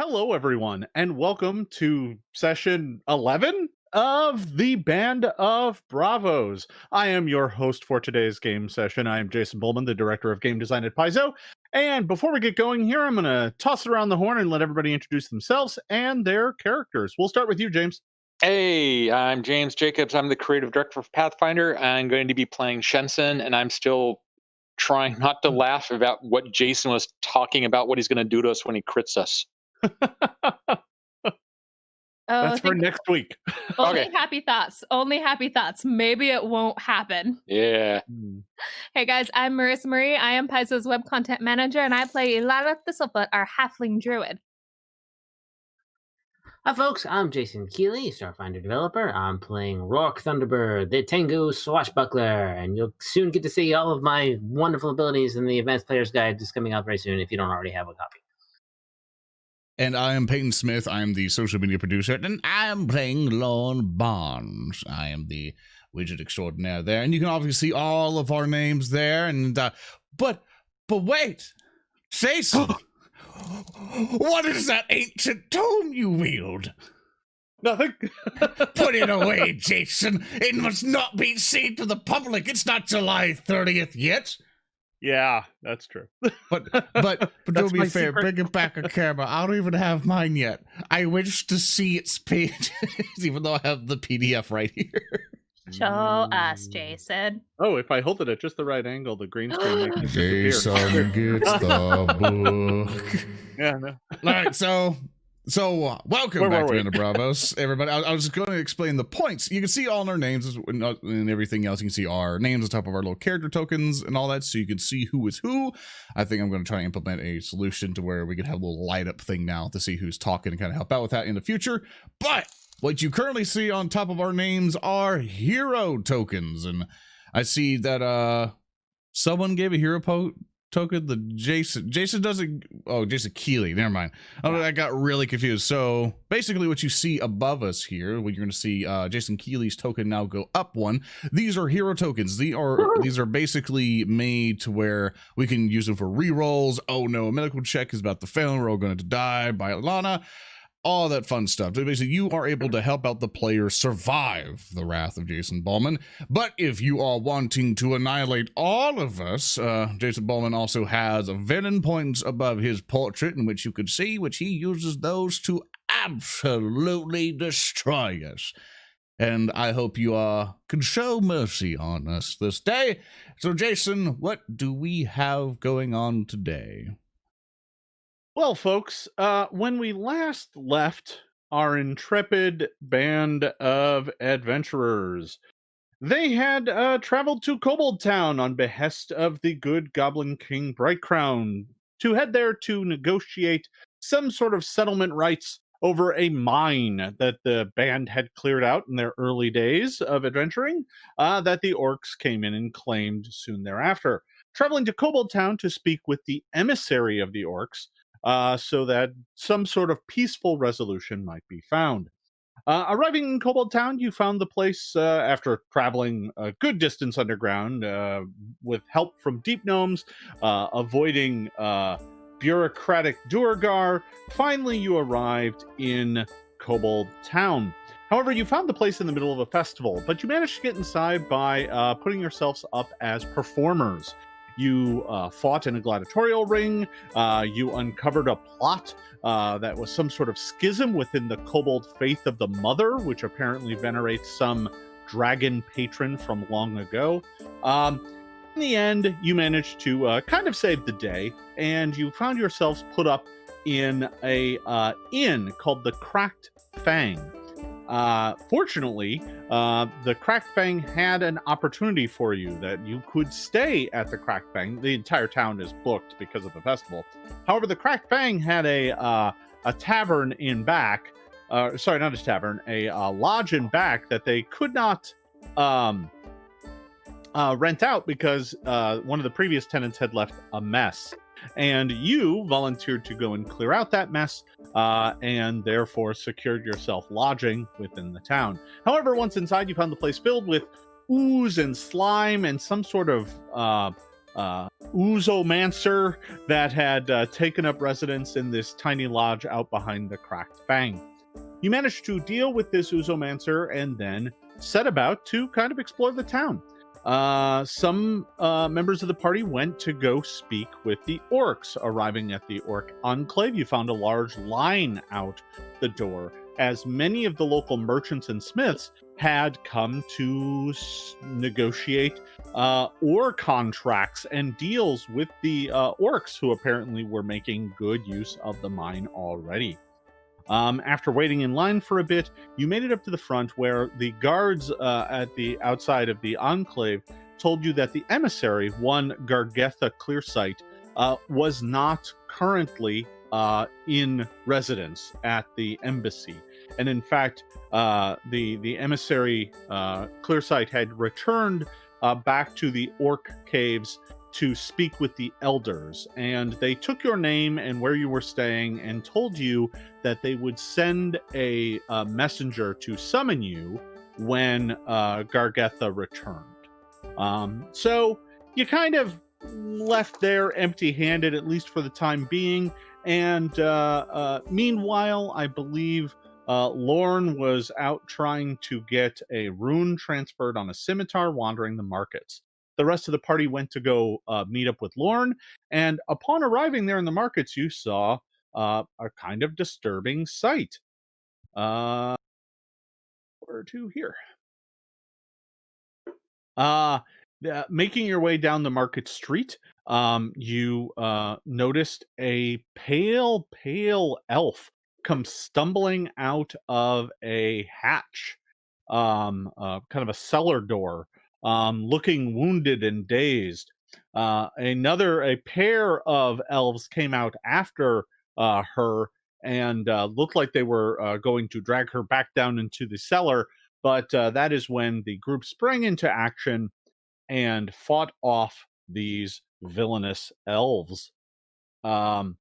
Hello, everyone, and welcome to session 11 of the Band of Bravos. I am your host for today's game session. I am Jason Bulmahn, the director of game design at Paizo. And before we get going here, I'm going to toss it around the horn and let everybody introduce themselves and their characters. We'll start with you, James. Hey, I'm James Jacobs. I'm the creative director of Pathfinder. I'm going to be playing Shensen, and I'm still trying not to laugh about what Jason was talking about, what he's going to do to us when he crits us. That's for next week. Only happy thoughts. Only happy thoughts. Maybe it won't happen. Yeah. Hey guys, I'm Maryssa Marie. I am Paizo's web content manager, and I play Ilana Thistlefoot, our halfling druid. Hi folks, I'm Jason Keeley, Starfinder developer. I'm playing Roark Thunderbird, the Tengu swashbuckler, and you'll soon get to see all of my wonderful abilities in the Advanced Player's Guide just coming out very soon if you don't already have a copy. And I am Peyton Smith. I am the social media producer, and I am playing Lorne Barnes. I am the widget extraordinaire there, and you can obviously see all of our names there. And but wait, Jason, what is that ancient tome you wield? Nothing. Put it away, Jason. It must not be seen to the public. It's not July 30th yet. Yeah, that's true. But to be fair, bring it back a camera. I don't even have mine yet. I wish to see its pages, even though I have the PDF right here. Show us, Jason. Oh, if I hold it at just the right angle, the green screen makes it disappear. Jason gets the book. Yeah, no. All right, so welcome Where back were to we? Band of Bravos, everybody. I was going to explain the points. You can see all our names and everything else. You can see our names on top of our little character tokens and all that, so you can see who is who. I think I'm going to try and implement a solution to where we could have a little light up thing now to see who's talking and kind of help out with that in the future. But what you currently see on top of our names are hero tokens, and I see that someone gave a hero token. The Jason doesn't. Oh, Jason Keeley. Never mind. I got really confused. So basically, what you see above us here, what you're going to see, Jason Keeley's token now go up one. These are hero tokens. These are basically made to where we can use them for rerolls. Oh no, a medical check is about to fail. We're all going to die by Ilana. All that fun stuff. So basically, you are able to help out the player survive the wrath of Jason Bulmahn. But if you are wanting to annihilate all of us, Jason Bulmahn also has villain points above his portrait, in which you can see, which he uses those to absolutely destroy us. And I hope you can show mercy on us this day. So, Jason, what do we have going on today? Well, folks, when we last left our intrepid band of adventurers, they had traveled to Kobold Town on behest of the good Goblin King Brightcrown to head there to negotiate some sort of settlement rights over a mine that the band had cleared out in their early days of adventuring, that the orcs came in and claimed soon thereafter. Traveling to Kobold Town to speak with the emissary of the orcs, so that some sort of peaceful resolution might be found. Arriving in Kobold Town, you found the place after traveling a good distance underground with help from deep gnomes, avoiding bureaucratic Duergar. Finally, you arrived in Kobold Town. However, you found the place in the middle of a festival, but you managed to get inside by putting yourselves up as performers. You fought in a gladiatorial ring. You uncovered a plot that was some sort of schism within the kobold faith of the Mother, which apparently venerates some dragon patron from long ago. In the end, you managed to kind of save the day, and you found yourselves put up in a inn called the Cracked Fang. Fortunately, the Cracked Fang had an opportunity for you that you could stay at the Cracked Fang. The entire town is booked because of the festival. However, the Cracked Fang had a tavern in back. Sorry, not a tavern, a lodge in back that they could not rent out because one of the previous tenants had left a mess. And you volunteered to go and clear out that mess, and therefore secured yourself lodging within the town. However, once inside, you found the place filled with ooze and slime and some sort of Oozomancer that had taken up residence in this tiny lodge out behind the Cracked Fang. You managed to deal with this Oozomancer and then set about to kind of explore the town. Some members of the party went to go speak with the orcs. Arriving at the orc enclave, you found a large line out the door, as many of the local merchants and smiths had come to negotiate ore contracts and deals with the orcs, who apparently were making good use of the mine already. After waiting in line for a bit, you made it up to the front, where the guards at the outside of the enclave told you that the emissary, one Gargetha Clearsight, was not currently in residence at the embassy. And in fact, the emissary Clearsight had returned back to the orc caves to speak with the elders, and they took your name and where you were staying and told you that they would send a messenger to summon you when Gargetha returned. So you kind of left there empty-handed, at least for the time being, and meanwhile, I believe Lorne was out trying to get a rune transferred on a scimitar, wandering the markets. The rest of the party went to go meet up with Lorne, and upon arriving there in the markets, you saw a kind of disturbing sight. Where to here? Making your way down the market street, you noticed a pale elf come stumbling out of a hatch, kind of a cellar door. Looking wounded and dazed. A pair of elves came out after her and looked like they were going to drag her back down into the cellar, but that is when the group sprang into action and fought off these villainous elves. The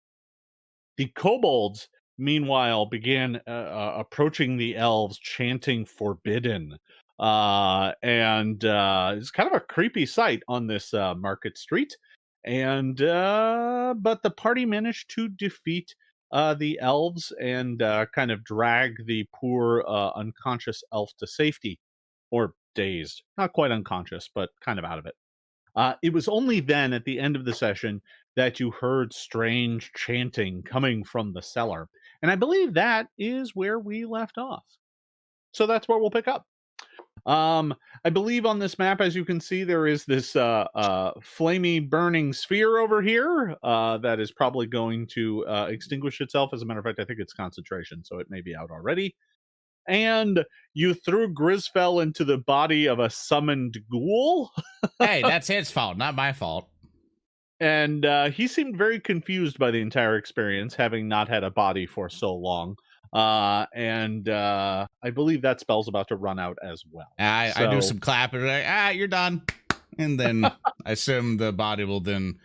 kobolds, meanwhile, began approaching the elves, chanting "Forbidden." And it's kind of a creepy sight on this market street. And but the party managed to defeat the elves and kind of drag the poor unconscious elf to safety, or dazed. Not quite unconscious, but kind of out of it. It was only then, at the end of the session, that you heard strange chanting coming from the cellar. And I believe that is where we left off. So that's where we'll pick up. I believe on this map, as you can see, there is this flamey burning sphere over here that is probably going to extinguish itself. As a matter of fact, I think it's concentration, so it may be out already. And you threw Grisfell into the body of a summoned ghoul. Hey, that's his fault, not my fault. And he seemed very confused by the entire experience, having not had a body for so long. And I believe that spell's about to run out as well. I do some clapping, like, you're done. And then I assume the body will then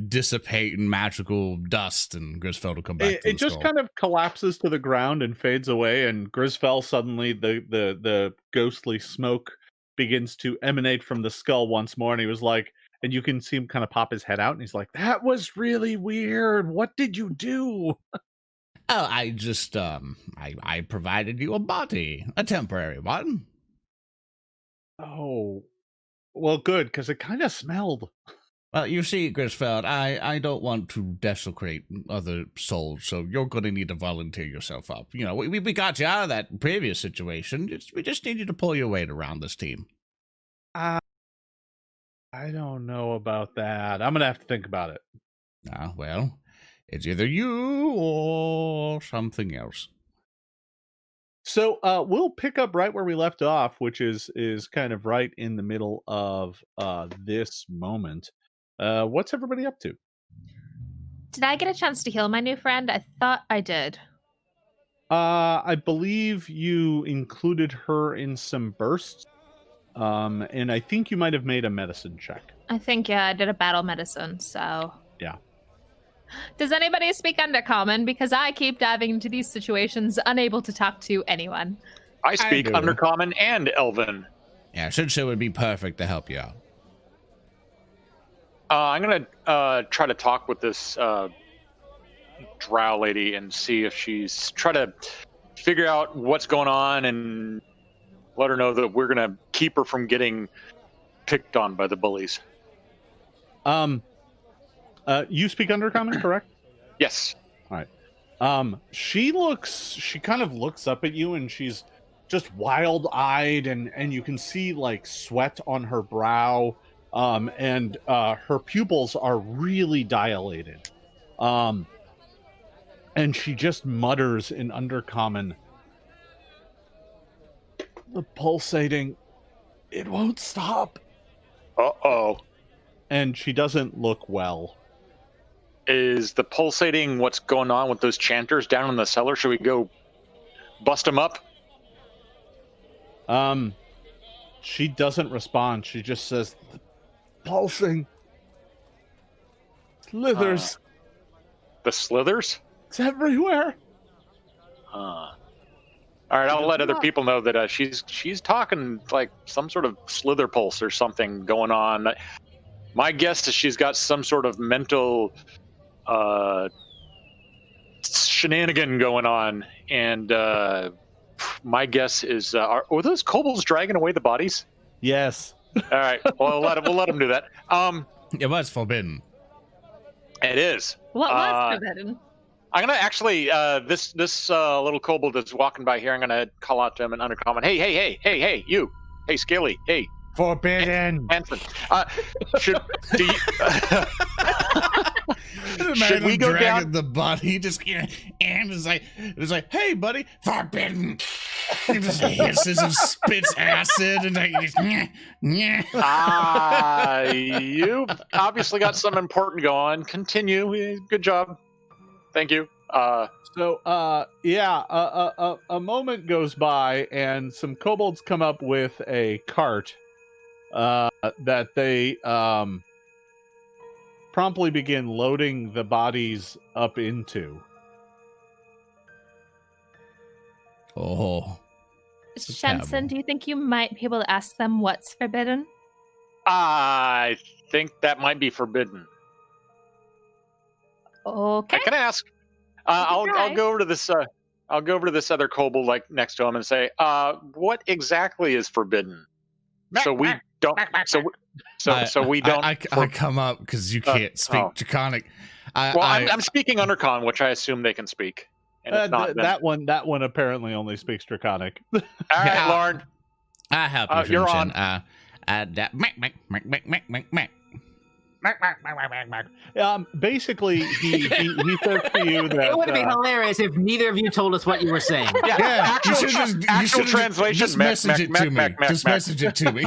dissipate in magical dust, and Grisfell will come back. It just kind of collapses to the ground and fades away, and Grisfell, suddenly the ghostly smoke begins to emanate from the skull once more, and he was like, and you can see him kind of pop his head out, and he's like, "That was really weird. What did you do?" Oh, I just, I provided you a body, a temporary one. Oh, well, good, because it kind of smelled. Well, you see, Grisfeld, I don't want to desecrate other souls, so you're going to need to volunteer yourself up. You know, we got you out of that previous situation. We just need you to pull your weight around this team. I don't know about that. I'm going to have to think about it. Well, it's either you or something else. So we'll pick up right where we left off, which is kind of right in the middle of this moment. What's everybody up to? Did I get a chance to heal my new friend? I thought I did. I believe you included her in some bursts. And I think you might have made a medicine check. I think, yeah, I did a battle medicine, so... Yeah. Does anybody speak Undercommon? Because I keep diving into these situations, unable to talk to anyone. I speak Undercommon and Elven. Yeah, Shensen would be perfect to help you out. I'm gonna try to talk with this drow lady and see if she's try to figure out what's going on and let her know that we're gonna keep her from getting picked on by the bullies. You speak Undercommon, correct? Yes. All right. She kind of looks up at you, and she's just wild-eyed, and you can see like sweat on her brow, and her pupils are really dilated. And she just mutters in Undercommon, "The pulsating, it won't stop." Uh-oh. And she doesn't look well. Is the pulsating what's going on with those chanters down in the cellar? Should we go bust them up? She doesn't respond. She just says, "The pulsing slithers. The slithers? It's everywhere." All right, I'll let other people know that she's talking like some sort of slither pulse or something going on. My guess is she's got some sort of mental shenanigan going on, and my guess is are those kobolds dragging away the bodies? Yes. All right, well, we'll let them do that. It was forbidden. It is. What was forbidden? I'm gonna actually this little kobold that's walking by here. I'm gonna call out to him in Undercommon. Hey, you. Hey, Scaly. Hey. Forbidden. Hanson. Should we go down the body? Just and it's like, hey, buddy, forbidden. He just hisses and spits acid and like, you obviously got something important going. Continue. Good job. Thank you. A moment goes by, and some kobolds come up with a cart that they promptly begin loading the bodies up into. Oh. Shensen, do you think you might be able to ask them what's forbidden? I think that might be forbidden. Okay. I can ask. I'll go over to this. I'll go over to this other kobold like next to him and say, "What exactly is forbidden?" So we don't. So we don't. I come up because you can't speak Draconic. I'm speaking Undercon, which I assume they can speak. And if not, that one apparently only speaks Draconic. All right, Lauren. I help you. You're on. Basically, he says to you that it would be hilarious if neither of you told us what you were saying. Yeah, actual translation. Just message it to me. Just message it to me.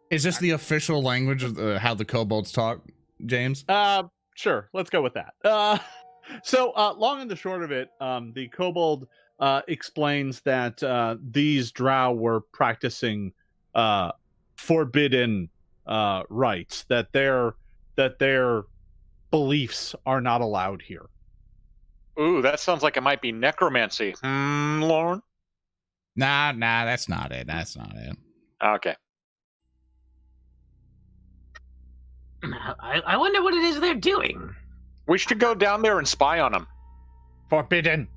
Is this the official language of how the kobolds talk, James? Sure. Let's go with that. So long and the short of it, the kobold explains that these drow were practicing forbidden rites, that their beliefs are not allowed here. Ooh, that sounds like it might be necromancy. Lauren? Nah, that's not it. Okay. I wonder what it is they're doing. We should go down there and spy on them. Forbidden.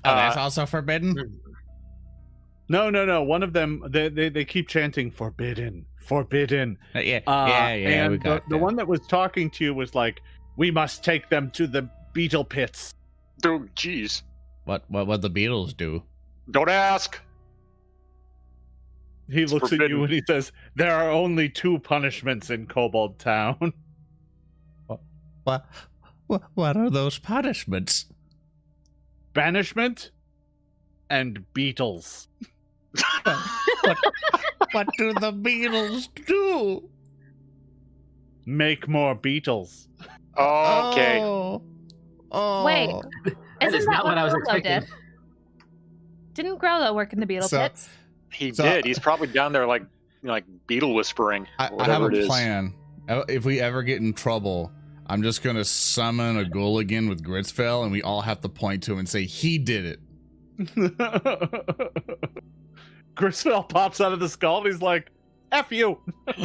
That's also forbidden? No. One of them, they keep chanting forbidden. Yeah. And the one that was talking to you was like, "We must take them to the beetle pits." Oh, jeez. What the Beatles do? Don't ask. He looks at you and he says, "There are only 2 punishments in Kobold Town." What are those punishments? Banishment and beetles. What do the beetles do? Make more beetles. Okay. Oh. Wait, That is not what I was Growlo expecting. did? Didn't Growlo work in the beetle pits? He did. He's probably down there like beetle whispering. I have a plan. If we ever get in trouble, I'm just going to summon a Gulligan with Gritsfell, and we all have to point to him and say, he did it. Griswell pops out of the skull and he's like, F you. You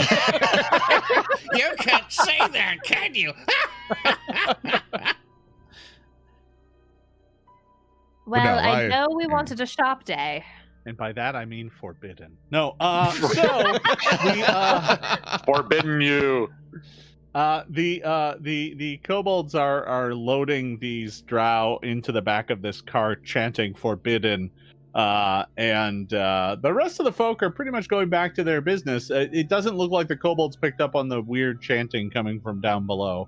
can't say that, can you? Well, no, I know we wanted a shop day. And by that I mean forbidden. No, so Forbidden you. the kobolds are loading these drow into the back of this car, chanting forbidden. And the rest of the folk are pretty much going back to their business. It doesn't look like the kobolds picked up on the weird chanting coming from down below.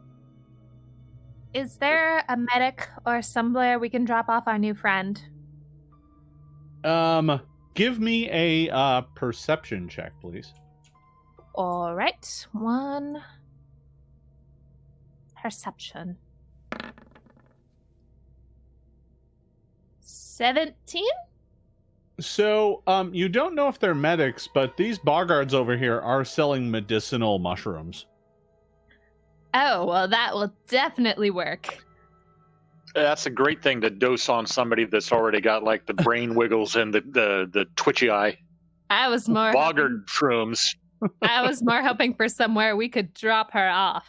Is there a medic or somewhere we can drop off our new friend? Give me a perception check, please. All right, 1 perception. 17? So, you don't know if they're medics, but these boggards over here are selling medicinal mushrooms. Oh, well, that will definitely work. That's a great thing to dose on somebody that's already got like the brain wiggles and the twitchy eye. I was more Boggard shrooms. I was more hoping for somewhere we could drop her off.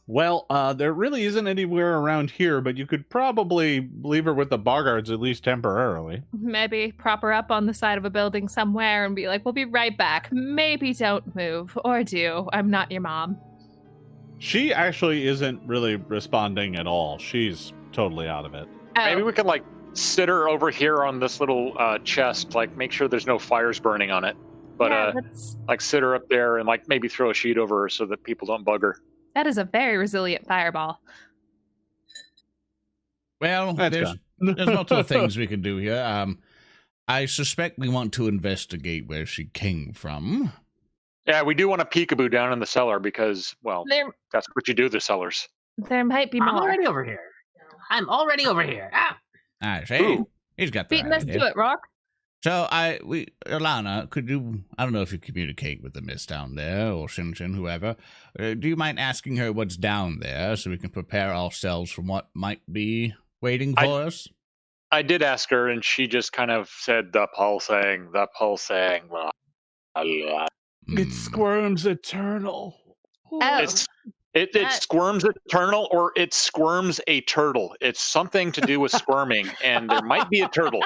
Well, there really isn't anywhere around here, but you could probably leave her with the boggards at least temporarily. Maybe prop her up on the side of a building somewhere and be like, we'll be right back. Maybe don't move. Or do. I'm not your mom. She actually isn't really responding at all. She's totally out of it. Oh, Maybe we can like sit her over here on this little chest, like make sure there's no fires burning on it. But yeah, that's- like sit her up there and like maybe throw a sheet over her so that people don't bug her. that is a very resilient fireball. Well, That's there's gone. multiple things we can do here. I suspect we want to investigate where she came from. Yeah, we do want a peekaboo down in the cellar because, well, There that's what you do, the cellars. might be I'm more. already over here. I'm already over here. Ah! I see. Ooh. He's got the Beating right us idea. to it, Roark. So Ilana, could you? I don't know if you communicate with the miss down there or Shensen, whoever. Do you mind asking her what's down there so we can prepare ourselves from what might be waiting for us? I did ask her, and she just kind of said, the pulsing. Blah, blah. It squirms eternal. Oh. It squirms eternal, or it squirms a turtle. It's something to do with squirming, and there might be a turtle.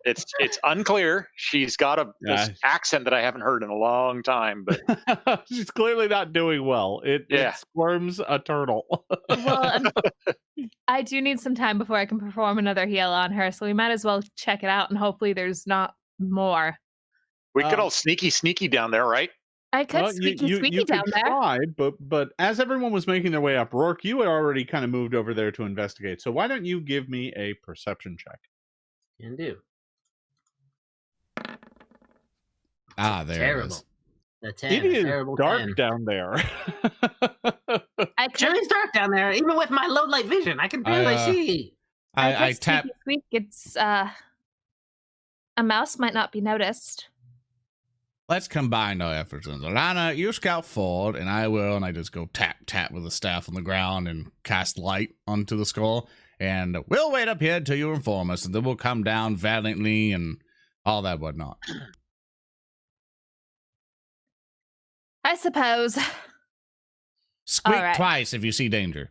It's unclear. She's got this accent that I haven't heard in a long time, but She's clearly not doing well. It squirms a turtle. Well, I do need some time before I can perform another heal on her, so we might as well check it out, and hopefully there's not more. we could all sneaky down there, right? I could Well, squeaky down could there. try, but as everyone was making their way up, Roark, you had already kind of moved over there to investigate. So why don't you give me a perception check? Can do. Ah, there it Terrible. is. The 10. It a is terrible dark 10. down there. I could Sure is dark down there. Even with my low light vision, I can barely see. I tap. squeak. It's a mouse might not be noticed. Let's combine our efforts. Ilana, you scout forward, and I will. And I just go tap with the staff on the ground and cast light onto the skull. And we'll wait up here until you inform us, and then we'll come down valiantly and all that whatnot. I suppose. Squeak All right. twice if you see danger.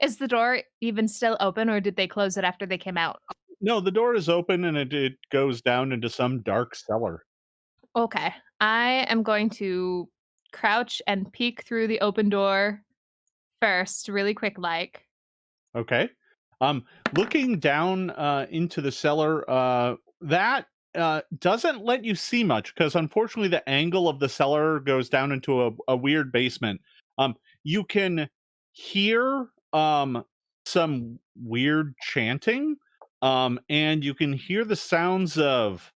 Is the door even still open, or did they close it after they came out? No, the door is open and it goes down into some dark cellar. Okay. I am going to crouch and peek through the open door first, really quick like. Okay. Looking down into the cellar, that doesn't let you see much because unfortunately the angle of the cellar goes down into a weird basement. You can hear some weird chanting, and you can hear the sounds of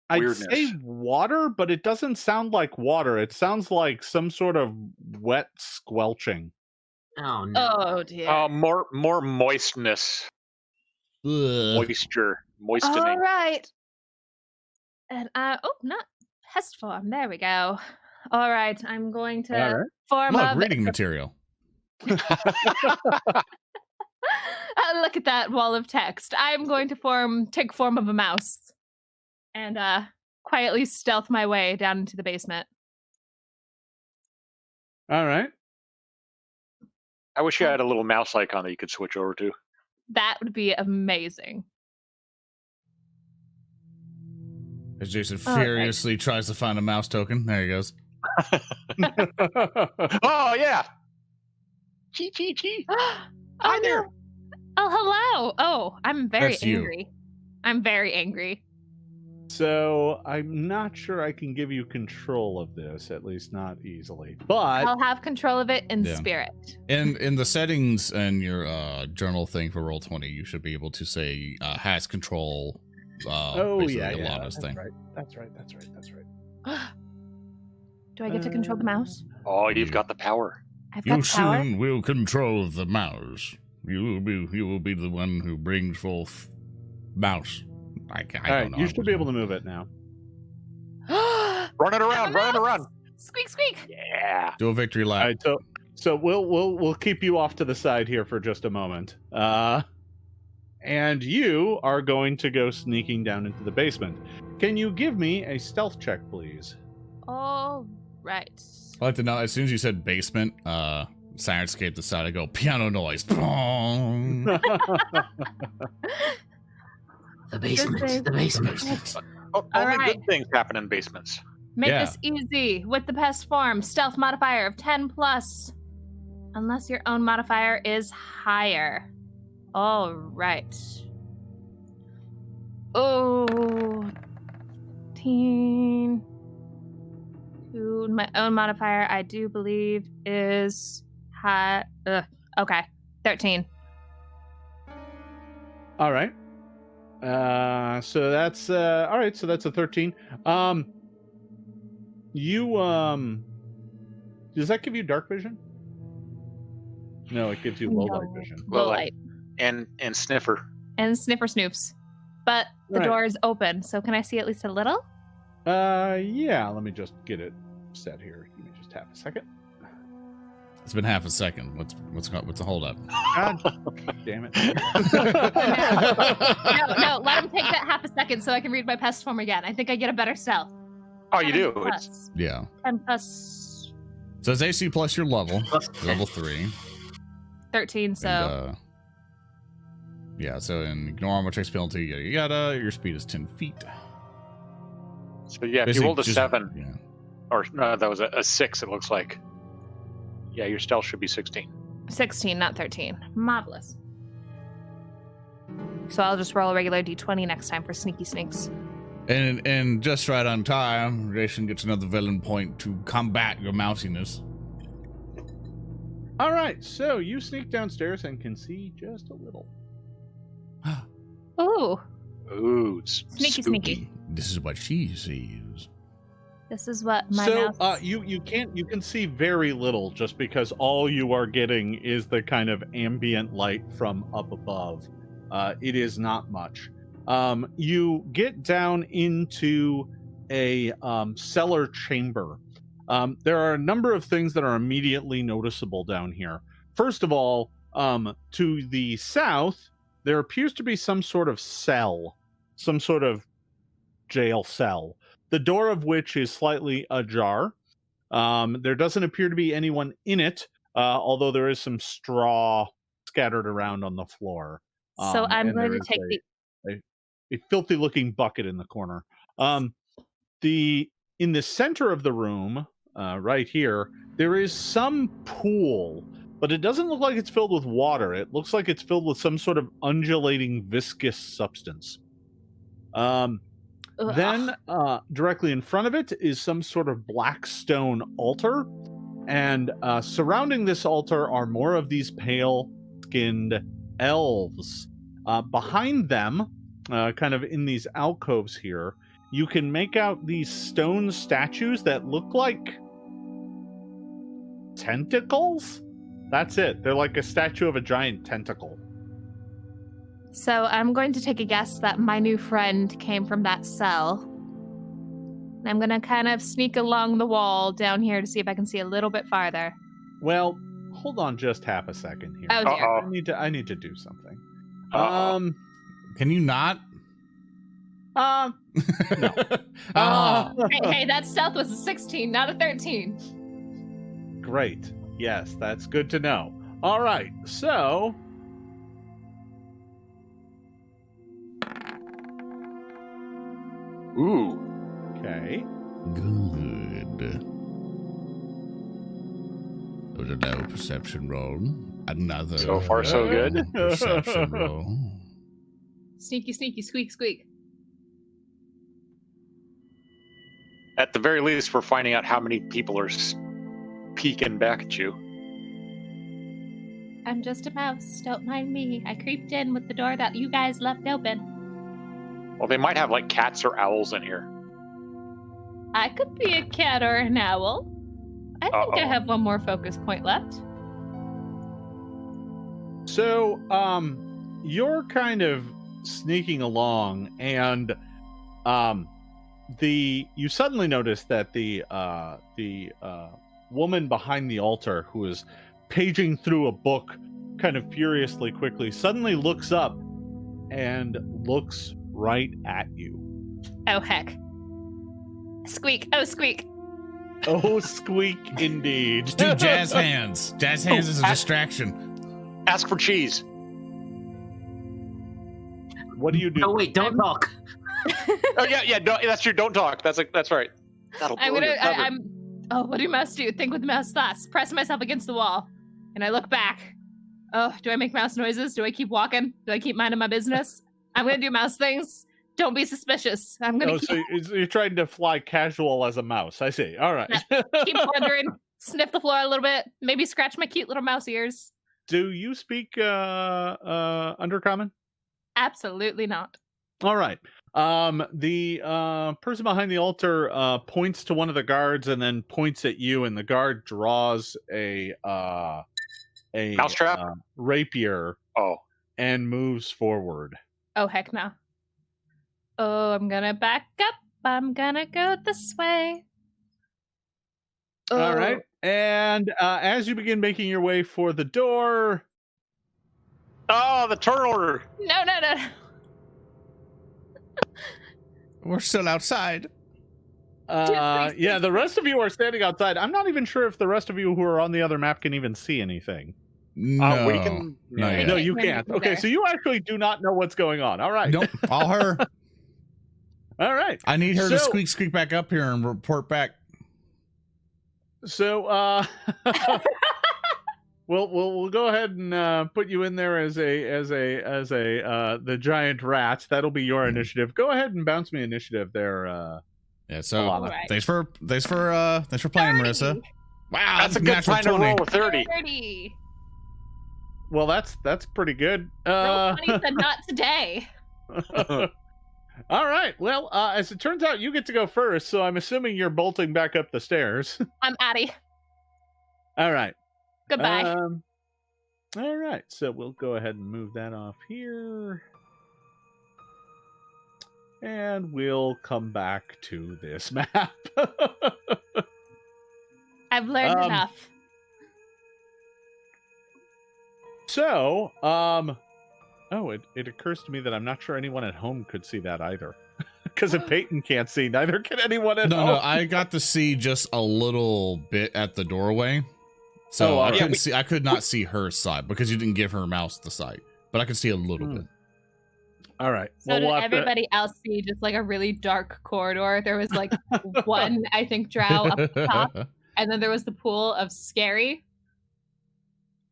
Weirdness. I'd say water, but it doesn't sound like water. It sounds like some sort of wet squelching. Oh no. Oh dear. More moistness, Ugh. moistening. All right. And not pest form. There we go. All right, I'm going to All right. form Look, up. reading material. Look at that wall of text. I'm going to take form of a mouse and quietly stealth my way down into the basement. All right. I wish you had a little mouse icon that you could switch over to. That would be amazing. As Jason furiously tries to find a mouse token. There he goes. Oh, yeah. Chee. Hi there. No. Oh, hello. Oh, I'm very That's you. angry. I'm very angry. So I'm not sure I can give you control of this, at least not easily. But I'll have control of it in Yeah. spirit. In the settings and your journal thing for Roll20, you should be able to say has control. Basically Ilana's thing. That's right. Do I get to control the mouse? Oh, you've got the power. I've got You power. soon will control the mouse. You will be the one who brings forth mouse. I All don't right, know. you should be able to move it now. Run it around. Squeak, squeak. Yeah. Do a victory All lap. right, so we'll keep you off to the side here for just a moment. And you are going to go sneaking down into the basement. Can you give me a stealth check, please? All right. I'd like to know, as soon as you said basement, Sirenscape decided to go piano noise. Bong. The basement. The basement. Only right. good things happen in basements. Make Yeah. this easy. With the best form, stealth modifier of 10+. Unless your own modifier is higher. All right. Oh, 10. My own modifier, I do believe, is high. Okay, 13. All right. So that's all right. So that's a 13. Does that give you dark vision? No, it gives you low light vision. Low light. And sniffer. And sniffer snoofs. But the Right. door is open, so can I see at least a little? Yeah. Let me just get it set here. Give me just half a second. It's been half a second. What's the holdup? God damn it. No, let him take that half a second so I can read my pest form again. I think I get a better stealth. Oh, you do. 10+. It's, Yeah. 10+. So it's AC plus your level, level 3. 13, so And, yeah, so in ignore armor checks penalty, yada, your speed is 10 feet. so yeah, if Basically, you rolled a just- 7, Yeah. or no, that was a 6, it looks like. Yeah, your stealth should be 16. 16, not 13. Marvelous. So I'll just roll a regular d20 next time for sneaky sneaks. And just right on time, Jason gets another villain point to combat your mousiness. All right. So you sneak downstairs and can see just a little. Ooh, Ooh, Sneaky, spooky. sneaky. This is what she sees. this is what my So mouse... you can see very little just because all you are getting is the kind of ambient light from up above. It is not much. You get down into a cellar chamber. There are a number of things that are immediately noticeable down here. First of all, to the south, there appears to be some sort of cell, some sort of jail cell, the door of which is slightly ajar. There doesn't appear to be anyone in it, although there is some straw scattered around on the floor. So I'm and going there to is take the... a filthy looking bucket in the corner. In the center of the room, right here, there is some pool, but it doesn't look like it's filled with water. It looks like it's filled with some sort of undulating viscous substance. Then directly in front of it is some sort of black stone altar, and surrounding this altar are more of these pale-skinned elves. Behind them, kind of in these alcoves here, you can make out these stone statues that look like tentacles. That's it. They're like a statue of a giant tentacle. So I'm going to take a guess that my new friend came from that cell. And I'm going to kind of sneak along the wall down here to see if I can see a little bit farther. Well, hold on just half a second here. Oh, dear. Uh-oh. I need to do something. Can you not? No. Hey, that stealth was a 16, not a 13. Great. Yes, that's good to know. All right, so Ooh. okay. Good. That was a low perception roll. Another. So far, so good. Perception roll. Sneaky, sneaky, squeak, squeak. At the very least, we're finding out how many people are peeking back at you. I'm just a mouse. Don't mind me. I creeped in with the door that you guys left open. Well, they might have like cats or owls in here. I could be a cat or an owl. I think I Uh-oh. have one more focus point left. So, you're kind of sneaking along, and you suddenly notice that the woman behind the altar, who is paging through a book, kind of furiously quickly, suddenly looks up and looks right at you. Oh, heck. Squeak. Oh, squeak. Oh, squeak indeed. Do jazz hands. Jazz hands is a I- distraction. Ask for cheese. What do you do? Oh wait, don't talk. Oh yeah. No, that's true. Don't talk. That's right. That'll I'm blow gonna. your cover. I'm. Oh, what do mouse do? Think with mouse thoughts. Press myself against the wall, and I look back. Oh, do I make mouse noises? Do I keep walking? Do I keep minding my business? I'm gonna do mouse things. Don't be suspicious. I'm gonna Oh, so you're trying to fly casual as a mouse. I see. All right. keep wandering, sniff the floor a little bit, maybe scratch my cute little mouse ears. Do you speak Undercommon? Absolutely not. All right. The person behind the altar points to one of the guards and then points at you, and the guard draws a Mousetrap? rapier Oh, and moves forward. Oh, heck no. Oh, I'm gonna back up. I'm gonna go this way. All right. And as you begin making your way for the door, the turn order. No. We're still outside. yeah, the rest of you are standing outside. I'm not even sure if the rest of you who are on the other map can even see anything. No. We can. Not yet. No, you We're can't. neither. Okay, so you actually do not know what's going on. All right. Nope. All her. All right. I need her to So- squeak back up here and report back. So we'll go ahead and put you in there as the giant rat. That'll be your initiative. Go ahead and bounce me initiative there. Yeah. So Ilana. Right. thanks for playing, 30. Marissa. Wow, That's a good natural time to roll with 30. 30. Well, that's pretty good. Roll 20 said not today. All right. Well, as it turns out, you get to go first, so I'm assuming you're bolting back up the stairs. I'm Addie. All right. Goodbye. All right. So we'll go ahead and move that off here. And we'll come back to this map. I've learned um, enough. So, it occurs to me that I'm not sure anyone at home could see that either. Because if Peyton can't see, neither can anyone at home. No, I got to see just a little bit at the doorway. So Oh, I yeah, couldn't see. I could not see her side because you didn't give her mouse the sight, but I could see a little bit. All right. So Well, did we'll have to- everybody else see just like a really dark corridor? There was like one, I think, drow up top, and then there was the pool of scary.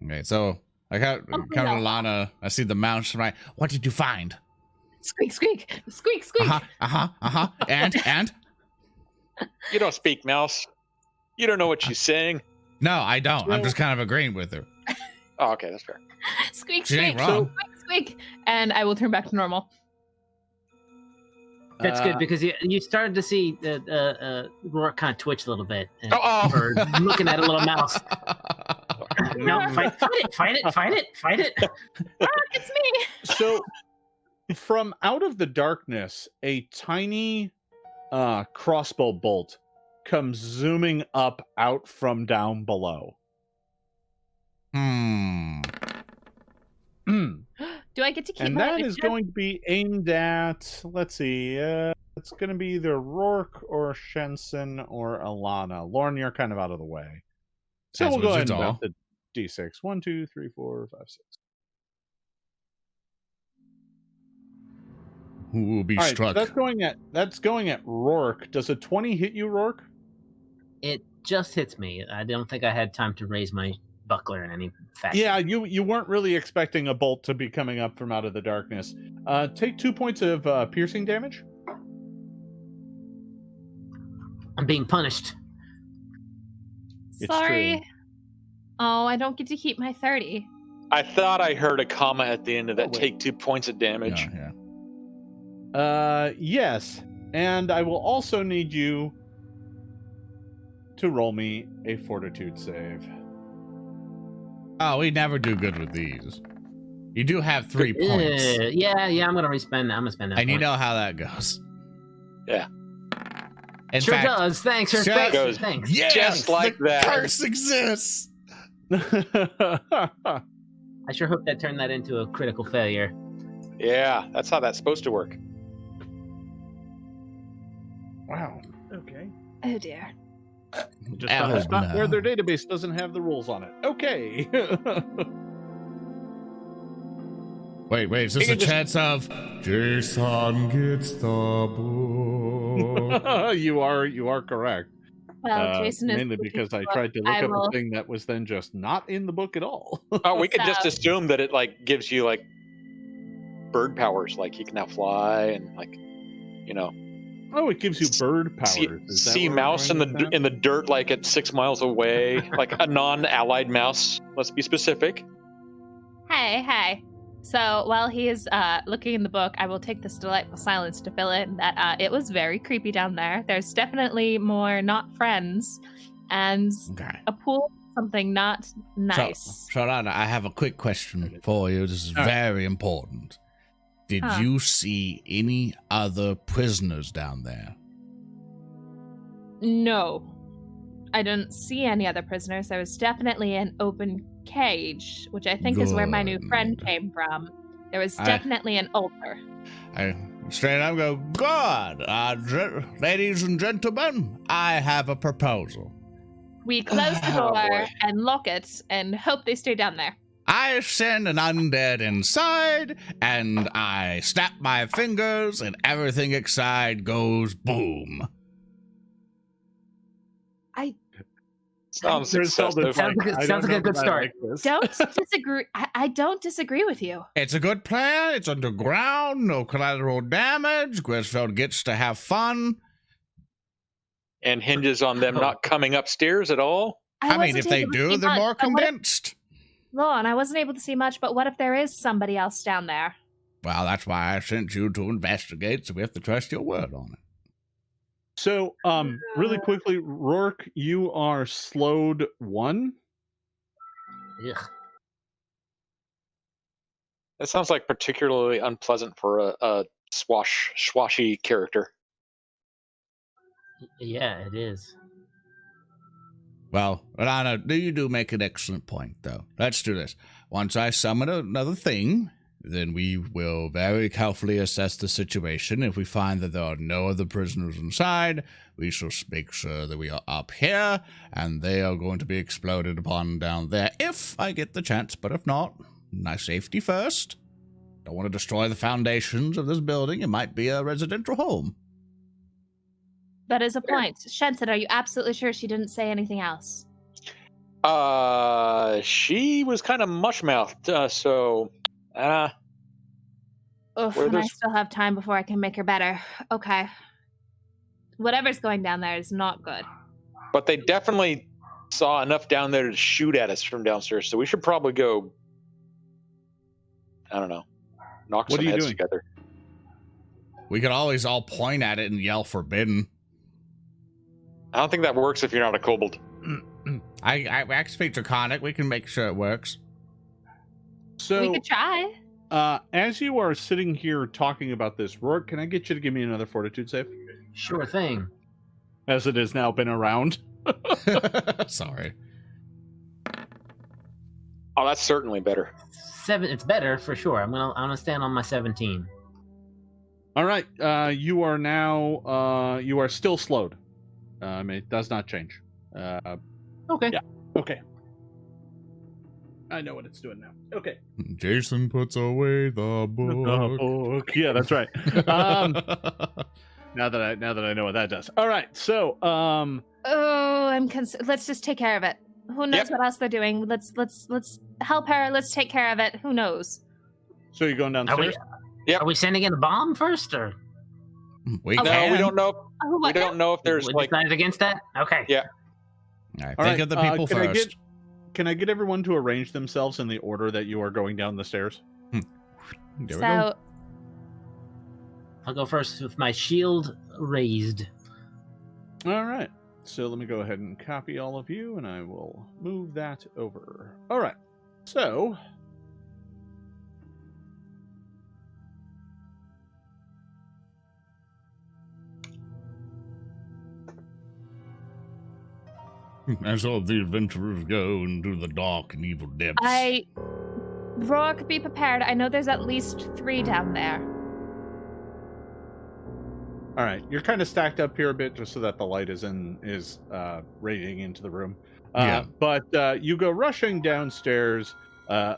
Okay, so I got Oh, kind of no. Ilana. I see the mouse. Right. What did you find? Squeak, squeak, squeak, squeak. And You don't speak mouse. You don't know what she's saying. no, I don't. I'm just kind of agreeing with her. Oh, okay, that's fair. Squeak, She ain't squeak, wrong. squeak, squeak. And I will turn back to normal. That's good because you started to see the Roark kind of twitch a little bit. And, Oh. or looking at a little mouse. No, fight it. Ah, it's me. So, from out of the darkness, a tiny crossbow bolt comes zooming up out from down below. Do I get to keep And my that is initiative? going to be aimed at, let's see, it's going to be either Roark or Shensen or Ilana. Lauren, you're kind of out of the way. So As we'll go ahead wizards and all. bet the D6. 1, 2, 3, 4, 5, 6. Who will be All right, struck? that's going at Roark. Does a 20 hit you, Roark? It just hits me. I don't think I had time to raise my buckler in any fashion. Yeah, you weren't really expecting a bolt to be coming up from out of the darkness. Take 2 points of piercing damage. I'm being punished. It's Sorry. true. Oh, I don't get to keep my 30. I thought I heard a comma at the end of that. Oh, wait. Take 2 points of damage. Yeah. Yes. And I will also need you to roll me a fortitude save. Oh, we never do good with these. You do have 3 points. Yeah, I'm gonna respend that. I'm gonna spend that. And you point. know how that goes. Yeah. In Sure fact, does. Thanks. Sure goes. Thanks. yes, Just like the that. curse exists. I sure hope that turned that into a critical failure. Yeah, that's how that's supposed to work. Wow. Okay. Oh dear. Just found a Oh, spot no. where their database doesn't have the rules on it. Okay. Wait, is this You a can just- chance of Jason gets the book? you are correct. Well, Jason is mainly looking because I for- tried to look I up will- a thing that was then just not in the book at all. Oh, we could just So- assume that it like gives you like bird powers, like you can now fly and like, you know, Oh, it gives you bird powers. Is that see what we're mouse in going the with that? in the dirt like at 6 miles away, like a non-allied mouse. Let's be specific. Hey. So while he is looking in the book, I will take this delightful silence to fill in that it was very creepy down there. There's definitely more not friends and Okay. a pool, something not nice. So, Ilana, I have a quick question for you. This is All right. very important. Did Huh. you see any other prisoners down there? No. I didn't see any other prisoners. There was definitely an open cage, which I think is where my new friend Good. came from. There was I- definitely an altar. I straight up go, good. Ladies and gentlemen, I have a proposal. We close the Oh, door boy. and lock it and hope they stay down there. I send an undead inside, and I snap my fingers, and everything inside goes boom. Sounds There's seldom excessive. like, I Sounds don't like a know good that I start. like this. Don't disagree. I don't disagree with you. It's a good plan. It's underground, no collateral damage. Grisfeld gets to have fun. And hinges on them not coming upstairs at all. I mean, wasn't if they able to do, see they're much, more but what if- convinced. Lorne, I wasn't able to see much, but what if there is somebody else down there? Well, that's why I sent you to investigate, so we have to trust your word on it. So, really quickly, Roark, you are slowed 1. Ugh. That sounds like particularly unpleasant for a swashy character. Yeah, it is. Well, Ilana, you do make an excellent point, though. Let's do this. Once I summon another thing, then we will very carefully assess the situation. If we find that there are no other prisoners inside, we shall make sure that we are up here, and they are going to be exploded upon down there, if I get the chance. But if not, my safety first. Don't want to destroy the foundations of this building. It might be a residential home. That is a point. Shensen, are you absolutely sure she didn't say anything else? She was kind of mush-mouthed, so Oof, Where and I there's- still have time before I can make her better. Okay. Whatever's going down there is not good. but they definitely saw enough down there to shoot at us from downstairs, so we should probably go, I don't know, knock What some are you heads doing? together. We could always all point at it and yell forbidden. I don't think that works if you're not a kobold. I speak Draconic. We can make sure it works. So, we could try. as you are sitting here talking about this, Roark, can I get you to give me another fortitude save? Sure thing. As it has now been around. Sorry. Oh, that's certainly better. 7. It's better for sure. I'm gonna stand on my 17. All right. You are now. You are still slowed. It does not change. Okay. Yeah. Okay. I know what it's doing now. Okay. Jason puts away the book. Book. Yeah, that's right. Now that I know what that does. All right. So, let's just take care of it. Who knows what else they're doing? Let's help her. Let's take care of it. Who knows? So you're going downstairs? Are we sending in a bomb first, or We No, can. we don't know. We don't know if there's we like. decided against that? Okay. Yeah. All right, All think right, of the people first. Can I get everyone to arrange themselves in the order that you are going down the stairs? There we go. So I'll go first with my shield raised. All right. So let me go ahead and copy all of you, and I will move that over. All right. So As all the adventurers go into the dark and evil depths. Roark, be prepared. I know there's at least 3 down there. all right, you're kind of stacked up here a bit, just so that the light is radiating into the room. Yeah. But you go rushing downstairs, and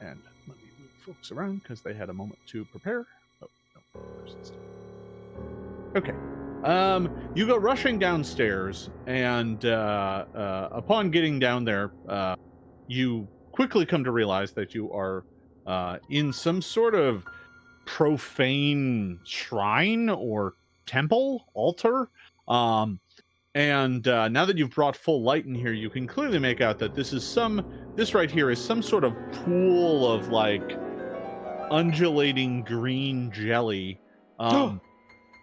let me move folks around because they had a moment to prepare. Oh no, there's this stuff. Okay. You go rushing downstairs, and upon getting down there, you quickly come to realize that you are in some sort of profane shrine or temple altar. And now that you've brought full light in here, you can clearly make out that this right here is some sort of pool of like undulating green jelly.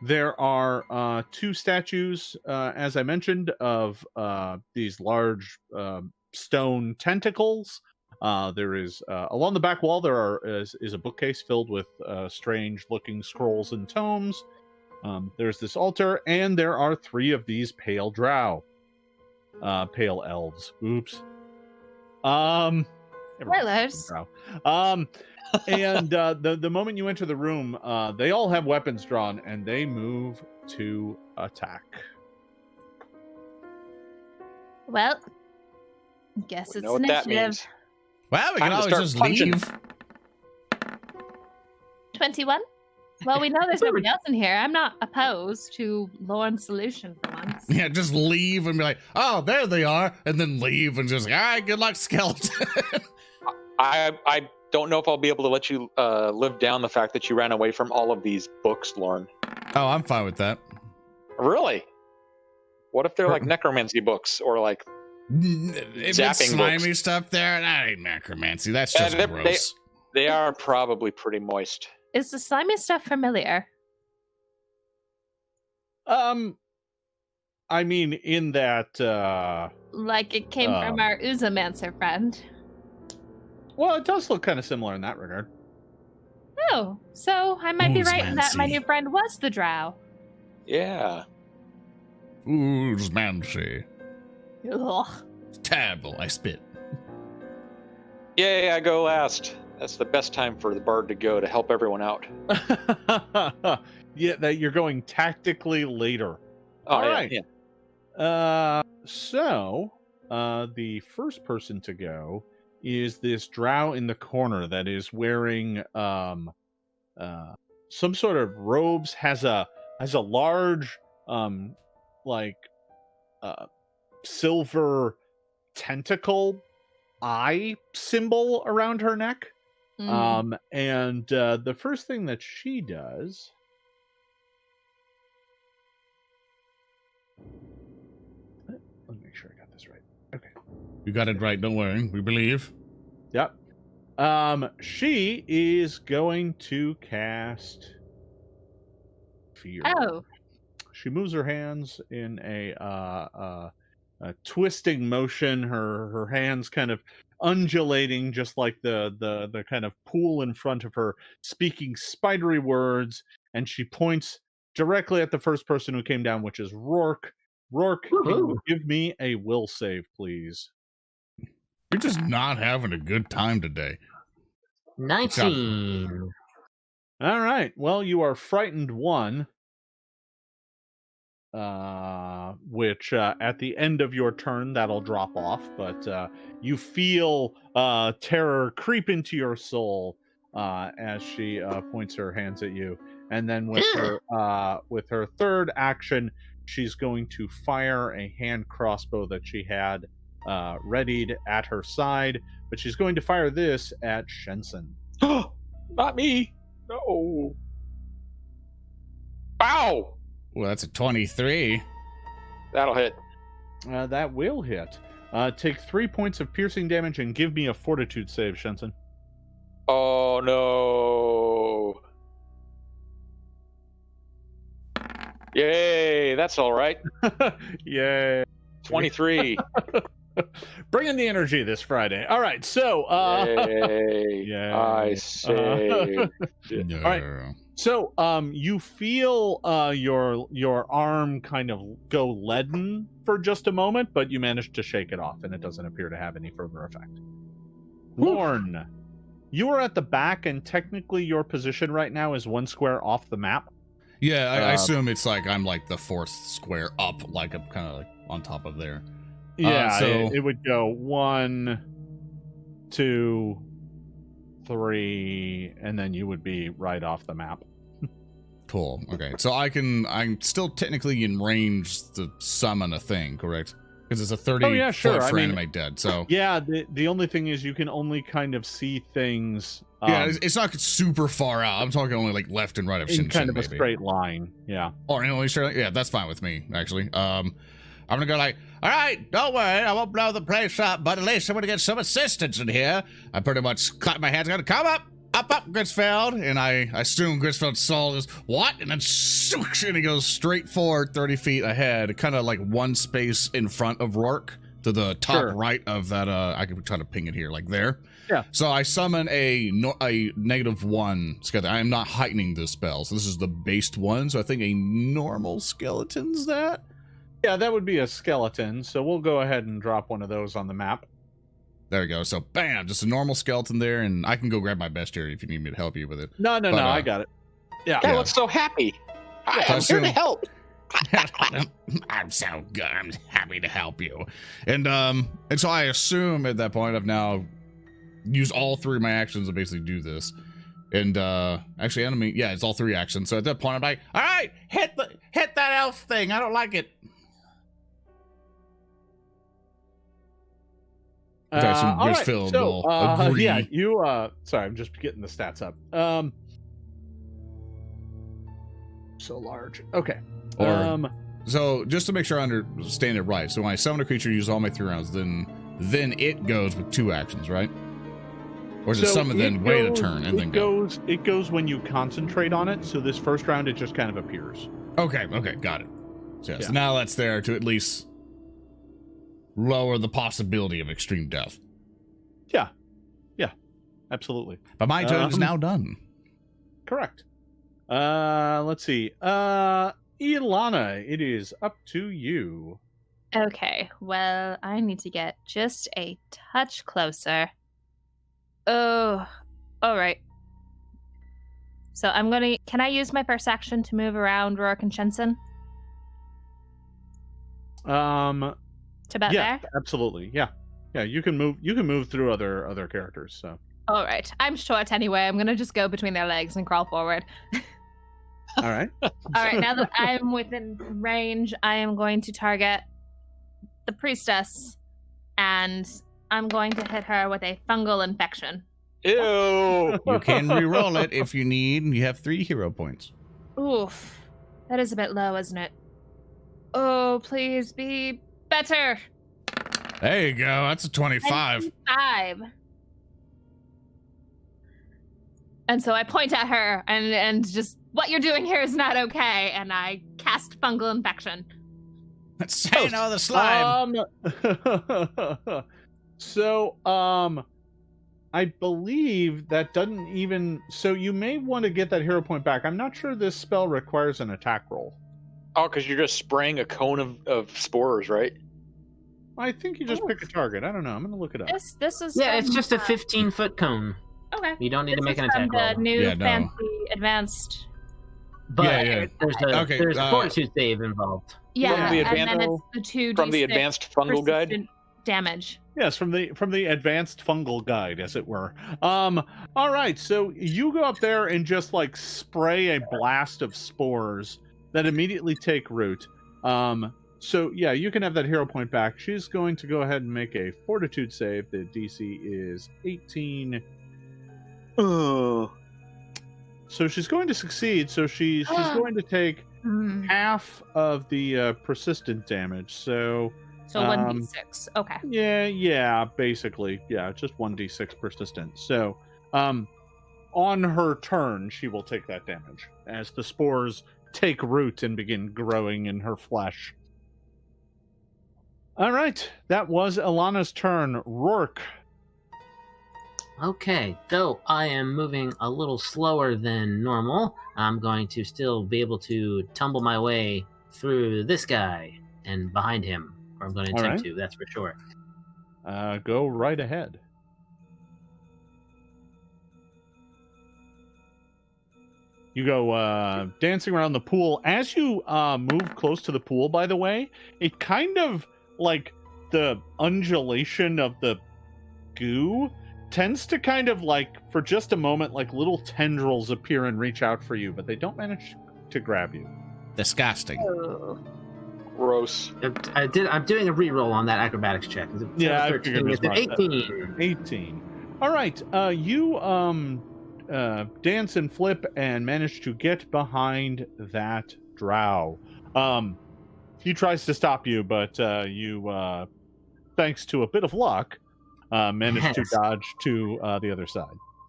There are 2 statues, as I mentioned, of these large stone tentacles. There is along the back wall is a bookcase filled with strange-looking scrolls and tomes. There's this altar, and there are 3 of these pale drow, pale elves. Oops. Spoilers. Drow. And the moment you enter the room, they all have weapons drawn, and they move to attack. Well, guess We it's know what that initiative. means. Well, we can Time to always start just punching. leave. 21. Well, we know there's nobody else in here. I'm not opposed to Lauren's solution for once. Yeah, just leave and be like, oh, there they are, and then leave and just, all right, good luck, skeleton. I don't know if I'll be able to let you live down the fact that you ran away from all of these books, Lauren. Oh, I'm fine with that. Really? What if they're like necromancy books or like If it's zapping slimy books? stuff there, that ain't necromancy. That's just they- gross. They are probably pretty moist. Is the slimy stuff familiar? I mean, in that, Like it came from our Uzamancer friend. well, it does look kind of similar in that regard. Oh, so I might be right in that my Uzamancy. new friend was the drow. Yeah. Oozmancy. Ugh. It's terrible. I spit. Yay, I go last. That's the best time for the bard to go to help everyone out. Yeah, that you're going tactically later. Oh, All yeah, right. yeah. So the first person to go is this drow in the corner that is wearing some sort of robes, has a large silver tentacle eye symbol around her neck. And the first thing that she does, let me make sure I got this right. Okay. You got it right. Don't worry. We believe. Yep. She is going to cast Fear. Oh, She moves her hands in a twisting motion. Her hands kind of undulating, just like the kind of pool in front of her, speaking spidery words. And she points directly at the first person who came down, which is Roark. Roark, can you Woohoo. give me a will save, please? You're just not having a good time today. 19. All right. Well, you are frightened 1. Which at the end of your turn that'll drop off, but you feel terror creep into your soul as she points her hands at you, and then with her third action, she's going to fire a hand crossbow that she had readied at her side, but she's going to fire this at Shensen. Not me. No. Ow! Well, that's a 23. That'll hit. That will hit. Take 3 points of piercing damage and give me a fortitude save, Shensen. Oh, no. Yay, that's all right. Yay. 23. Bringing the energy this Friday. All right, so... Yay. Yay. I say. No. All right. So, you feel your arm kind of go leaden for just a moment, but you manage to shake it off, and it doesn't appear to have any further effect. Lorne, you are at the back, and technically your position right now is 1 square off the map. Yeah, I assume it's like I'm like the 4th square up, like I'm kind of like on top of there. Yeah, so it would go 1, 2, 3, and then you would be right off the map. Cool. Okay, so I'm still technically in range to summon a thing, correct? Because it's a 30 foot for animate dead. So yeah, the only thing is you can only kind of see things. Yeah, it's not super far out. I'm talking only like left and right of in Shensen, kind of maybe. a straight line. Yeah. Or only straight. Yeah, that's fine with me actually. I'm gonna go like, all right, don't worry, I won't blow the place up, but at least I'm gonna get some assistance in here. I pretty much clap my hands, gonna come up, Grisfeld, and I assume Grisfeld's soul is what, and then swoosh, and he goes straight forward 30 feet ahead, kind of like one space in front of Roark to the top right of that. I can try to ping it here, like there. Yeah. So I summon a -1 skeleton. I am not heightening this spell, so this is the based one. So I think a normal skeleton's that. Yeah, that would be a skeleton. So we'll go ahead and drop one of those on the map. There we go. So bam, just a normal skeleton there, and I can go grab my bestiary if you need me to help you with it. No, I got it. Yeah. That looks so happy. I'm here to help. I'm so good. I'm happy to help you. And so I assume at that point I've now used all 3 of my actions to basically do this. And actually enemy, yeah, it's all 3 actions. So at that point I'm like, all right, hit that elf thing. I don't like it. All right. So, agree. yeah, you sorry, I'm just getting the stats up. So large. Okay. Or, so just to make sure I understand it right, so when I summon a creature, use all my 3 rounds, then it goes with 2 actions, right? Or is it summon, then wait a turn, and then go? It goes when you concentrate on it, so this first round it just kind of appears. Okay, got it. So, yeah. So now that's there to at least lower the possibility of extreme death. Yeah, absolutely. But my turn is now done. Correct. Let's see. Ilana, it is up to you. Okay, well, I need to get just a touch closer. Oh, all right. So can I use my first action to move around Roark and Shensen? To about there? Absolutely. Yeah, you can move through other characters. So. All right. I'm short anyway. I'm gonna just go between their legs and crawl forward. All right. All right. Now that I'm within range, I am going to target the priestess, and I'm going to hit her with a fungal infection. Ew. You can re-roll it if you need. You have 3 hero points. Oof. That is a bit low, isn't it? Oh, please be better. There you go. That's a 25. 5. And so I point at her and just, what you're doing here is not okay. And I cast fungal infection. Say no, the slime. So, I believe that doesn't even... So you may want to get that hero point back. I'm not sure this spell requires an attack roll. Oh, because you're just spraying a cone of spores, right? I think you just pick a target. I don't know. I'm going to look it up. This is Yeah, from, it's just a 15-foot cone. Okay. You don't need to This make is an from attack roll. the new Yeah, no. fancy advanced. But Yeah. there's a fortitude save involved. Yeah, the and then advanced- it's the 2d6 From the advanced fungal guide. persistent damage. Yes, from the advanced fungal guide, as it were. All right, so you go up there and just like spray a blast of spores that immediately take root. So yeah, you can have that hero point back. She's going to go ahead and make a fortitude save. The DC is 18. Oh. So she's going to succeed. So she's going to take half of the persistent damage. So 1d6. Okay. yeah, basically, yeah, just 1d6 persistent. So, on her turn, she will take that damage as the spores take root and begin growing in her flesh. All right, that was Ilana's turn. Roark. Okay, though I am moving a little slower than normal, I'm going to still be able to tumble my way through this guy and behind him. Or I'm going to attempt to, that's for sure. Go right ahead. You go dancing around the pool. As you move close to the pool, by the way, it kind of, like, the undulation of the goo tends to kind of, like, for just a moment, like, little tendrils appear and reach out for you, but they don't manage to grab you. Disgusting. Gross. I'm doing a reroll on that acrobatics check. Yeah, I 13. figured It's an 18. 18. All right, you dance and flip and manage to get behind that drow. He tries to stop you, but you, thanks to a bit of luck, managed to dodge to the other side.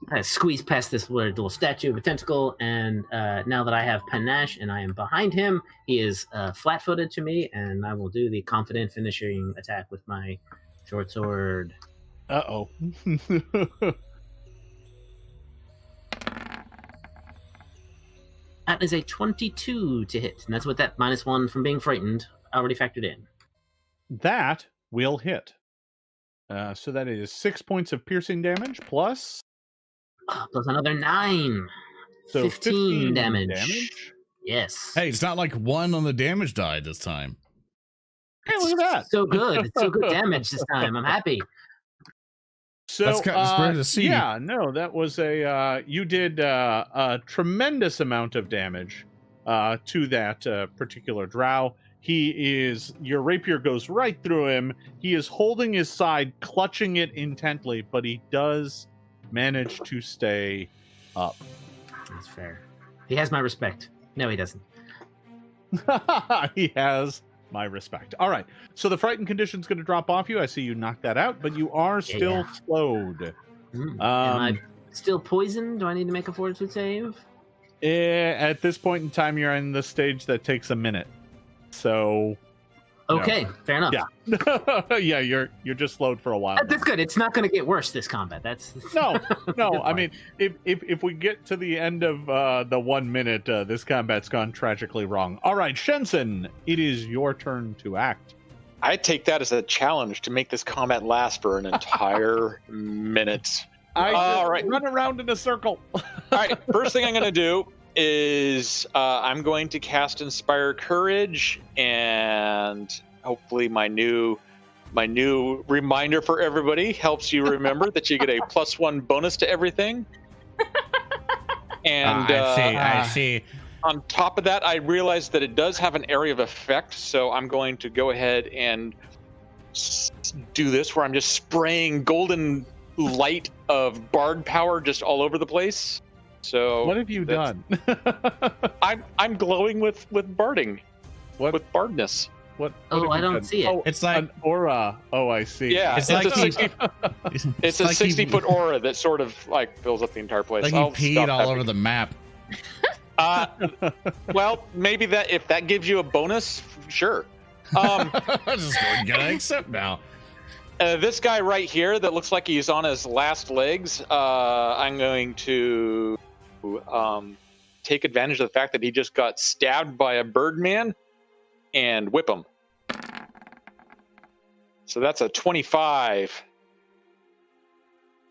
I squeeze past this little statue of a tentacle, and now that I have panache and I am behind him, he is flat-footed to me, and I will do the confident finishing attack with my short sword. Uh-oh. That is a 22 to hit, and that's with that -1 from being frightened already factored in. That will hit. So that is 6 points of piercing damage plus Plus another 9. so 15 damage. Yes. Hey, it's not like 1 on the damage die this time. Hey, look at that. So good. It's so good damage this time. I'm happy. So That's kind of rare to see. Yeah, no, that was a you did a tremendous amount of damage to that particular drow. Your rapier goes right through him. He is holding his side, clutching it intently, but he does manage to stay up. That's fair. He has my respect. No, he doesn't. He has my respect. All right, so the frightened condition's going to drop off you. I see you knocked that out, but you are still slowed. Am I still poisoned? Do I need to make a fortitude save? At this point in time, you're in the stage that takes a minute. So okay, fair enough. Yeah. Yeah, you're just slowed for a while. That's good. It's not going to get worse this combat. That's No. I mean, if we get to the end of the 1 minute, this combat's gone tragically wrong. All right, Shensen, it is your turn to act. I take that as a challenge to make this combat last for an entire minute. All right, run around in a circle. All right, first thing I'm going to do is I'm going to cast Inspire Courage, and hopefully my new reminder for everybody helps you remember that you get a +1 bonus to everything. And I see. On top of that, I realized that it does have an area of effect, so I'm going to go ahead and do this where I'm just spraying golden light of bard power just all over the place. So what have you done? I'm glowing with barding. What? With bardness. What? Oh, I don't see it. Oh, It's like an aura. Oh, I see. Yeah, It's it's like a 60-foot aura that sort of like fills up the entire place. like I'll he stop peed all that. over the map. Well, maybe that if that gives you a bonus, sure. Just gotta accept now. This guy right here that looks like he's on his last legs, I'm going to take advantage of the fact that he just got stabbed by a birdman and whip him. So that's a 25.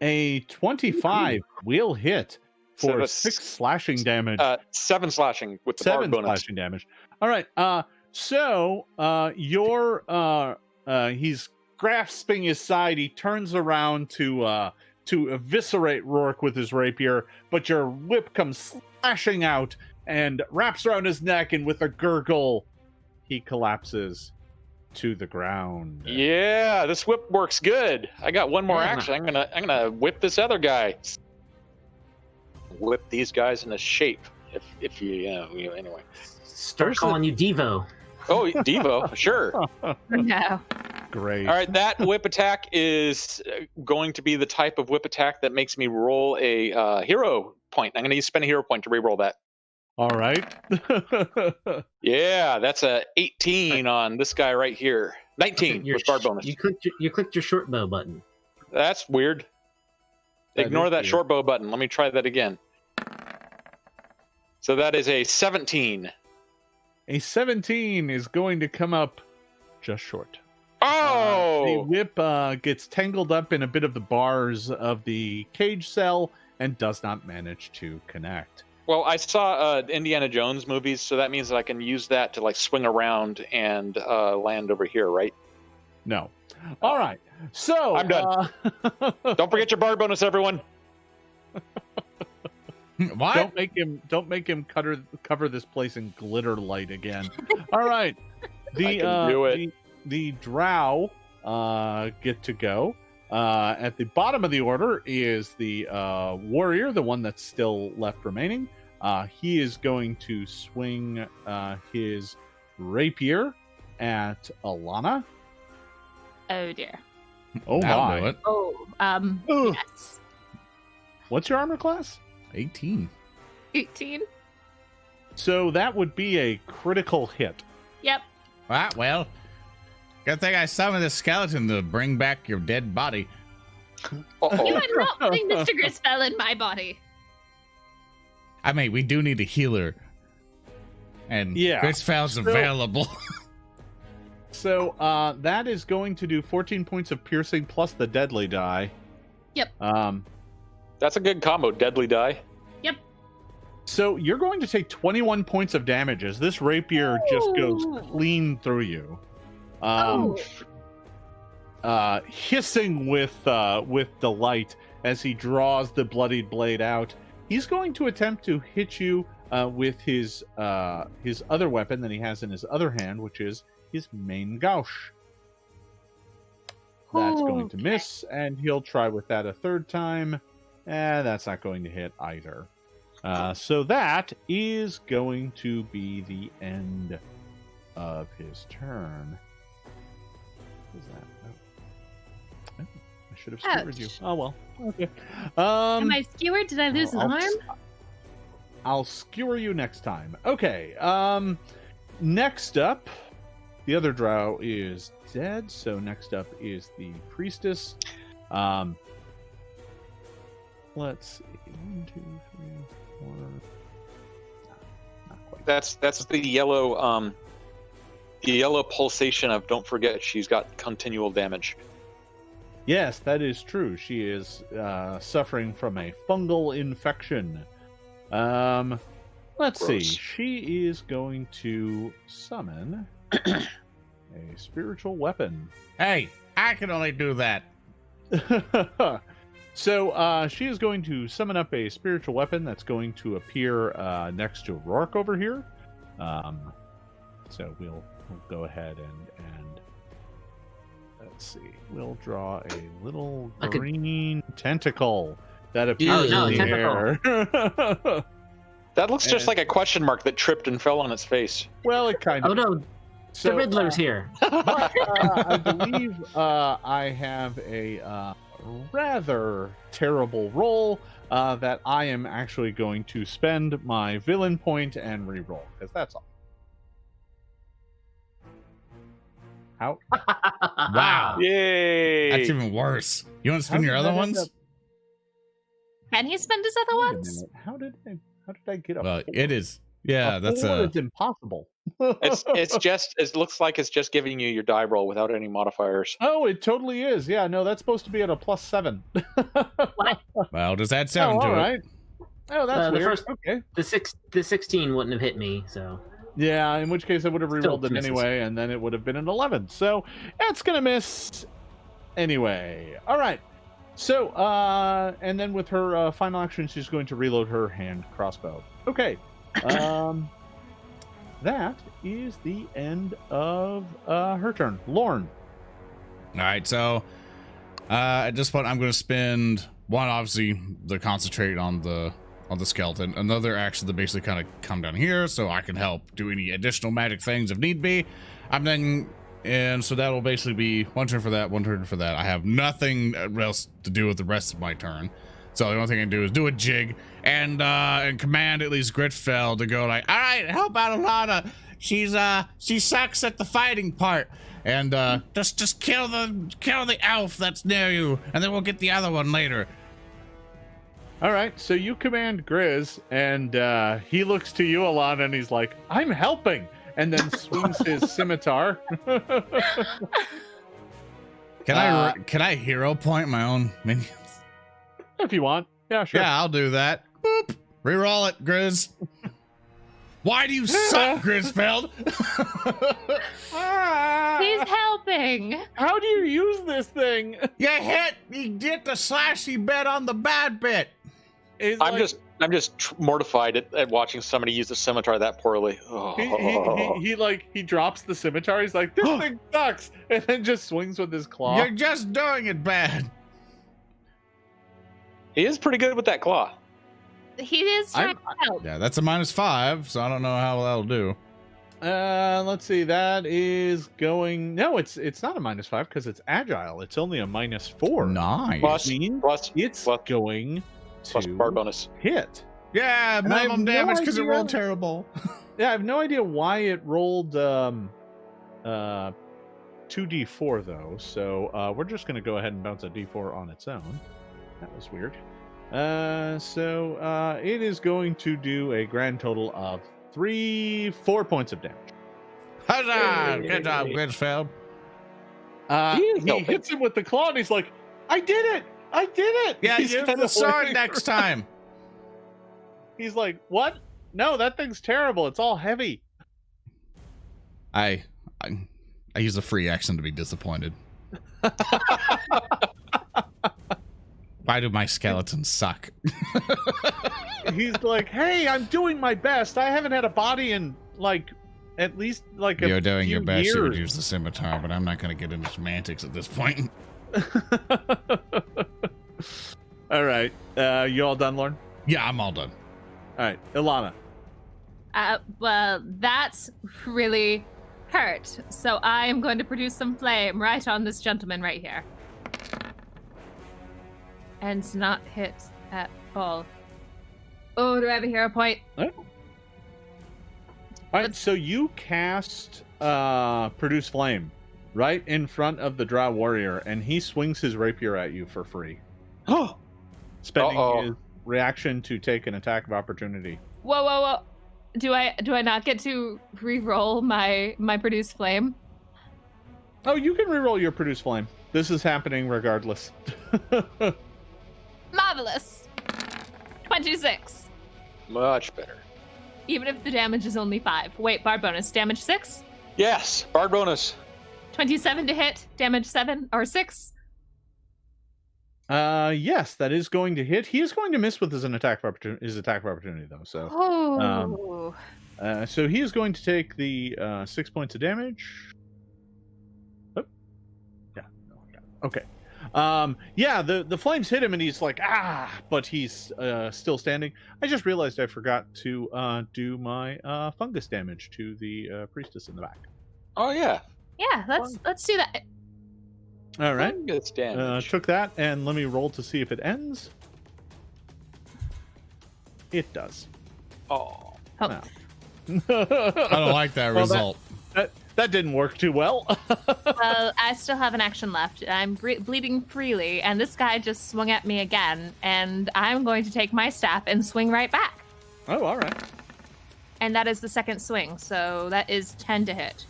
A 25 will hit So for that's 6 slashing damage. 7 slashing with the bard 7 bonus. slashing damage. All right. So he's grasping his side. He turns around to eviscerate Roark with his rapier, but your whip comes slashing out and wraps around his neck, and with a gurgle, he collapses to the ground. Yeah, this whip works good. I got one more Yeah. action. I'm gonna whip this other guy. Whip these guys into shape. If you anyway. Start calling you Devo. Oh, Devo, sure. No. Great. All right, that whip attack is going to be the type of whip attack that makes me roll a hero point. I'm going to spend a hero point to reroll that. All right. Yeah, that's a 18 on this guy right here. 19 with bard bonus. You clicked your short bow button. That's weird. That Ignore is that weird. short bow button. Let me try that again. So that is a 17. A 17 is going to come up just short. Oh! The whip gets tangled up in a bit of the bars of the cage cell and does not manage to connect. Well, I saw Indiana Jones movies, so that means that I can use that to like swing around and land over here, right? No. All right. So I'm done. Don't forget your bard bonus, everyone. What? Don't make him cover this place in glitter light again. All right. I can do it. The drow get to go. At the bottom of the order is the warrior, the one that's still left remaining. He is going to swing his rapier at Ilana. Oh dear. Oh That'll my! do it. Oh, Ugh. yes. What's your armor class? 18. 18. So that would be a critical hit. Yep. Ah, well, good thing I summoned the skeleton to bring back your dead body. You Uh-oh. are not putting Mr. Grisfell in my body. I mean, we do need a healer. And Yeah. Grisfell's So- available. So that is going to do 14 points of piercing plus the deadly die. Yep. That's a good combo. Deadly die. So you're going to take 21 points of damage as this rapier just goes Ooh. clean through you. Oh. Hissing with delight as he draws the bloodied blade out. He's going to attempt to hit you with his other weapon that he has in his other hand, which is his main gauche. That's going to Okay. miss, and he'll try with that a third time. And that's not going to hit either. So that is going to be the end of his turn. What is that? Oh. I should have skewered you. Ouch. Oh well. Okay. Am I skewered? Did I lose an arm? I'll skewer you next time. Okay. Next up, the other drow is dead. So next up is the priestess. Let's see. 1, 2, 3, 4. Not quite. That's the yellow pulsation of don't forget she's got continual damage. Yes, that is true. She is suffering from a fungal infection. Let's see. Gross. She is going to summon a spiritual weapon. Hey, I can only do that. So she is going to summon up a spiritual weapon that's going to appear next to Roark over here. So we'll go ahead and let's see. We'll draw a little green tentacle that appears no, in the air. That looks just And- like a question mark that tripped and fell on its face. Well, it kind Oh of. no, So, the Riddler's here. I believe I have a rather terrible roll that I am actually going to spend my villain point and re-roll, because that's all. How? Wow. Yay! That's even worse. You want to spin How your did other that end ones? up- Can he spend his other Wait a ones? minute. How did I get a Well, four? it is. Yeah, A that's four a. is impossible. It looks like it's just giving you your die roll without any modifiers. Oh, it totally is. Yeah, no, that's supposed to be at a +7. Well, does that sound all to it? right. Oh, that's weird. Okay. The 16 wouldn't have hit me, so. Yeah, in which case I would have Still rerolled it misses. anyway, and then it would have been an 11. So that's gonna miss anyway. All right. So, and then with her final action, she's going to reload her hand crossbow. Okay. That is the end of her turn. Lorne. All right, so at this point, I'm going to spend one, obviously, the concentrate on the skeleton. Another action to basically kind of come down here, so I can help do any additional magic things if need be. And so that will basically be one turn for that, one turn for that. I have nothing else to do with the rest of my turn. So the only thing I can do is do a jig and command at least Gritfell to go like, all right, help out Ilana. She sucks at the fighting part. And just kill the elf that's near you, and then we'll get the other one later. All right, so you command Grizz, and he looks to you, Ilana, and he's like, I'm helping, and then swings his scimitar. Can I hero point my own minions? If you want. Yeah, sure. Yeah, I'll do that. Boop. Reroll it, Grizz. Why do you suck, Grisfeld? He's helping. How do you use this thing? You get the slashy bit on the bad bit. I'm just mortified at watching somebody use the scimitar that poorly. Oh. He drops the scimitar. He's like, this thing sucks, and then just swings with his claw. You're just doing it bad. He is pretty good with that claw. He is trying to help. Yeah, that's a -5, so I don't know how that'll do. Let's see. That is going. No, it's not a -5 because it's agile. It's only a -4. Nice. Plus Going plus to bar bonus. hit. Yeah, And I have minimum no damage because it idea- rolled terrible. Yeah, I have no idea why it rolled 2d4 though. So we're just gonna go ahead and bounce a d4 on its own. That was weird. So it is going to do a grand total of 4 points of damage. Huzzah! Good job, Grisfeld. He hits him with the claw, and he's like, "I did it! I did it!" Yeah, He's use kinda the sword holding next around. time. He's like, "What? No, that thing's terrible. It's all heavy." I use a free action to be disappointed. Why do my skeletons suck? He's like, "Hey, I'm doing my best. I haven't had a body in at least You're doing your few best. You would years." use the scimitar, but I'm not going to get into semantics at this point. All right, you all done, Lauren? Yeah, I'm all done. All right, Ilana. Well, that's really hurt. So I am going to produce some flame right on this gentleman right here. And not hit at all. Oh, do I have a hero point? All right, so you cast Produce Flame right in front of the Drow Warrior, and he swings his rapier at you for free, spending his reaction to take an attack of opportunity. Whoa. Do I not get to re-roll my Produce Flame? Oh, you can reroll your Produce Flame. This is happening regardless. Marvelous. 26. Much better. Even if the damage is only 5. Wait, bar bonus. Damage 6? Yes, bar bonus. 27 to hit. Damage 7 or 6? Yes, that is going to hit. He is going to miss with his attack of opportunity, though. So, Oh. so he is going to take the 6 points of damage. Oh. Yeah. Okay. Yeah, the flames hit him, and he's like, but he's still standing. I just realized I forgot to do my fungus damage to the priestess in the back. Oh yeah. Yeah, let's do that. All right. Fungus damage. Took that, and let me roll to see if it ends. It does. Oh. Oh. No. I don't like that Well, result. That didn't work too well. Well, I still have an action left. I'm bleeding freely, and this guy just swung at me again, and I'm going to take my staff and swing right back. Oh, all right. and that is the second swing, so that is 10 to hit.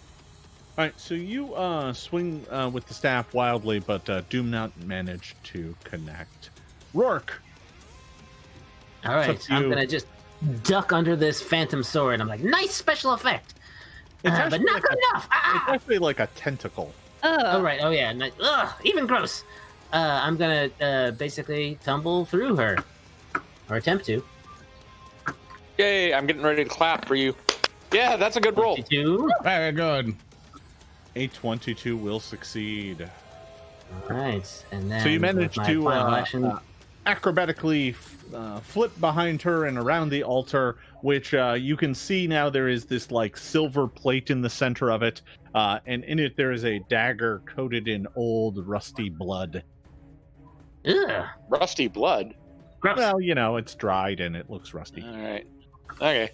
All right, so you swing with the staff wildly, but do not manage to connect. Roark. All right, It's up to I'm you. gonna just duck under this phantom sword. I'm like, nice special effect, It's but actually not like good enough. It's Ah! actually like a tentacle. Oh right, oh yeah, nice. Ugh, even gross. I'm gonna basically tumble through her, or attempt to. Yay, I'm getting ready to clap for you. Yeah, that's a good roll. 22. Very good. A 22 will succeed. All right, and then So you with manage my to final action. acrobatically flip behind her and around the altar, which you can see now there is this like silver plate in the center of it, and in it there is a dagger coated in old rusty blood. Ugh, Rusty blood. gross. Well, you know, it's dried and it looks rusty. All right. Okay.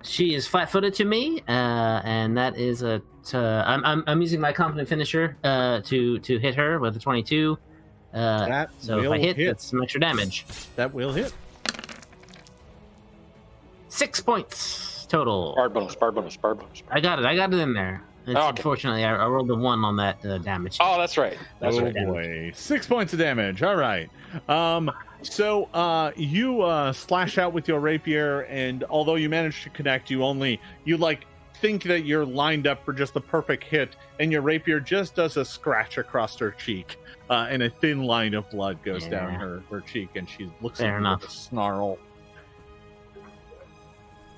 She is flat-footed to me, and that is I'm using my confident finisher to hit her with a 22. That So if will I hit, hit. that's some extra damage. That will hit. 6 points total. Bar bonus, bar bonus, bar bonus. I got it in there. It's, Okay. Unfortunately, I rolled a 1 on that damage. Oh, that's right. That's Oh right. boy, 6 points of damage. All right. So you slash out with your rapier, and although you manage to connect, you like think that you're lined up for just the perfect hit, and your rapier just does a scratch across her cheek, and a thin line of blood goes down Yeah. her cheek, and she looks Fair at you with enough. a snarl.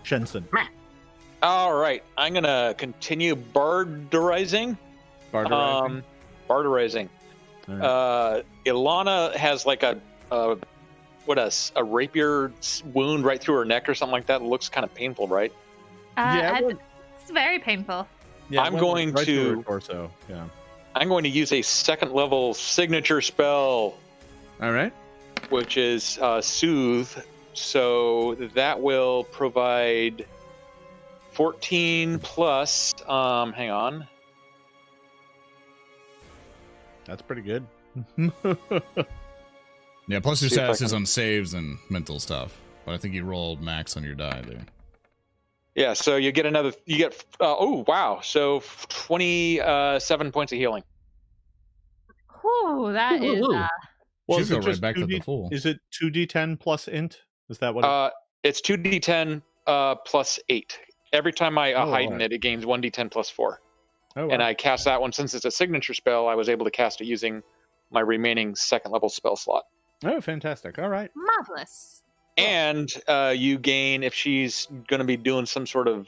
Shensen. All right. I'm going to continue barterizing. Barterizing. Barterizing. Ilana has like a rapier wound right through her neck or something like that. It looks kind of painful, right? Yeah, well- It's very painful. Yeah, I'm one going right through to- her torso. Yeah. I'm going to use a second level signature spell, All right. which is Soothe. So that will provide 14 plus. Hang on. That's pretty good. Yeah, plus your See if I status is can- on saves and mental stuff. But I think you rolled max on your die there. Yeah, so you get another. You get. Oh wow! So 27 points of healing. Whew, that is. Ooh. Well, Should is go it right just back to 2D the full. Is it 2d10 plus int? Is that what? It's 2d10 plus 8. Every time I heighten alright. it gains 1d10 plus 4. Oh, And wow. I cast that one since it's a signature spell. I was able to cast it using my remaining second level spell slot. Oh, fantastic! All right. Marvelous. And you gain, if she's going to be doing some sort of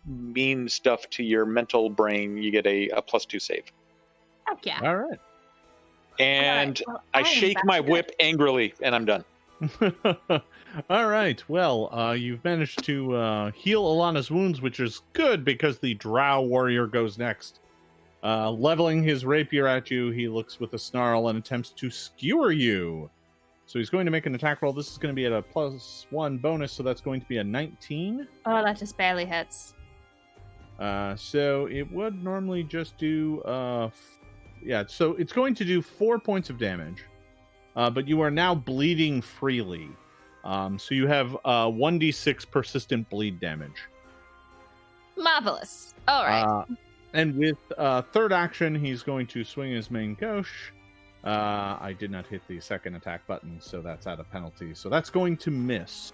mean stuff to your mental brain, you get a +2 save. Heck yeah. All right. And Well, I am shake back my to good. whip angrily, and I'm done. All right. Well, you've managed to heal Ilana's wounds, which is good because the Drow warrior goes next. Leveling his rapier at you, he looks with a snarl and attempts to skewer you. So he's going to make an attack roll. This is going to be at a +1 bonus, so that's going to be a 19. Oh, that just barely hits. So it would normally just do so it's going to do 4 points of damage, but you are now bleeding freely, so you have 1d6 persistent bleed damage. Marvelous. All right. And with third action, he's going to swing his main gauche. I did not hit the second attack button, so that's at a penalty, so that's going to miss,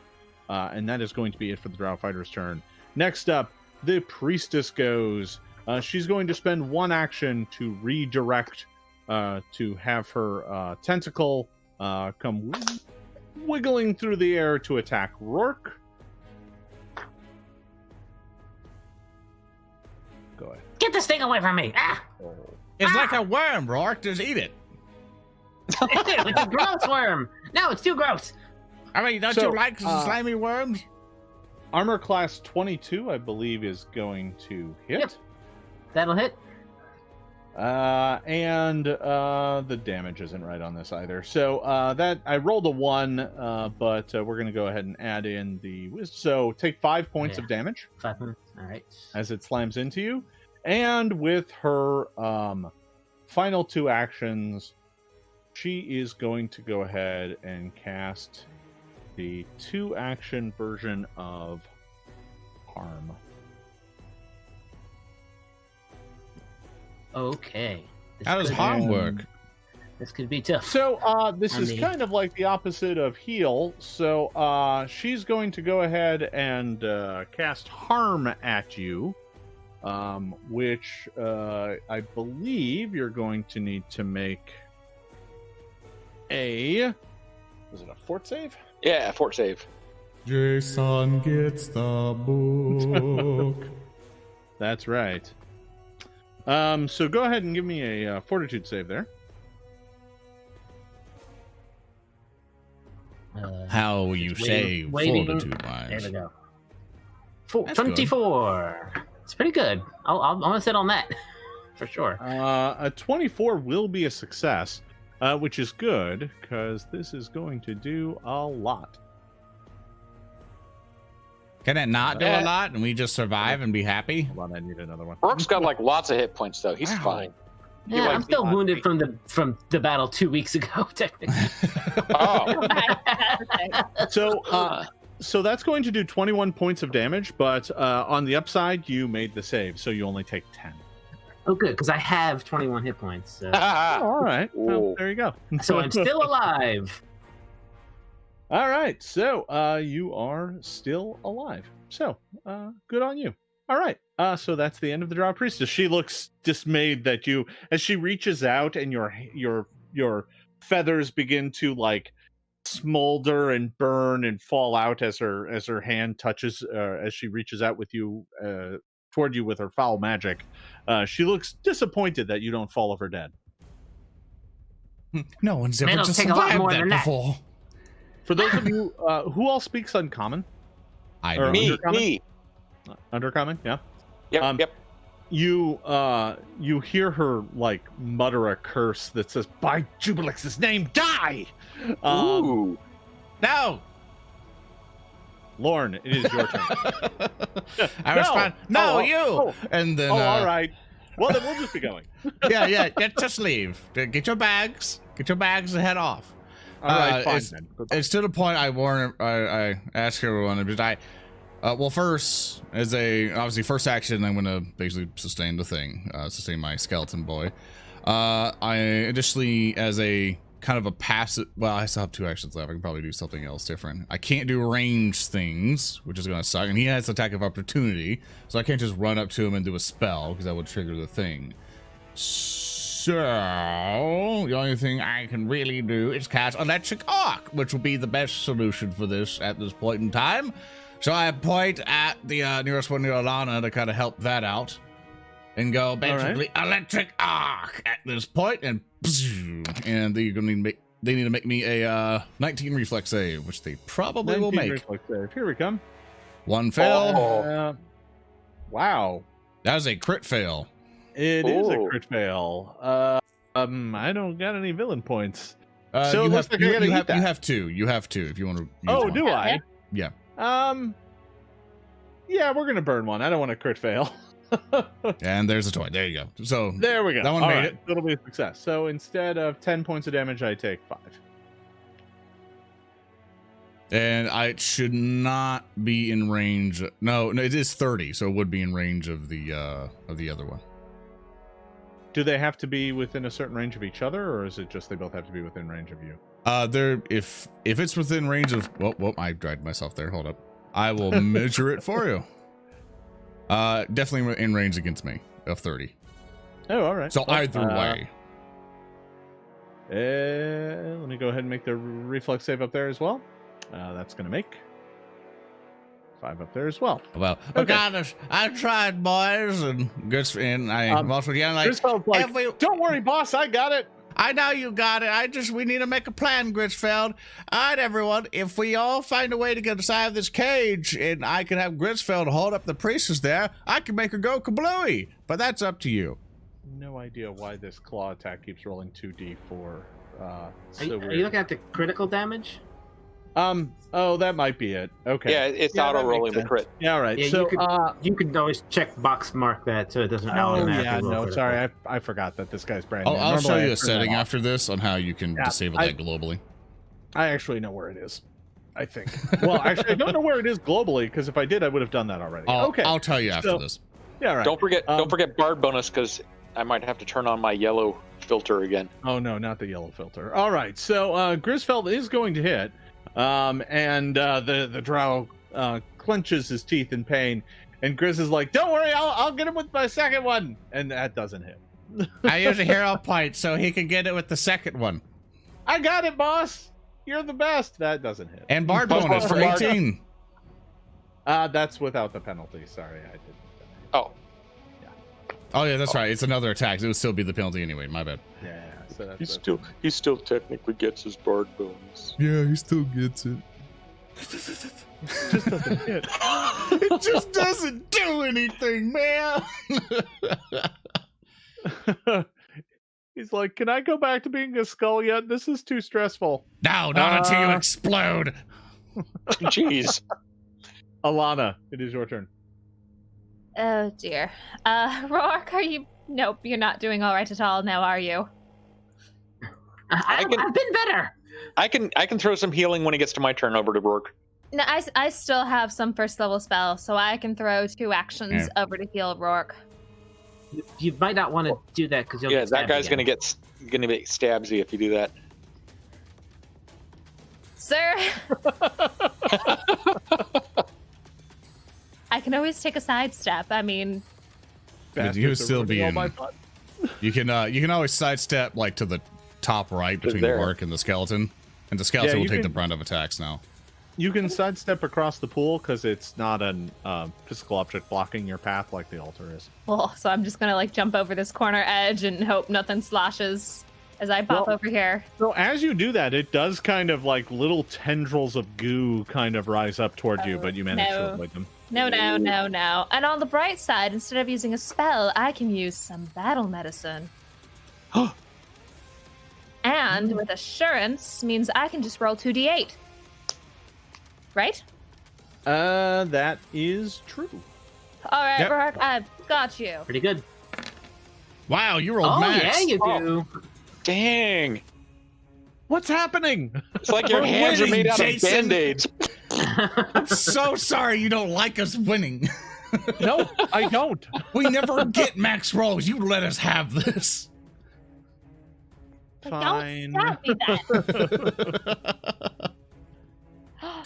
and that is going to be it for the Drow Fighter's turn. Next up, the Priestess goes. She's going to spend one action to redirect to have her tentacle come wiggling through the air to attack Roark. Go ahead. Get this thing away from me! Ah! It's like a worm, Roark. Just eat it. Ew, it's a gross worm! No, it's too gross! I mean, don't So, you like slimy worms? Armor class 22, I believe, is going to hit. Yep. That'll hit. And the damage isn't right on this either. So that I rolled a 1, but we're going to go ahead and add in the so take 5 points Yeah. of damage 5 minutes. Alright. as it slams into you, and with her final 2 actions, she is going to go ahead and cast the 2-action version of harm. Okay. How does harm work? This could be tough. So this is mean- kind of like the opposite of heal. So she's going to go ahead and cast harm at you, which I believe you're going to need to make a... Was it a fort save? Yeah, fort save. Jason gets the book. That's right. So go ahead and give me a fortitude save there. How you say waiting. fortitude-wise. There we go. That's 24. It's pretty good. I'm gonna sit on that for sure. A 24 will be a success, which is good because this is going to do a lot. Can it not do a lot and we just survive and be happy? Hold on, I need another one. Roark's got like lots of hit points though. He's Wow. fine. Yeah, I'm still wounded from the battle 2 weeks ago, technically. Oh, So that's going to do 21 points of damage, but on the upside, you made the save, so you only take 10. Oh, good, because I have 21 hit points. So, All right, well, Whoa. there you go. so I'm still alive. All right, so you are still alive. So good on you. All right, so that's the end of the Drow Priestess. She looks dismayed that you, as she reaches out and your feathers begin to like smolder and burn and fall out as her hand touches as she reaches out with you toward you with her foul magic. She looks disappointed that you don't fall over dead. No one's Man, ever it'll just take a lot survived more that than that. before. For those of you who all speaks Uncommon, I Or do. me, Undercommon? me. Undercommon, yeah. Yep, yep. You hear her like mutter a curse that says, "By Jubilix's name, die!" Ooh. No! Lorne, it is your turn. I respond, no, Oh, you! oh. And then, all right. Well, then we'll just be going. yeah, just leave. Get your bags and head off. All right, fine it's, then. it's to the point I ask everyone, because well, first, as obviously first action, I'm gonna basically sustain the thing, sustain my skeleton boy. I additionally, as a kind of a passive, well, I still have 2 actions left. I can probably do something else different. I can't do range things, which is gonna suck, and he has attack of opportunity, so I can't just run up to him and do a spell because that would trigger the thing. So the only thing I can really do is cast Electric Arc, which will be the best solution for this at this point in time. So I point at the nearest one near Ilana to kind of help that out, and go basically Electric Arc at this point, and they're gonna they need to make me a 19 reflex save, which they probably will 19 make. reflex save. Here we come. 1 fail. Oh. Wow, That was a crit fail. it is a Ooh. crit fail. I don't got any villain points. So you it looks have, like I gotta eat that. you have 2. You have 2 if you want to. Oh, do I? Yeah. Yeah, we're gonna burn one. I don't want to crit fail. And there's a toy. There you go. So There we go. That one All made right, it. It'll be a success. So instead of 10 points of damage, I take 5. and I should not be in range. No, it is 30, so it would be in range of the other one. Do they have to be within a certain range of each other, or is it just they both have to be within range of you? There, if it's within range of, well, I dragged myself there. Hold up, I will measure it for you. Definitely in range against me of 30. Oh, all right. So Well, either way, let me go ahead and make the reflex save up there as well. That's going to make 5 up there as well. well, Okay. regardless, I tried, boys, and Gris, and I'm also yelling like, Grisfeld's like, "If we- don't worry, boss, I got it. I know you got it. We need to make a plan, Grisfeld. All right, everyone. If we all find a way to get inside of this cage and I can have Grisfeld hold up the priestess there, I can make her go kablooey. But that's up to you. No idea why this claw attack keeps rolling 2d4. Are So you weird. looking at the critical damage? Oh, that might be it. Okay. Yeah, it's Yeah, auto that rolling makes the sense. crit. Yeah, all right. Yeah, so, you could always check box mark that so it doesn't oh, automatically yeah, roll no, critical. sorry. I forgot that this guy's brand new. I'll show Normally, you I a turn that setting off. after this on how you can Yeah, disable that globally. I actually know where it is. I think. Well, actually, I don't know where it is globally, because if I did, I would have done that already. Okay. I'll tell you after So- this. Yeah, right. Don't forget bard bonus, because I might have to turn on my yellow filter again. Oh, no, not the yellow filter. All right. So Grisfeld is going to hit, and the drow clenches his teeth in pain, and Grizz is like, don't worry, I'll get him with my second one. And that doesn't hit. I use a hero point so he can get it with the second one. I got it, boss. You're the best. That doesn't hit. And bard Plus bonus for bard. 18. That's without the penalty. Sorry, I didn't. Oh, Oh yeah, that's right. It's another attack. It would still be the penalty anyway. My bad. Yeah, so that's he still technically gets his bard bonus. Yeah, he still gets it. just doesn't hit. It just doesn't do anything, man. He's like, can I go back to being a skull yet? This is too stressful. No, not until you explode. Jeez. Ilana, it is your turn. Oh dear. Roark, are you? Nope, you're not doing all right at all now, are you? I can- I've been better. I can throw some healing when it gets to my turn over to Roark. No, I still have some first level spells, so I can throw 2 actions over to heal Roark. You might not want to do that because you'll Yeah, get that stabbed guy's again. gonna be stabsy if you do that. Sir, I can always take a sidestep. I mean, But you would Bastards are still ruining be all in. my fun. You can always sidestep like to the top right between there. the work and the skeleton, and the skeleton Yeah, will you take the can- brunt of attacks now. You can sidestep across the pool because it's not an physical object blocking your path like the altar is. well, so I'm just gonna like jump over this corner edge and hope nothing slashes as I pop Well- over here. So as you do that, it does kind of like little tendrils of goo kind of rise up toward you, but you manage to no. avoid them. No. And on the bright side, instead of using a spell, I can use some battle medicine. And with assurance means I can just roll 2d8. Right? That is true. All right, Yep. Roark, I've got you. Pretty good. Wow, you rolled Oh max. yeah, you do. Dang. What's happening? It's like your We're hands are winning, made out Jason. of band-aids. I'm so sorry you don't like us winning. No, I don't. We never get max rolls. You let us have this. Like, Fine. Don't stab me then.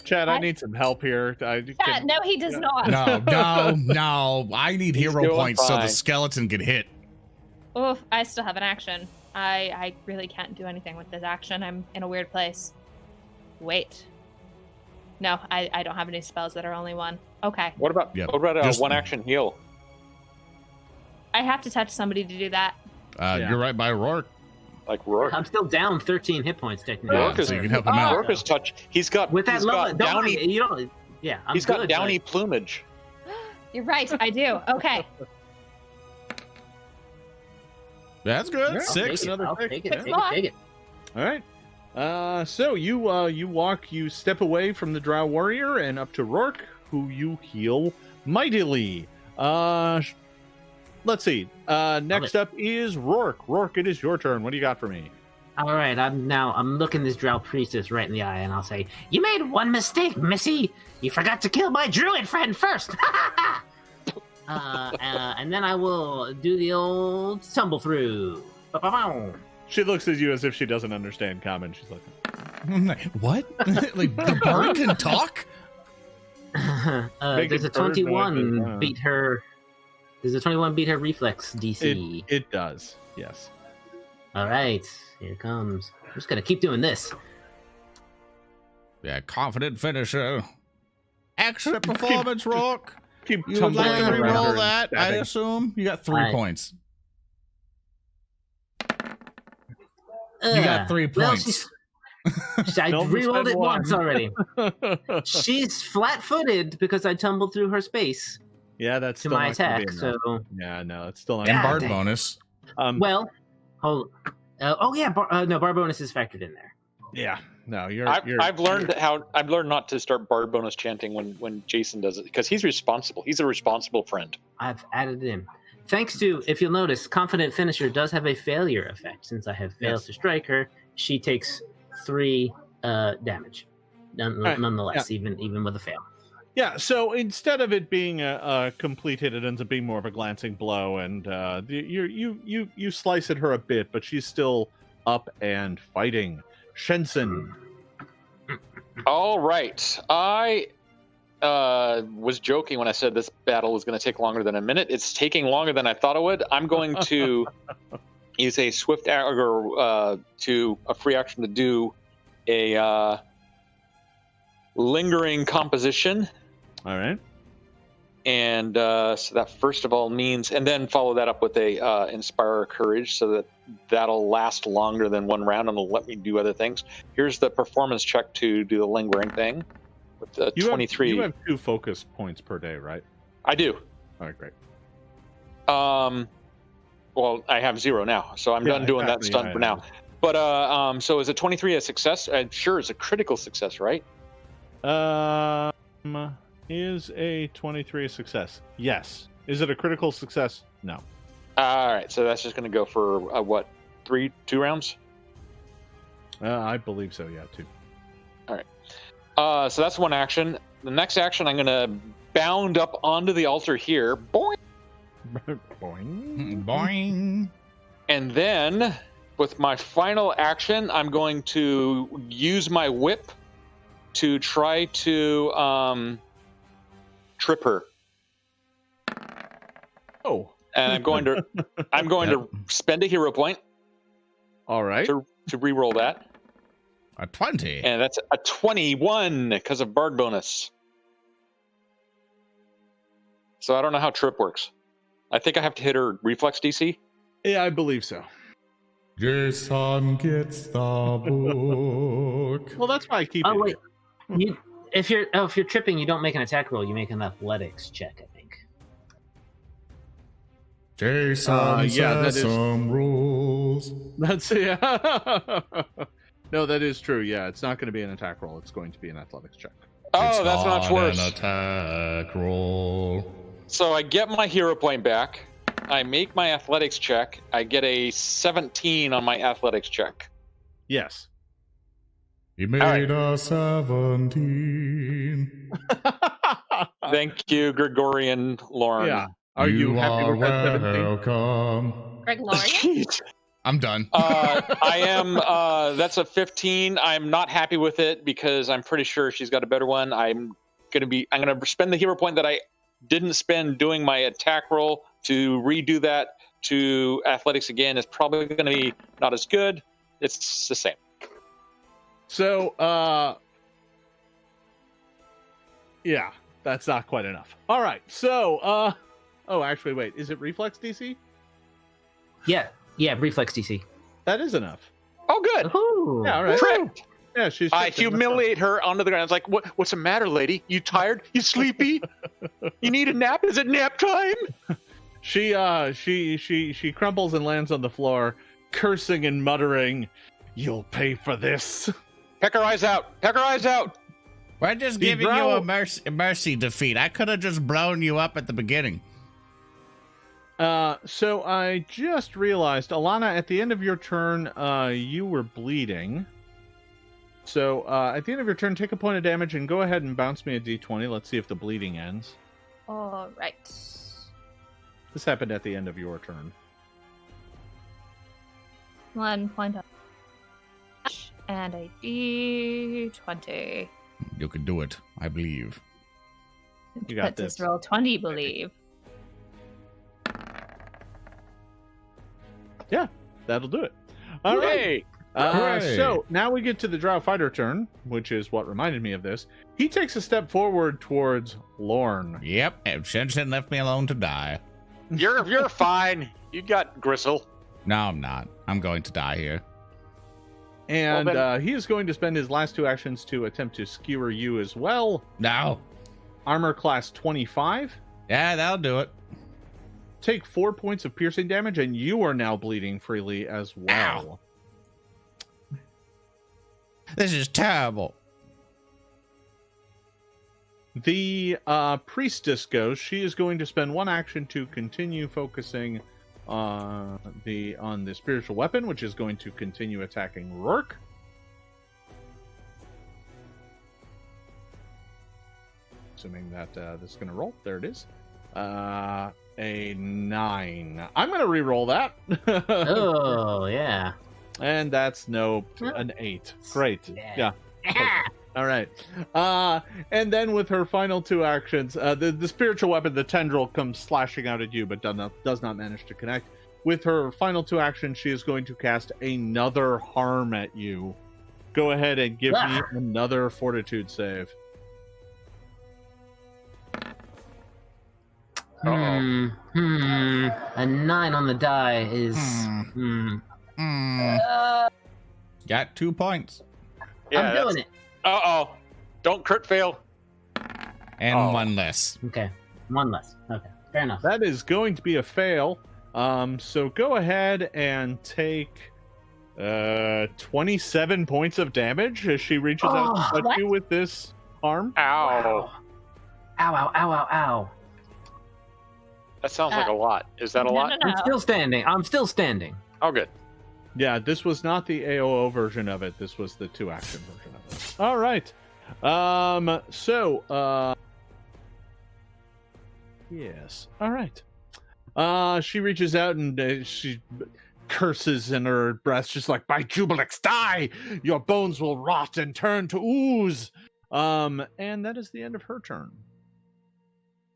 Chad, I What? need some help here. Yeah, no, he does not. No. I need He's hero doing points so the fine. skeleton can hit. Oof, I still have an action. I really can't do anything with this action. I'm in a weird place. Wait. No, I don't have any spells that are only one. Okay. What about Yep. what about a Just- one-action heal? I have to touch somebody to do that. Yeah. You're right by Roark. Like Roark? I'm still down 13 hit points technically. Roark is- so you can help him out. Roark is touch. He's got With that he's level, got don't downy. worry, you don't. Yeah, I'm He's good, got but- downy plumage. You're right, I do. Okay. That's good. Yeah. I'll 6. take it. another I'll six. take it. Six Take it. more. Take it. All right. So you step away from the drow warrior and up to Roark, who you heal mightily. Let's see. Next up is Roark. Roark, it is your turn. What do you got for me? All right, I'm looking this drow priestess right in the eye, and I'll say, "You made one mistake, Missy. You forgot to kill my druid friend first." And then I will do the old tumble through. Ba-ba-bow. She looks at you as if she doesn't understand common. She's like, What? Like the bird can talk? Make Does it a bird 21 noises, beat her? Does a 21 beat her reflex DC? it does. Yes. All right, here it comes. I'm just gonna keep doing this. Yeah, confident finisher. Excellent performance, Roark. Keep You would like to tumbling around her reroll and that, I stabbing. assume? You got 3 Aye. points. You got 3 Well, points. I Don't rerolled spend it one. once already. She's flat-footed because I tumbled through her space Yeah, that's to still my not gonna be attack. enough. So, Yeah, no, it's still not. And God bard dang. bonus. well, hold. Oh yeah, no, bar bonus is factored in there. Yeah, no, you're. I've learned not to start bard bonus chanting when Jason does it because he's responsible. He's a responsible friend. I've added it in. Thanks to, if you'll notice, confident finisher does have a failure effect. Since I have failed Yes. to strike her, she takes 3 damage. nonetheless, even with a fail. Yeah, so instead of it being a complete hit, it ends up being more of a glancing blow, and you slice at her a bit, but she's still up and fighting. Shensen. All right. I was joking when I said this battle was going to take longer than a minute. It's taking longer than I thought it would. I'm going to use a swift to a free action to do a lingering composition. All right. And so that first of all means, and then follow that up with a inspire courage, so that'll last longer than one round and will let me do other things. Here's the performance check to do the lingering thing with the 23. You have 2 focus points per day, right? I do. All right, great. Well, I have 0 now, so I'm done doing that stunt for now. But so is a 23 a success? I'm sure it's a critical success, right? Is a 23 a success? Yes. Is it a critical success? No. All right, so that's just going to go for what, 2 rounds? I believe so. Yeah, 2. All right. So that's one action. The next action, I'm going to bound up onto the altar here. Boing. Boing. Boing. And then with my final action, I'm going to use my whip to try to trip her. Oh. And I'm going to spend a hero point. All right. To re-roll that. A 20. And that's a 21 because of bard bonus. So I don't know how trip works. I think I have to hit her reflex DC. Yeah, I believe so. Jason gets the book. Well, that's why I keep it. Wait. If you're tripping, you don't make an attack roll. You make an athletics check, I think. Jason says some rules. That's No, that is true. Yeah, it's not going to be an attack roll. It's going to be an athletics check. Oh, that's much worse. An attack roll. So I get my hero point back. I make my athletics check. I get a 17 on my athletics check. Yes. He made a 17. Thank you, Gregorian Lorne. Yeah. Are you happy with that 17? Welcome. Gregorian? I'm done. I am. That's a 15. I'm not happy with it because I'm pretty sure she's got a better one. I'm gonna spend the hero point that I didn't spend doing my attack roll to redo that to athletics again. It's probably going to be not as good. It's the same. So, yeah, that's not quite enough. All right. So, oh, actually, wait. Is it reflex DC? Yeah, reflex DC. That is enough. Oh, good. Ooh. Yeah, all right. Tricked. Yeah, she's. I humiliate her onto the ground. It's like, what's the matter, lady? You tired? You sleepy? You need a nap? Is it nap time? She crumbles and lands on the floor, cursing and muttering, "You'll pay for this." Peck her eyes out. Peck her eyes out. We're just giving you a mercy defeat. I could have just blown you up at the beginning. So I just realized, Ilana, at the end of your turn, you were bleeding. So at the end of your turn, take a point of damage and go ahead and bounce me a d20. Let's see if the bleeding ends. All right. This happened at the end of your turn. 1 point of and a d20. You can do it, I believe. You got Let's this. roll 20, believe. Yeah, that'll do it. All right. Hey. Hooray. So now we get to the Drow fighter turn, which is what reminded me of this. He takes a step forward towards Lorne. Yep, and Shensen left me alone to die. You're fine. You got gristle. No, I'm not. I'm going to die here. And Well, he is going to spend his last 2 actions to attempt to skewer you as well. No. Armor class 25. Yeah, that'll do it. Take 4 points of piercing damage, and you are now bleeding freely as well. Ow. This is terrible. The priestess goes. She is going to spend 1 action to continue focusing on the spiritual weapon, which is going to continue attacking Roark. assuming that this is going to roll. There it is. A 9. I'm going to re-roll that. Oh, yeah. And that's an 8. Great. Yeah. All right. And then with her final 2 actions, the spiritual weapon, the tendril, comes slashing out at you, but does not manage to connect. With her final 2 actions, she is going to cast another harm at you. Go ahead and give me another fortitude save. A 9 on the die is. Got 2 points. Yeah, I'm doing it. Don't crit fail. And 1 less. Okay, 1 less. Okay, fair enough. That is going to be a fail. So go ahead and take 27 points of damage as she reaches out to touch you with this arm. Ow. Ow. That sounds like a lot. Is that a lot? No. I'm still standing. Oh, good. Yeah, this was not the AOO version of it. This was the 2-action version of it. All right. Yes. All right. She reaches out and she curses in her breath, just like, by Jubilix, die! Your bones will rot and turn to ooze. And that is the end of her turn.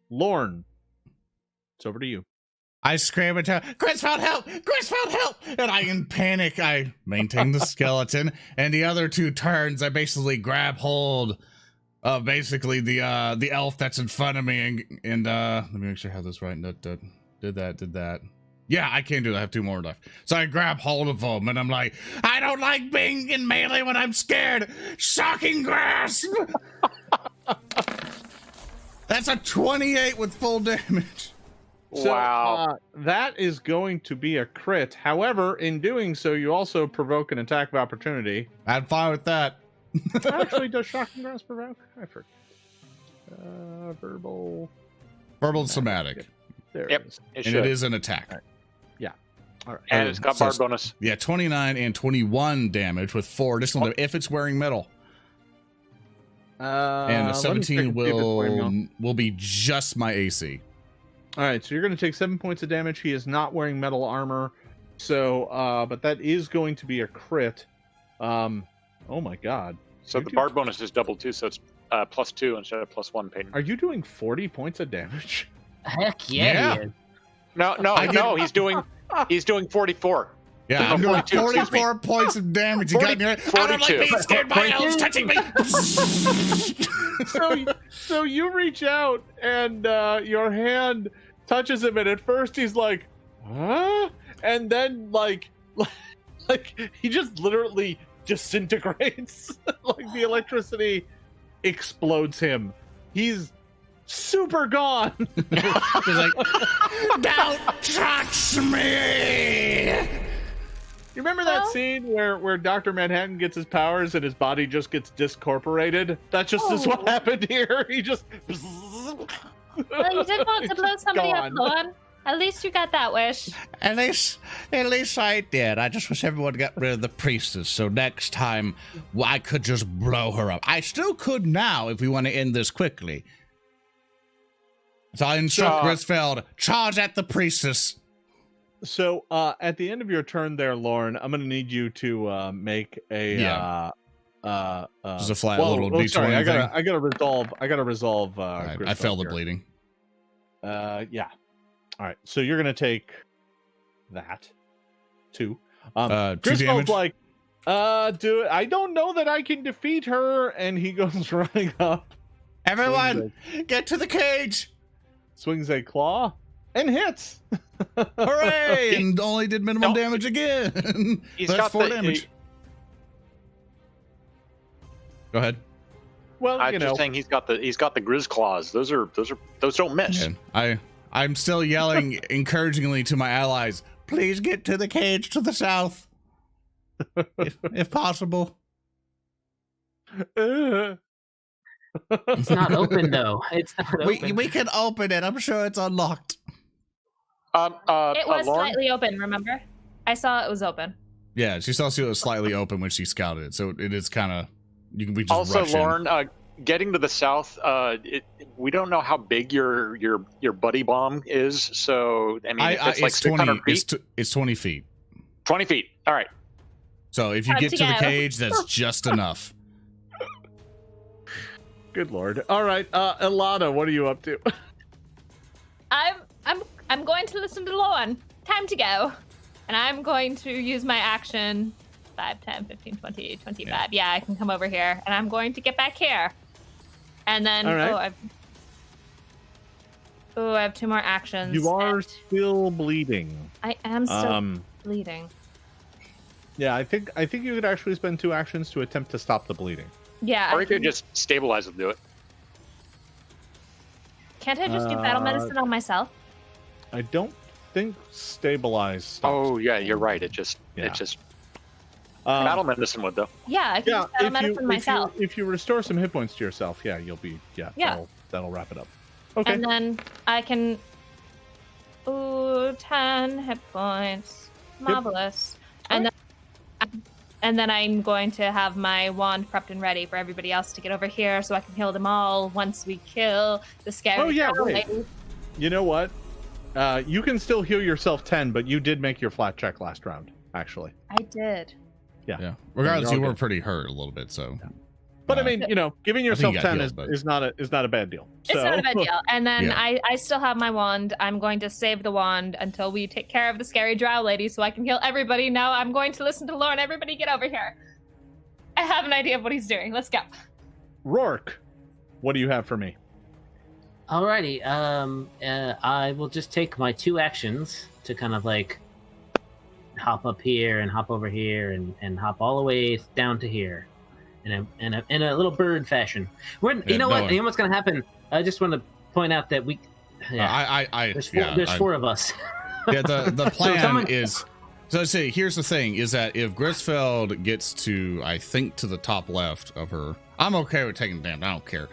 Lorne, it's over to you. I scream at her, Griswold, help! Griswold, help! And in panic, I maintain the skeleton. And the other 2 turns, I basically grab hold of basically the elf that's in front of me. And let me make sure I have this right. Did that. Yeah, I can't do that. I have 2 more left. So I grab hold of him, and I'm like, I don't like being in melee when I'm scared. Shocking grasp! That's a 28 with full damage. So, Wow. That is going to be a crit. However, in doing so, you also provoke an attack of opportunity. I'm fine with that. Actually, does Shocking Grasp provoke? I forget. Verbal and somatic. There Yep. it is. And it is an attack. All right. And it's got So bar bonus. Yeah, 29 and 21 damage with 4 additional damage if it's wearing metal. And a 17 will be just my AC. All right, so you're going to take 7 points of damage. He is not wearing metal armor, so but that is going to be a crit. Oh my god! So the bar bonus is double too, so it's +2 instead of +1. Peyton. Are you doing 40 points of damage? Heck yeah. He is. No. He's doing 44. Yeah, I'm doing 42, excuse me. 44 points of damage. You got me right. I don't like 42. being scared by elves touching me. So you reach out and your hand touches him, and at first he's like, huh? And then like he just literally disintegrates. Like the electricity explodes him. He's super gone. He's like, don't touch me. You remember that scene where Dr. Manhattan gets his powers and his body just gets discorporated? That just is what happened here. He just... Well, you did want to blow somebody up, Gone. Lorne. At least you got that wish. At least I did. I just wish everyone got rid of the priestess, so next time I could just blow her up. I still could now if we want to end this quickly. So I instruct Grisfeld, charge at the priestess. So at the end of your turn there, Lauren, I'm going to need you to make a... just a flat little D20 sorry, I thing. gotta resolve. I failed the bleeding. Yeah. All right. So you're gonna take that 2. 2 Griswold's damage. like, do it. I don't know that I can defeat her, and he goes running up. Everyone, get to the cage! Swings a claw and hits. Hooray! And only did minimum damage again. He's That's got 4 the- damage. Go ahead. Well, I'm just saying he's got the Grizz claws. Those don't miss. And I'm still yelling encouragingly to my allies, please get to the cage to the south. if possible. It's not open though. It's not open. We can open it. I'm sure it's unlocked. It was Lauren? slightly open, remember? I saw it was open. Yeah, she saw it was slightly open when she scouted it, so it is kind of we just Also, rush in. Lauren, getting to the south, we don't know how big your buddy bomb is. So I mean, if it's like 600 feet. It's 20 feet. 20 feet. All right. So if you Time get to to the go. cage, that's just enough. Good lord. All right, Ilana, what are you up to? I'm going to listen to Lauren. Time to go. And I'm going to use my action 5, 10, 15, 20, 25. Yeah, I can come over here. And I'm going to get back here. And then All right. I have 2 more actions. You are and still bleeding. I am still bleeding. Yeah, I think you could actually spend 2 actions to attempt to stop the bleeding. Yeah. Or you could just stabilize and do it. Can't I just do battle medicine on myself? I don't think stabilize stops. Oh yeah, you're right. It just battle medicine would though. Yeah, I can just battle medicine myself. If you restore some hit points to yourself, yeah, you'll be That'll wrap it up. Okay. And then I can 10 hit points. Marvelous. And then I'm going to have my wand prepped and ready for everybody else to get over here so I can heal them all once we kill the scary lady. You know what? You can still heal yourself 10, but you did make your flat check last round, actually. I did. Yeah. Regardless, you're you all were good. pretty hurt a little bit, so. Yeah. But I mean, giving yourself you got 10 healed, is not a bad deal. It's not a bad deal. And then Yeah. I still have my wand. I'm going to save the wand until we take care of the scary drow lady so I can heal everybody. Now I'm going to listen to Lauren. Everybody get over here. I have an idea of what he's doing. Let's go. Roark, what do you have for me? Alrighty. I will just take my 2 actions to kind of like hop up here and hop over here and hop all the way down to here, in a little bird fashion. You know what's gonna happen? I just want to point out that we. Yeah, there's 4 of us. Yeah, the plan So is. So I say, here's the thing: is that if Grisfeld gets to, I think, to the top left of her, I'm okay with taking damn. I don't care.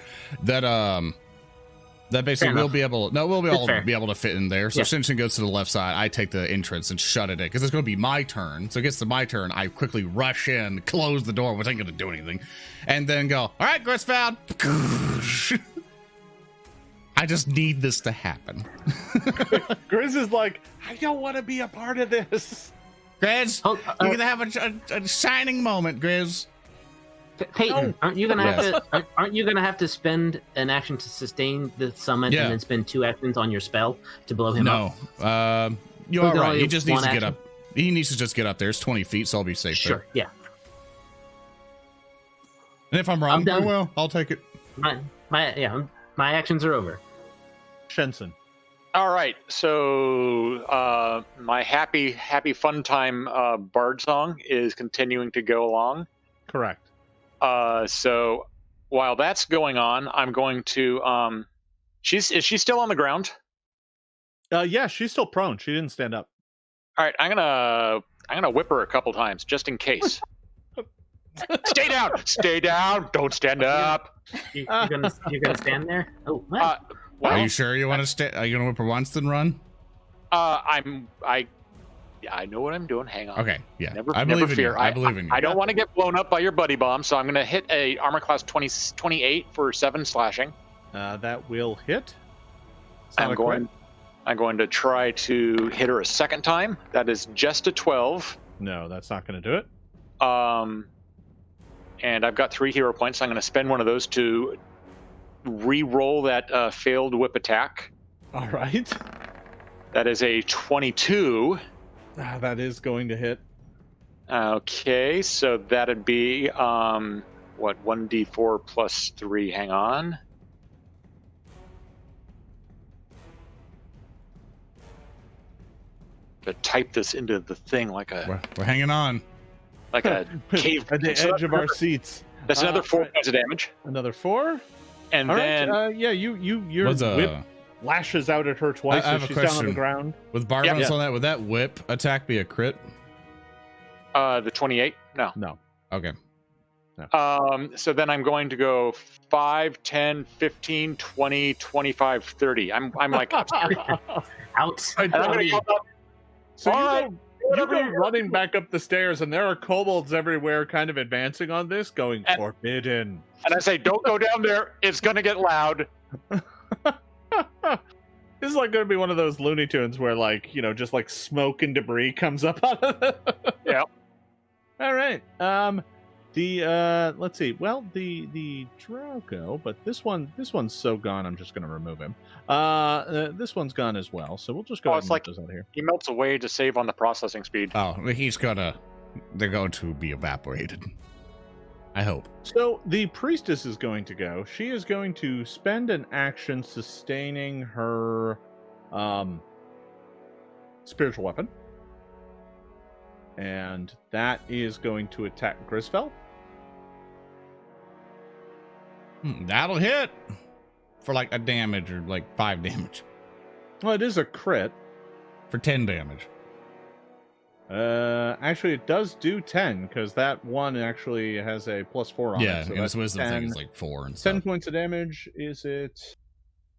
That basically we'll be able. No, we'll be all be able to fit in there. So Shensen goes to the left side. I take the entrance and shut it in because it's going to be my turn. So it gets to my turn. I quickly rush in, close the door, which ain't going to do anything, and then go. All right, Grisfeld. I just need this to happen. Grizz is like, I don't want to be a part of this. Grizz, you're gonna have a shining moment, Grizz. Peyton, aren't you gonna have to spend an action to sustain the summon and then spend 2 actions on your spell to blow him up? No, you're all right. He just needs to get up. He needs to just get up there. It's 20 feet, so I'll be safe. Sure, yeah. And if I'm wrong, I'll take it. My actions are over. Shensen. All right, so my happy fun time bard song is continuing to go along. Correct. So while that's going on, I'm going to is she still on the ground? Yeah, she's still prone. She didn't stand up. All right, I'm gonna whip her a couple times just in case. Stay down, don't stand up. You're gonna stand there? Oh, what? Well, are you sure you want to stay? Are you gonna whip her once then run? I know what I'm doing. Hang on. Okay, yeah. I believe in you. I believe in you. I don't want to get blown up by your buddy bomb, so I'm going to hit a armor class 28 for 7 slashing. That will hit. I'm going to try to hit her a second time. That is just a 12. No, that's not going to do it. And I've got 3 hero points. So I'm going to spend one of those to re-roll that failed whip attack. All right. That is a 22. That is going to hit. Okay, so that'd be 1d4 plus 3. Hang on. To type this into the thing like a we're hanging on. Like a cave at the edge of our seats. That's another 4 points of damage. Another 4. And all then right, your whip lashes out at her twice as she's down on the ground. With bar bonus on that, would that whip attack be a crit? The 28? No. Okay. No. So then I'm going to go 5, 10, 15, 20, 25, 30. I'm like out. And I'm going to go up. So go running back up the stairs, and there are kobolds everywhere, kind of advancing on this, going forbidden. And I say, don't go down there. It's gonna get loud. This is like going to be one of those Looney Tunes where, like, you know, just like smoke and debris comes up out of it. Yeah. All right. Let's see. Well, the Draco, but this one's so gone. I'm just going to remove him. This one's gone as well. So we'll just go ahead and like those out here. he melts away to save on the processing speed. Oh, they're going to be evaporated. I hope. So the priestess is going to go. She is going to spend an action sustaining her spiritual weapon. And that is going to attack Grisfell. That'll hit for like a damage or like 5 damage. Well, it is a crit. For 10 damage. Actually, it does do 10 because that one actually has a +4 on it. Yeah, So and that's this wisdom 10. thing is like 4 and 10 stuff. points of damage. Is it?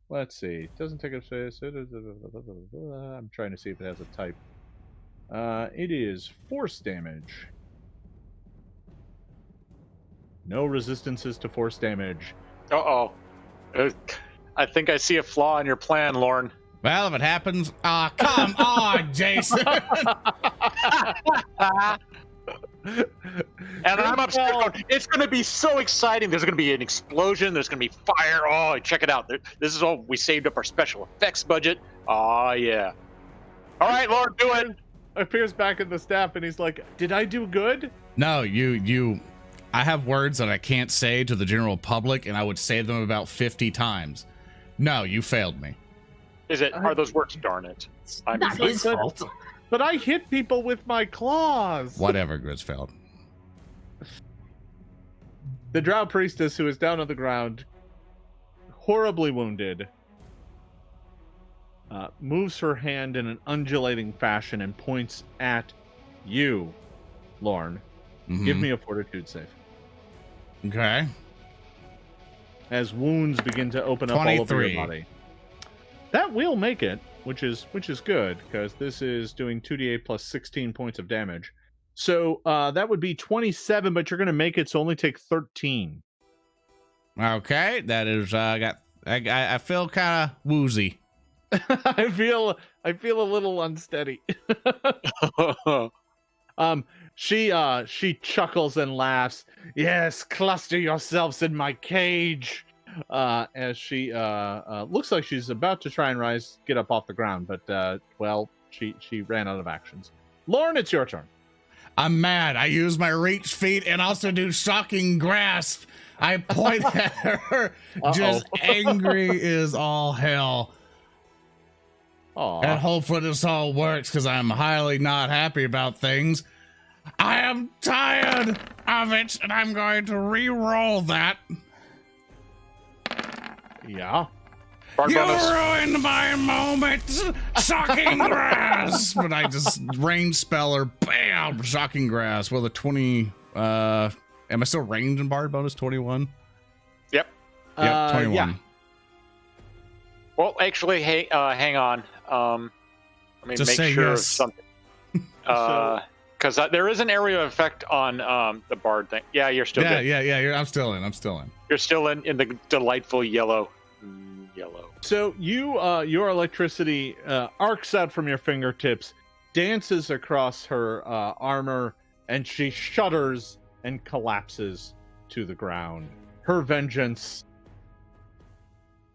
Let's see. Doesn't take up space. I'm trying to see if it has a type. It is force damage. No resistances to force damage. Uh-oh. I think I see a flaw in your plan, Lorne. Well, if it happens, come on, Jason. And I'm upstairs going, it's going to be so exciting. There's going to be an explosion. There's going to be fire. Oh, check it out. This is all we saved up our special effects budget. Oh, yeah. All right, Lord, do it. Appears back at the staff and he's like, did I do good? No, I have words that I can't say to the general public, and I would say them about 50 times. No, you failed me. Are those words? Darn it. I'm Not his fault. But I hit people with my claws. Whatever, Grisfeld. The drow priestess, who is down on the ground, horribly wounded, moves her hand in an undulating fashion and points at you, Lorne. Mhm. Give me a fortitude save. Okay. As wounds begin to open up all over 23. your body. That will make it, which is good, because this is doing 2d8 plus 16 points of damage. So that would be 27, but you're going to make it, so only take 13. Okay, that is I feel kind of woozy. I feel a little unsteady. She chuckles and laughs. Yes, cluster yourselves in my cage. As she looks like she's about to try and get up off the ground, but she ran out of actions. Lorne, it's your turn. I'm mad. I use my reach feat and also do shocking grasp. I point at her, just angry as all hell. Aww. And hopefully this all works because I'm highly not happy about things. I am tired of it, and I'm going to re-roll that. Yeah. You ruined my moment! Shocking grasp! But I just range speller, bam! Shocking grasp. Well, the 20, am I still ranged in Bard bonus? 21? Yep. Yep, 21. Yeah. Well, actually, hey, hang on. Let me Just make say sure yes. of something. Because there is an area of effect on the Bard thing. Yeah, you're still good. Yeah. I'm still in. You're still in the delightful yellow. So your electricity arcs out from your fingertips, dances across her armor, and she shudders and collapses to the ground. Her vengeance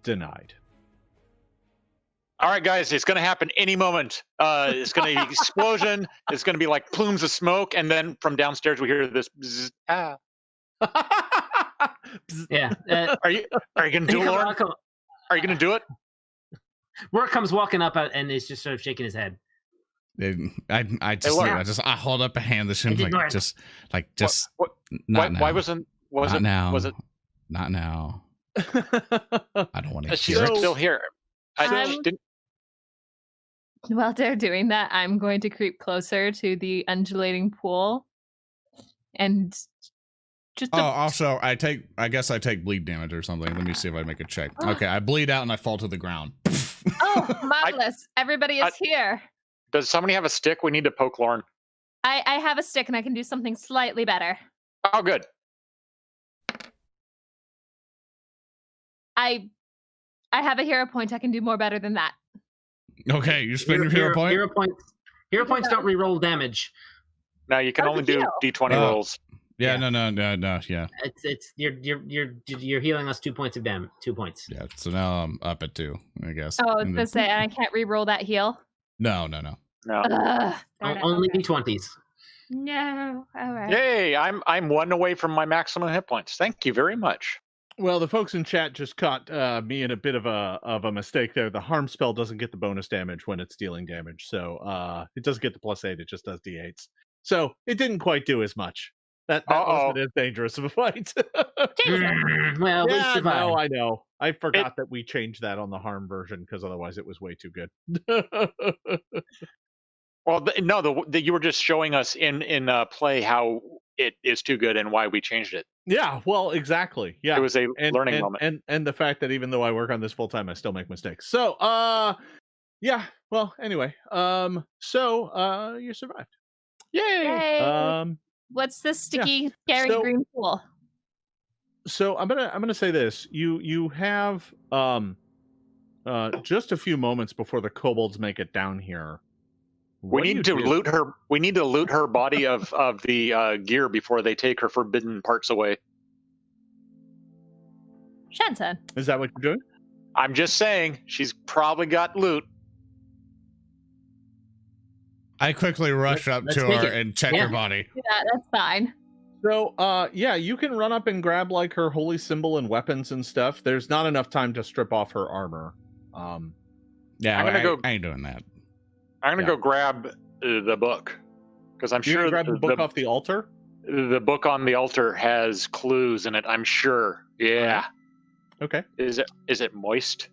denied. All right, guys, it's going to happen any moment. It's going to be explosion. It's going to be like plumes of smoke, and then from downstairs we hear this. Bzz, ah. Yeah. Are you going to do it, Lauren? Are you going to do it? Roark comes walking up and is just sort of shaking his head. I hold up a hand to him Not now. Why wasn't? Was not it? Now. Was it? Not now. I don't want to She's hear it. still here. While they're doing that, I'm going to creep closer to the undulating pool and just. Also, I guess I take bleed damage or something. Let me see if I make a check. Okay, I bleed out and I fall to the ground. Oh, marvelous! Everybody is here. Does somebody have a stick? We need to poke Lauren. I have a stick and I can do something slightly better. Oh, good. I have a hero point. I can do more better than that. Okay, you spend your hero point. Hero points don't reroll damage. No, you can How's only it do feel? D20 rolls. Yeah, Yeah. no, yeah. It's you're healing us 2 points of damage. 2 points. Yeah, so now I'm up at 2, I guess. Oh, I was And gonna say, and I can't re-roll that heal. No. No. Ugh, darn it. Only Okay. d20s. No. All right. Yay! I'm 1 away from my maximum hit points. Thank you very much. Well, the folks in chat just caught me in a bit of a mistake there. The harm spell doesn't get the bonus damage when it's dealing damage, so it doesn't get the +8. It just does d8s. So it didn't quite do as much. That wasn't as dangerous of a fight. Well, we Yeah, survived. no, I know. I forgot that we changed that on the harm version because otherwise it was way too good. Well, you were just showing us in play how it is too good and why we changed it. Yeah, well, exactly. Yeah, It was a learning moment. and the fact that even though I work on this full time, I still make mistakes. So, yeah. Well, anyway, so you survived. Yay! Yay. What's this sticky, scary So- green pool? So I'm gonna say this. You have just a few moments before the kobolds make it down here. We need to loot her. We need to loot her body of the gear before they take her forbidden parts away. Shensen. Is that what you're doing? I'm just saying, she's probably got loot. I quickly rush up let's to take her it. and check Yeah. her body. Yeah, that's fine. So, yeah, you can run up and grab like her holy symbol and weapons and stuff. There's not enough time to strip off her armor. Yeah, I'm gonna go- I ain't doing that. I'm gonna Yeah. go grab the book because I'm You sure can grab the book off the altar. the book on the altar has clues in it. I'm sure. Yeah. Okay. Is it moist?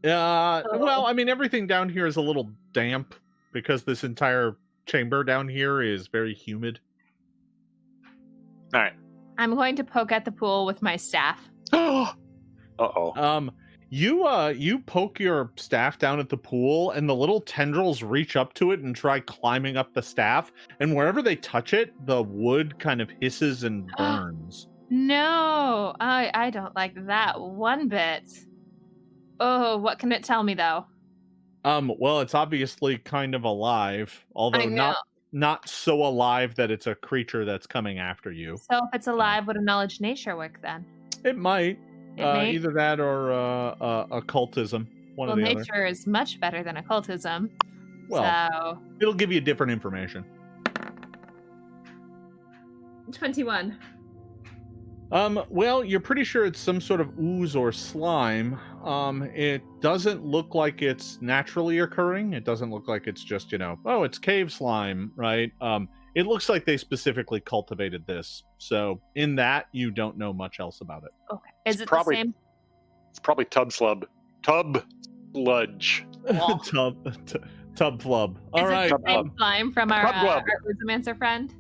Well, I mean, everything down here is a little damp because this entire chamber down here is very humid. All right. I'm going to poke at the pool with my staff. Uh-oh. You poke your staff down at the pool, and the little tendrils reach up to it and try climbing up the staff. And wherever they touch it, the wood kind of hisses and burns. No, I don't like that one bit. Oh, what can it tell me though? Well, it's obviously kind of alive, I although know. not so alive that it's a creature that's coming after you. So if it's alive, would a knowledge nature work then? It might. It may. Either that or occultism. One Well, or the other. nature is much better than occultism. Well, So it'll give you different information. 21. Well, you're pretty sure it's some sort of ooze or slime. It doesn't look like it's naturally occurring. It doesn't look like it's just, oh, it's cave slime, right? It looks like they specifically cultivated this. So in that, you don't know much else about it. Okay. Is it probably- the same? It's probably tub sludge. Tub sludge. Wall? Tub flub. All Is right. it the same slime from our Tub glub. Ozomancer friend?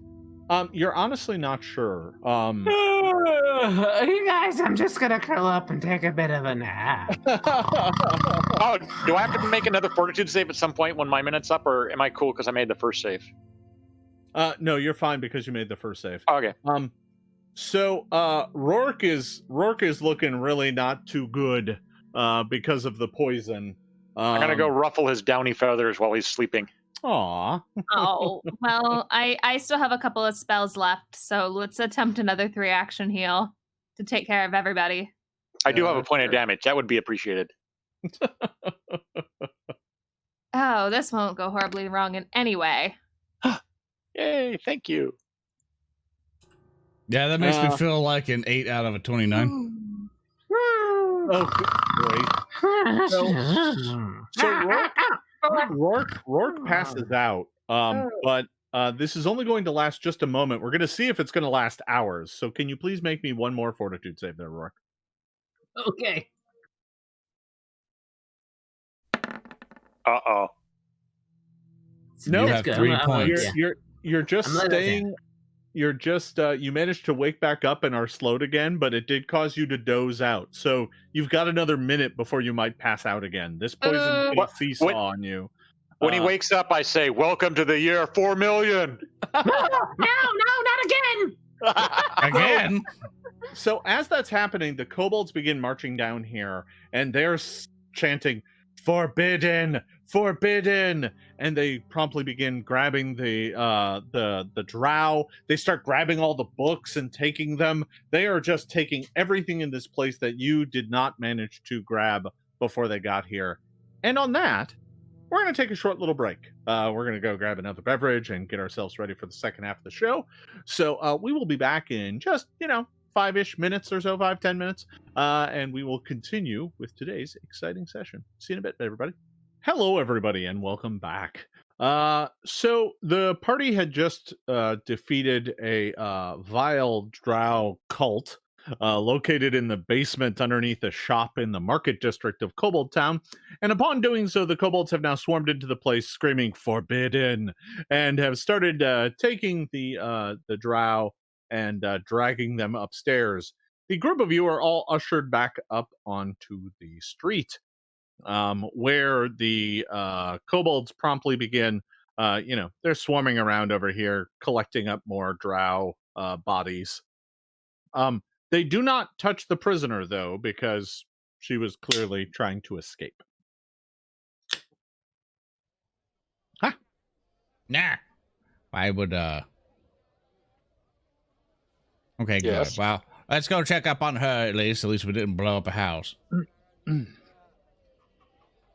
You're honestly not sure. You guys, I'm just gonna curl up and take a bit of a nap. Oh, do I have to make another fortitude save at some point when my minute's up, or am I cool because I made the first save? No, you're fine because you made the first save. Okay. So Roark is looking really not too good because of the poison. I'm gonna go ruffle his downy feathers while he's sleeping. Aw. Oh, well, I still have a couple of spells left, so let's attempt another 3-action heal to take care of everybody. I do have a point of sure. damage. That would be appreciated. Oh, this won't go horribly wrong in any way. Yay! Thank you. Yeah, that makes me feel like an 8 out of a 29. Oh, great. So Roark passes out. But this is only going to last just a moment. We're going to see if it's going to last hours. So can you please make me one more fortitude save there, Roark? Okay. Uh-oh. No, You have 3 points. You're just I'm letting it staying. You're just you managed to wake back up and are slowed again, but it did cause you to doze out. So you've got another minute before you might pass out again. This poison is going to seesaw on you. When he wakes up, I say, "Welcome to the year 4 million." No, not again. Again. So as that's happening, the kobolds begin marching down here, and they're chanting, "Forbidden, forbidden!" And they promptly begin grabbing the drow. They start grabbing all the books and taking them. They are just taking everything in this place that you did not manage to grab before they got here. And on that, we're going to take a short little break. We're going to go grab another beverage and get ourselves ready for the second half of the show. So we will be back in just, 5-ish minutes or so, 5-10 minutes. And we will continue with today's exciting session. See you in a bit, everybody. Hello, everybody, and welcome back. So the party had just defeated a vile drow cult located in the basement underneath a shop in the market district of Kobold Town. And upon doing so, the kobolds have now swarmed into the place screaming "Forbidden!" and have started taking the drow and dragging them upstairs. The group of you are all ushered back up onto the street, where the kobolds promptly begin, they're swarming around over here, collecting up more drow bodies. They do not touch the prisoner, though, because she was clearly trying to escape. Huh? Nah. I would, Okay, Yes. good. Well, let's go check up on her at least. At least we didn't blow up a house.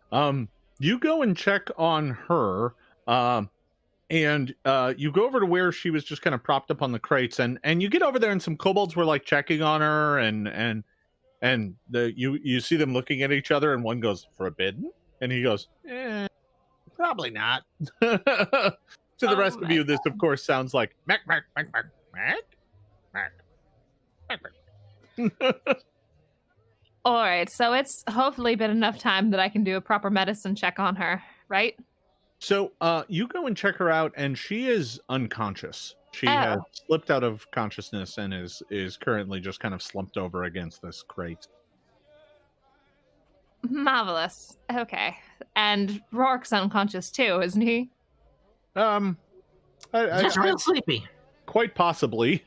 You go and check on her, and you go over to where she was just kind of propped up on the crates, and you get over there, and some kobolds were like checking on her, and you see them looking at each other, and one goes, "Forbidden?" and he goes, "Probably not." To the rest of you, this of course sounds like mac mac mac mac mac mac mac mac. All right, so it's hopefully been enough time that I can do a proper medicine check on her, right? So you go and check her out, and she is unconscious. She has slipped out of consciousness and is currently just kind of slumped over against this crate. Marvelous. Okay. And Roark's unconscious too, isn't he? Just real sleepy. Quite possibly.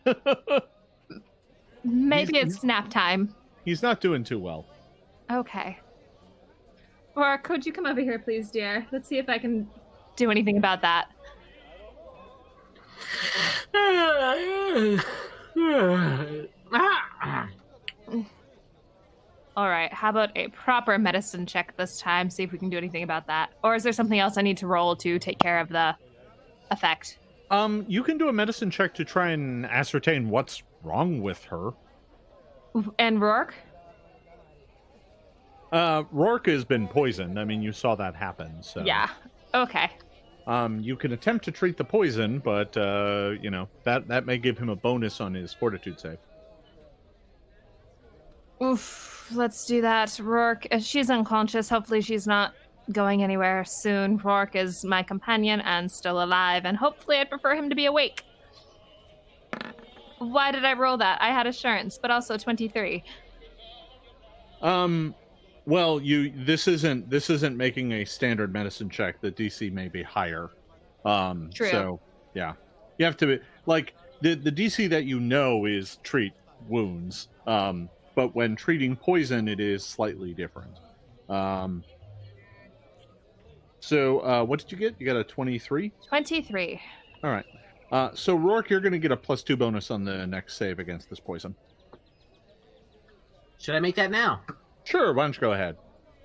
Maybe it's nap time. He's not doing too well. Okay. Roark, could you come over here, please, dear? Let's see if I can do anything about that. All right, how about a proper medicine check this time, see if we can do anything about that. Or is there something else I need to roll to take care of the effect? You can do a medicine check to try and ascertain what's wrong with her. And Roark? Roark has been poisoned. I mean, you saw that happen, so... Yeah, okay. You can attempt to treat the poison, but, that may give him a bonus on his fortitude save. Oof, let's do that. Roark, she's unconscious. Hopefully she's not going anywhere soon. Roark is my companion and still alive, and hopefully I'd prefer him to be awake. Why did I roll that? I had assurance, but also 23. Well, this isn't making a standard medicine check. The DC may be higher. True. So, yeah. You have to be, like, the DC that you know is treat wounds. But when treating poison, it is slightly different. So, what did you get? You got a 23? 23. All right. So, Roark, you're going to get a +2 bonus on the next save against this poison. Should I make that now? Sure, why don't you go ahead?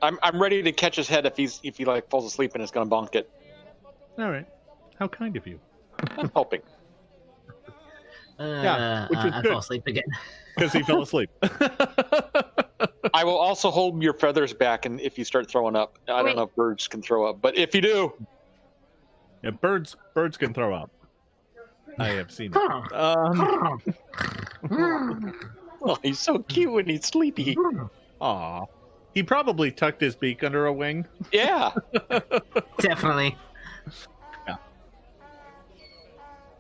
I'm ready to catch his head if he like falls asleep and is gonna bonk it. All right. How kind of you. I'm helping. Yeah, which is I good. fall asleep again. Because he fell asleep. I will also hold your feathers back, and if you start throwing up, I don't know if birds can throw up, but if you do, Yeah, birds can throw up. I have seen it. oh, he's so cute when he's sleepy. Aw. He probably tucked his beak under a wing. Yeah. Definitely. Yeah.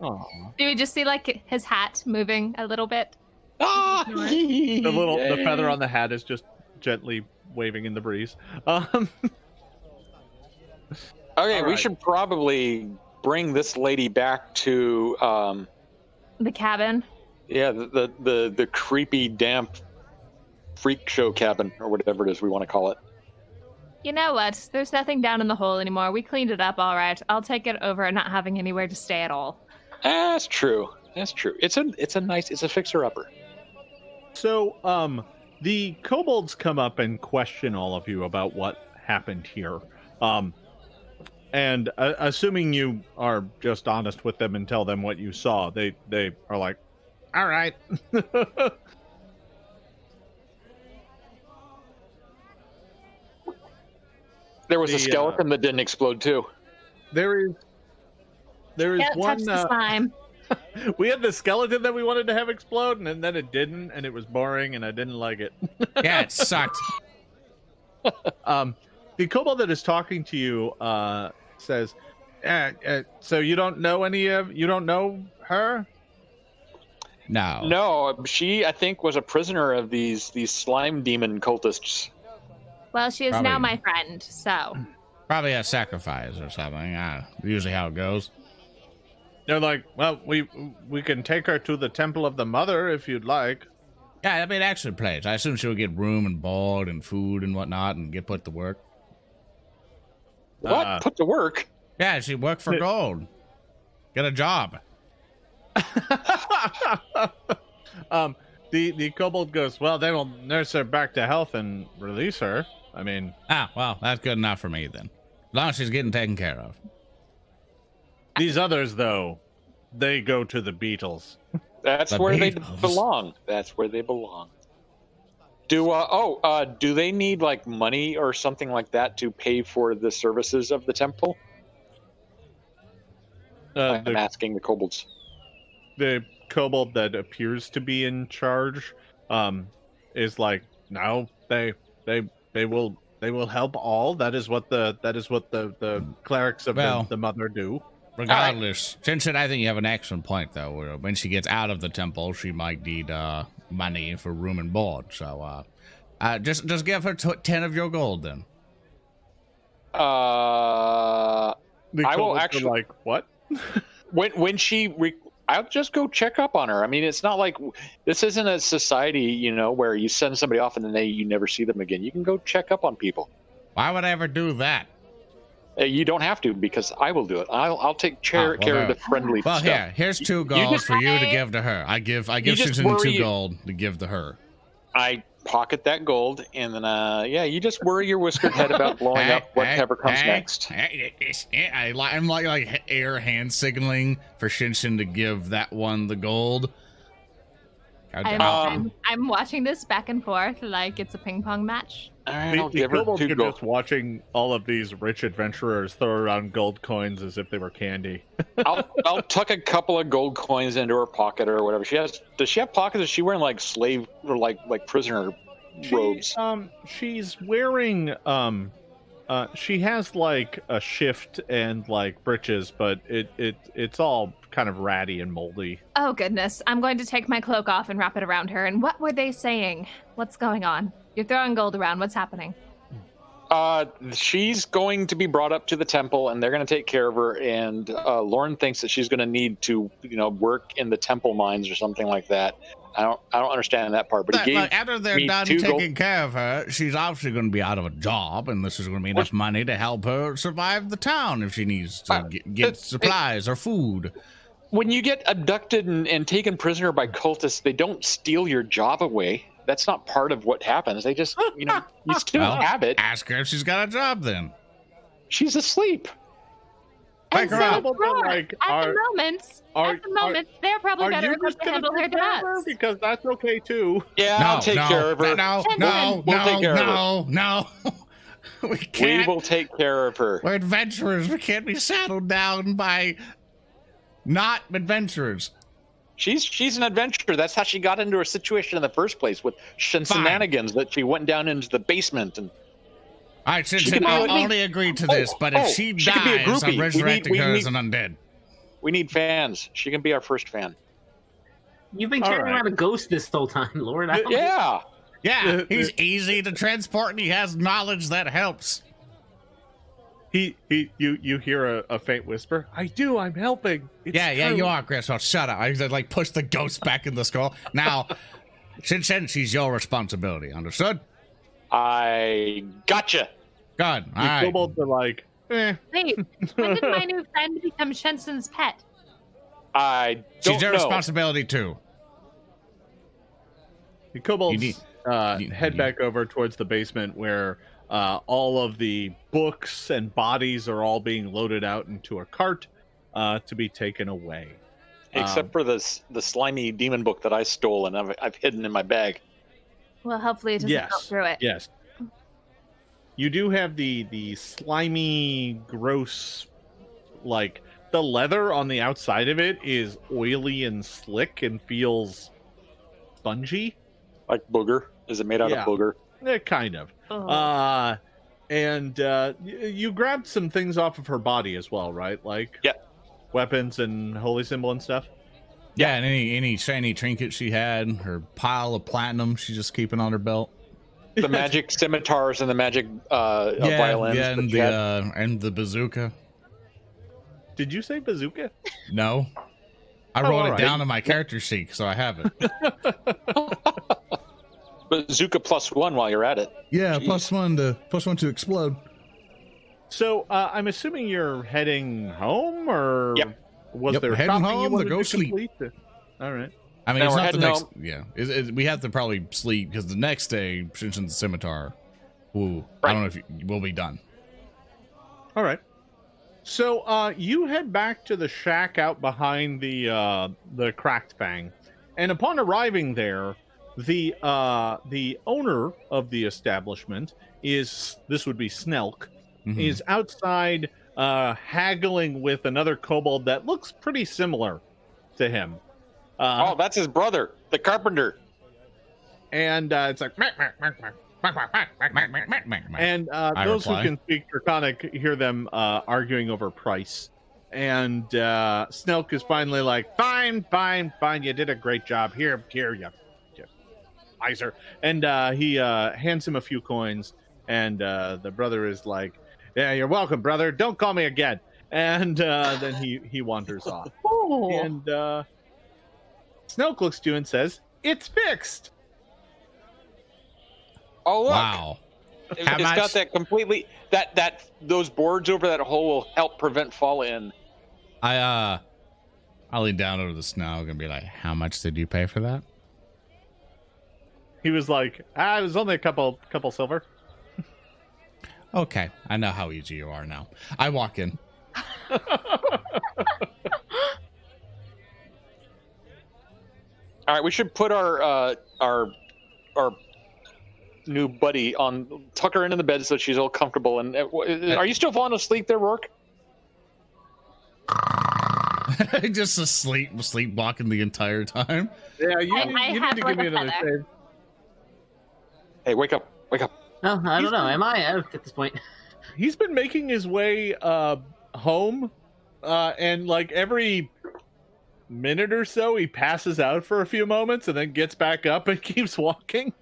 Aw. Do we just see like his hat moving a little bit? Ah, The feather on the hat is just gently waving in the breeze. Okay, All we right. should probably bring this lady back to The cabin. the creepy, damp freak show cabin or whatever it is we want to call it. You know what? There's nothing down in the hole anymore. We cleaned it up all right. I'll take it over not having anywhere to stay at all. That's true. That's true. It's a fixer-upper. So, the kobolds come up and question all of you about what happened here. And assuming you are just honest with them and tell them what you saw, they are like, all right. There was a skeleton that didn't explode too. There is Can't one. touch the slime. We had the skeleton that we wanted to have explode, and then it didn't, and it was boring, and I didn't like it. Yeah, it sucked. The kobold that is talking to you says, "So you don't know you don't know her?" No. No, she I think was a prisoner of these slime demon cultists. Well, she is Probably. now my friend, so. Probably a sacrifice or something. Usually how it goes. They're like, well, we can take her to the Temple of the Mother if you'd like. Yeah, that'd be an excellent place. I assume she would get room and board and food and whatnot and get put to work. What? Put to work? Yeah, she'd work for gold. Get a job. The kobold goes, well, they will nurse her back to health and release her. I mean, Well, that's good enough for me then. As long as she's getting taken care of. these others, though, they go to the Beatles. That's The where they Beatles. belong. That's where they belong. Do they need like money or something like that to pay for the services of the temple? I'm asking the kobolds. The kobold that appears to be in charge is like, no, they will help all. That is what the clerics of Well, the mother do. Regardless, Shensen, I think you have an excellent point, though. Where when she gets out of the temple, she might need money for room and board. So, just give her 10 of your gold, then. The I will kobolds are actually- like, what? when I'll just go check up on her. I mean, it's not like this isn't a society, where you send somebody off and then you never see them again. You can go check up on people. Why would I ever do that? You don't have to because I will do it. I'll take care of the friendly Well, stuff. here's 2 gold just- for you to give to her. I give just Shensen worry- 2 gold to give to her. I pocket that gold and then you just worry your whiskered head about blowing up whatever comes next. I'm like air hand signaling for Shensen to give that one the gold. I'm watching this back and forth like it's a ping pong match. All right, I'll The give her kobolds 2 are gold. just watching all of these rich adventurers throw around gold coins as if they were candy. I'll tuck a couple of gold coins into her pocket or whatever. Does she have pockets? Is she wearing like slave or like prisoner robes? She's wearing she has like a shift and like breeches, but it's all kind of ratty and moldy. Oh, goodness. I'm going to take my cloak off and wrap it around her. And what were they saying? What's going on? You're throwing gold around. What's happening? She's going to be brought up to the temple, and they're going to take care of her. And Lauren thinks that she's going to need to, work in the temple mines or something like that. I don't understand that part. But he gave after they're me done 2 taking gold. care of her, she's obviously going to be out of a job, and this is going to be enough money to help her survive the town if she needs to get supplies or food. When you get abducted and taken prisoner by cultists, they don't steal your job away. That's not part of what happens. They just, you still have it. Ask her if she's got a job then. She's asleep. And her so up. is Roark. Like, At the moment, they're probably Are better you equipped just to gonna handle her take than care of her? us. Because that's okay too. Yeah, I'll take care of her. No. We We can't. will take care of her. We're adventurers. We can't be saddled down by not adventurers. She's an adventurer. That's how she got into her situation in the first place with shenanigans that she went down into the basement and. All right, could Shensen, be I'll a- only agree to this, but if she she could be a dies, I'm groupie. resurrecting We her need- as an undead. We need fans. She can be our first fan. You've been All carrying right. around a ghost this whole time, Lord. I don't- Yeah. Yeah, he's easy to transport and he has knowledge that helps. You hear a faint whisper. I do. I'm helping. It's Yeah, true. you are, Chris. So shut up. I like push the ghost back in the skull. Now, Shensen, she's your responsibility. Understood? I gotcha. Good. All The right. kobolds are like, eh. Wait, when did my new friend become Shensen's pet? I don't She's your know. responsibility too. The kobolds You- head back over towards the basement where all of the books and bodies are all being loaded out into a cart to be taken away. Except for the slimy demon book that I stole and I've hidden in my bag. Well, hopefully it doesn't go Yes. through it. Yes. You do have the slimy, gross, like the leather on the outside of it is oily and slick and feels spongy. Like booger. Is it made out Yeah. of booger? Kind of. Oh. And you grabbed some things off of her body as well, right? Like weapons and holy symbol and stuff. Yeah, and any shiny trinkets she had, her pile of platinum she's just keeping on her belt. The magic scimitars and the magic violins. Yeah, that you had. and the bazooka. Did you say bazooka? No, I Oh, wrote it alright. down on my character sheet, so I have it. Bazooka +1 while you're at it. Yeah, Jeez. plus one to explode. So I'm assuming you're heading home, or Yep. was Yep, there we're heading shopping you home to wanted go to sleep. complete? All right. I mean, No, it's we're not the heading next. home. Yeah, we have to probably sleep because the next day, Shensen's scimitar. Ooh, I Right. don't know if we'll be done. All right. So you head back to the shack out behind the Cracked Fang, and upon arriving there, the owner of the establishment this would be Snelk, Mhm. is outside haggling with another kobold that looks pretty similar to him. Oh, that's his brother, the carpenter. And it's like, "Meck, meck, meck, meck, meck, meck, meck, meck, meck, meck." And those who reply. can speak Draconic hear them arguing over price. And Snelk is finally like, fine, you did a great job. Here, you miser. And he hands him a few coins, and the brother is like, yeah, you're welcome, brother. Don't call me again. And then he wanders off. Oh. And Snelk looks to you and says, it's fixed. Oh, look. Wow. It's How much? got that completely that those boards over that hole will help prevent fall in. I'll lean down over the Snelk and be like, "How much did you pay for that?" He was like, it was only a couple silver. Okay, I know how easy you are now. I walk in. All right, we should put our new buddy on, tuck her into the bed so she's all comfortable. And are you still falling asleep there, Roark? Just sleepwalking the entire time. Yeah, you I need have to like give me a another feather. save. Hey, wake up! Oh, I don't know. Am I at this point? He's been making his way home, and like every minute or so, he passes out for a few moments and then gets back up and keeps walking.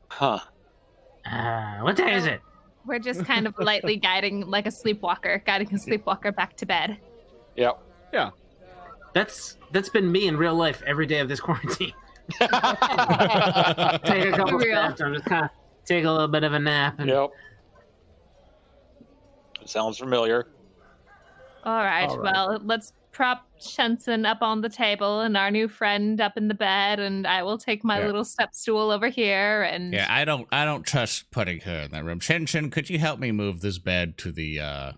Huh? What day is it? We're just kind of lightly guiding like a sleepwalker back to bed. Yep. That's been me in real life every day of this quarantine. Take a couple Real. steps. I'm just kind of take a little bit of a nap. And Yep. Sounds familiar. All right, All right. well, let's prop Shensen up on the table and our new friend up in the bed, and I will take my Yeah. little step stool over here. And Yeah, I don't trust putting her in that room. Shen, could you help me move this bed to the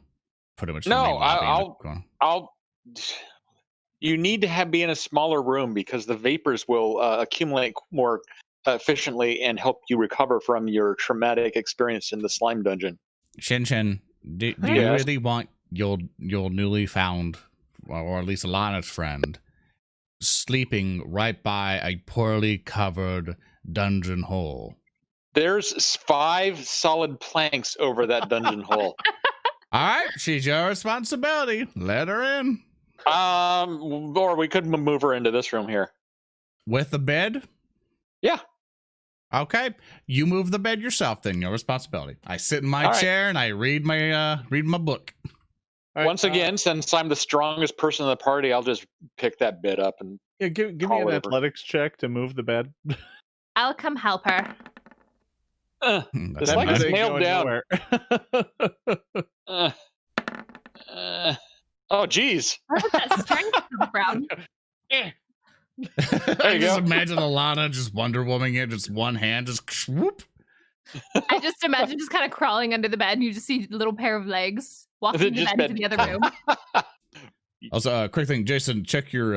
pretty much the No, main lobby in the corner? You need to be in a smaller room because the vapors will accumulate more efficiently and help you recover from your traumatic experience in the slime dungeon. Shen, do you Yes. really want your newly found, or at least Ilana's friend, sleeping right by a poorly covered dungeon hole? There's 5 solid planks over that dungeon hole. All right, she's your responsibility. Let her in. Or we could move her into this room here. With the bed? Yeah. Okay, you move the bed yourself. Then your responsibility. I sit in my All right. chair and I read my book. All right, Once again, since I'm the strongest person in the party, I'll just pick that bed up and yeah, give me call an it over. athletics check to move the bed. I'll come help her. It's That like bed it's ain't nailed going down. nowhere. Oh, geez. Where did that strength come from? I you just go. imagine Ilana just Wonder Womaning it, just one hand, just whoop. I just imagine just kind of crawling under the bed, and you just see a little pair of legs walking the Just bed to the other room. Also, quick thing, Jason, check your.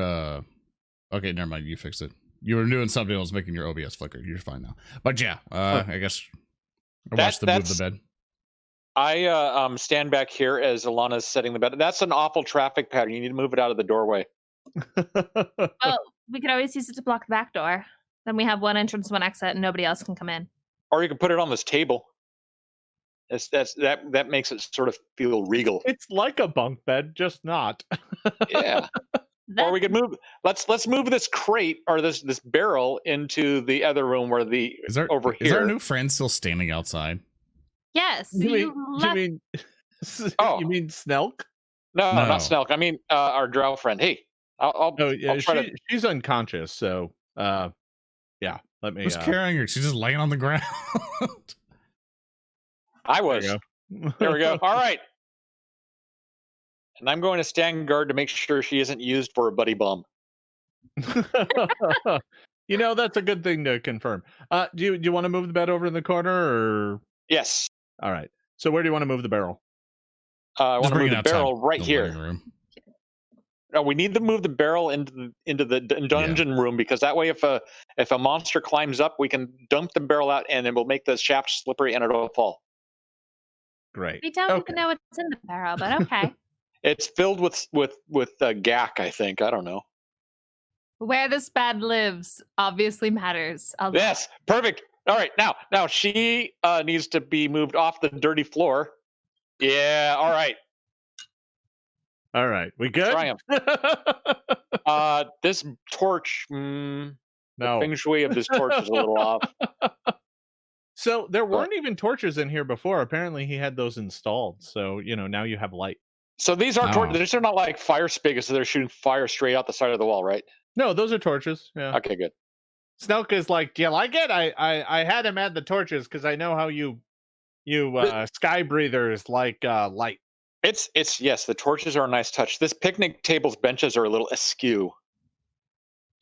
Okay, never mind. You fixed it. You were doing something else, making your OBS flicker. You're fine now. But yeah, I guess I watched the move the bed. I stand back here as Ilana's setting the bed. That's an awful traffic pattern. You need to move it out of the doorway. Well, we could always use it to block the back door. Then we have one entrance, one exit, and nobody else can come in. Or you can put it on this table. That makes it sort of feel regal. It's like a bunk bed, just not. Yeah. Or we could move. Let's move this crate or this barrel into the other room where Is over is here. our new friend still standing outside? Yes. You left- mean Oh. you mean Snelk? No, No. not Snelk. I mean our drow friend. Hey, I'll Oh yeah, try to. she's unconscious. So yeah, let me. Who's carrying her? She's just laying on the ground. I There was. you go. There we go. All right. And I'm going to stand guard to make sure she isn't used for a buddy bomb. You know, that's a good thing to confirm. Do you want to move the bed over in the corner, or Yes. all right? So where do you want to move the barrel? I want to bring move it the outside barrel right the here. living room. No, we need to move the barrel into the dungeon room because that way, if a monster climbs up, we can dump the barrel out and it will make the shaft slippery and it'll fall. Great. We don't Okay. even know what's in the barrel, but okay. It's filled with gack, I think. I don't know. Where this bed lives obviously matters. Yes, perfect. All right, now she needs to be moved off the dirty floor. Yeah, all right. All right, we good? Triumph. This torch, the No. feng shui of this torch is a little off. So there weren't even torches in here before. Apparently, he had those installed. So now you have light. So these aren't torches. They're not like fire spigots. So they're shooting fire straight out the side of the wall, right? No, those are torches. Yeah. Okay, good. Snelk is like, do you like it? I had him add the torches because I know how you sky breathers like light. It's yes, the torches are a nice touch. This picnic table's benches are a little askew.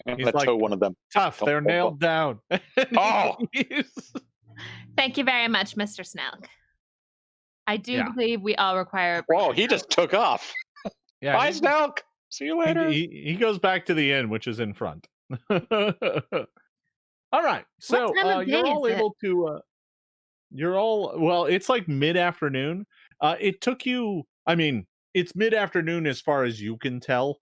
I'm He's gonna like, tow one of them. Tough. They're nailed down. Oh! Thank you very much, Mr. Snelk. I do Yeah. believe we all require. Whoa, he just took off. Yeah, Bye, Snelk. See you later. he goes back to the inn, which is in front. All right, so What time of you're day all is it? able to. You're all well. It's like mid-afternoon. It took you. I mean, it's mid-afternoon as far as you can tell.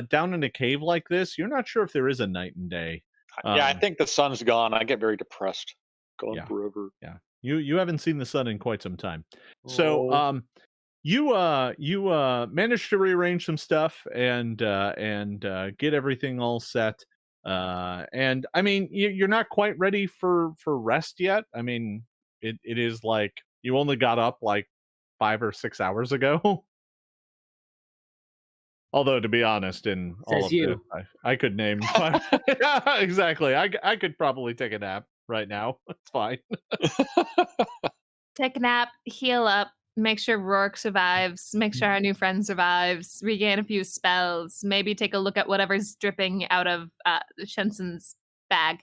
Down in a cave like this, you're not sure if there is a night and day. Yeah, I think the sun's gone. I get very depressed. Gone Yeah. forever. Yeah, you haven't seen the sun in quite some time. So Oh. you managed to rearrange some stuff and get everything all set. And I mean, you're not quite ready for rest yet. I mean, it is like you only got up like 5 or 6 hours ago. Although, to be honest, in all Says of you. this, I could name 5. Yeah, exactly. I could probably take a nap right now. It's fine. Take a nap, heal up, make sure Roark survives, make sure our new friend survives, regain a few spells, maybe take a look at whatever's dripping out of Shensen's bag.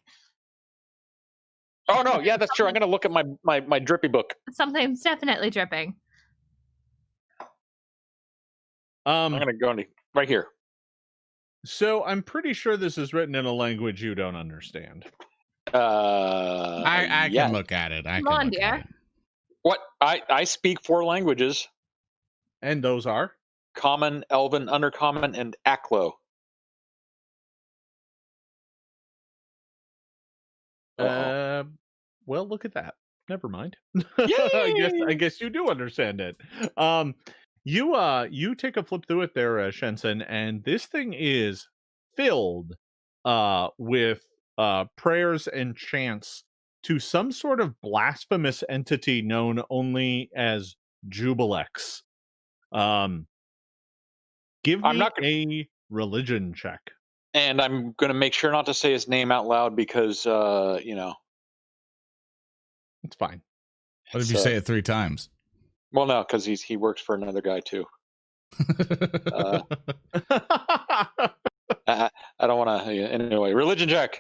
Oh no, yeah, that's true. I'm gonna look at my drippy book. Something's definitely dripping. I'm gonna go right here. So I'm pretty sure this is written in a language you don't understand. I yeah. can look at it. I Come can on, look dear. at it. What? I speak 4 languages: And those are? Common, Elven, Undercommon, and Aklo. Well, look at that. Never mind. Yay! I guess you do understand it. You take a flip through it there, Shensen, and this thing is filled with prayers and chants to some sort of blasphemous entity known only as Jubilex. Give I'm me not gonna- a religion check. And I'm going to make sure not to say his name out loud because, you know. It's fine. What if it's, you say it 3 times? Well, no, because he works for another guy too. I don't want to. Anyway, religion check.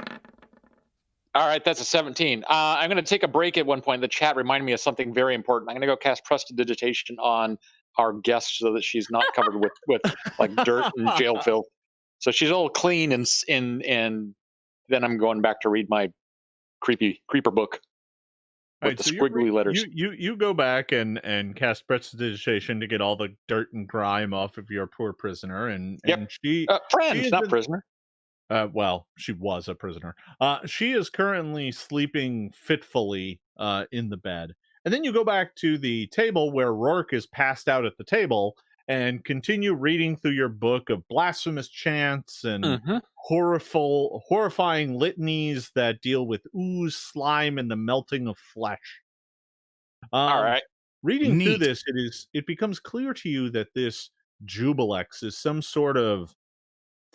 All right, that's a 17. I'm going to take a break at one point. The chat reminded me of something very important. I'm going to go cast prestidigitation on our guest so that she's not covered with like dirt and jail filth. So she's all clean and then I'm going back to read my creeper book with Right, the so squiggly letters. You go back and cast prestidigitation to get all the dirt and grime off of your poor prisoner, and Yep. she Friend, is not prisoner. well, she was a prisoner. She is currently sleeping fitfully in the bed. And then you go back to the table where Roark is passed out at the table and continue reading through your book of blasphemous chants and Mhm. horrifying litanies that deal with ooze, slime, and the melting of flesh. All right. Reading through Neat. this, it becomes clear to you that this Jubilex is some sort of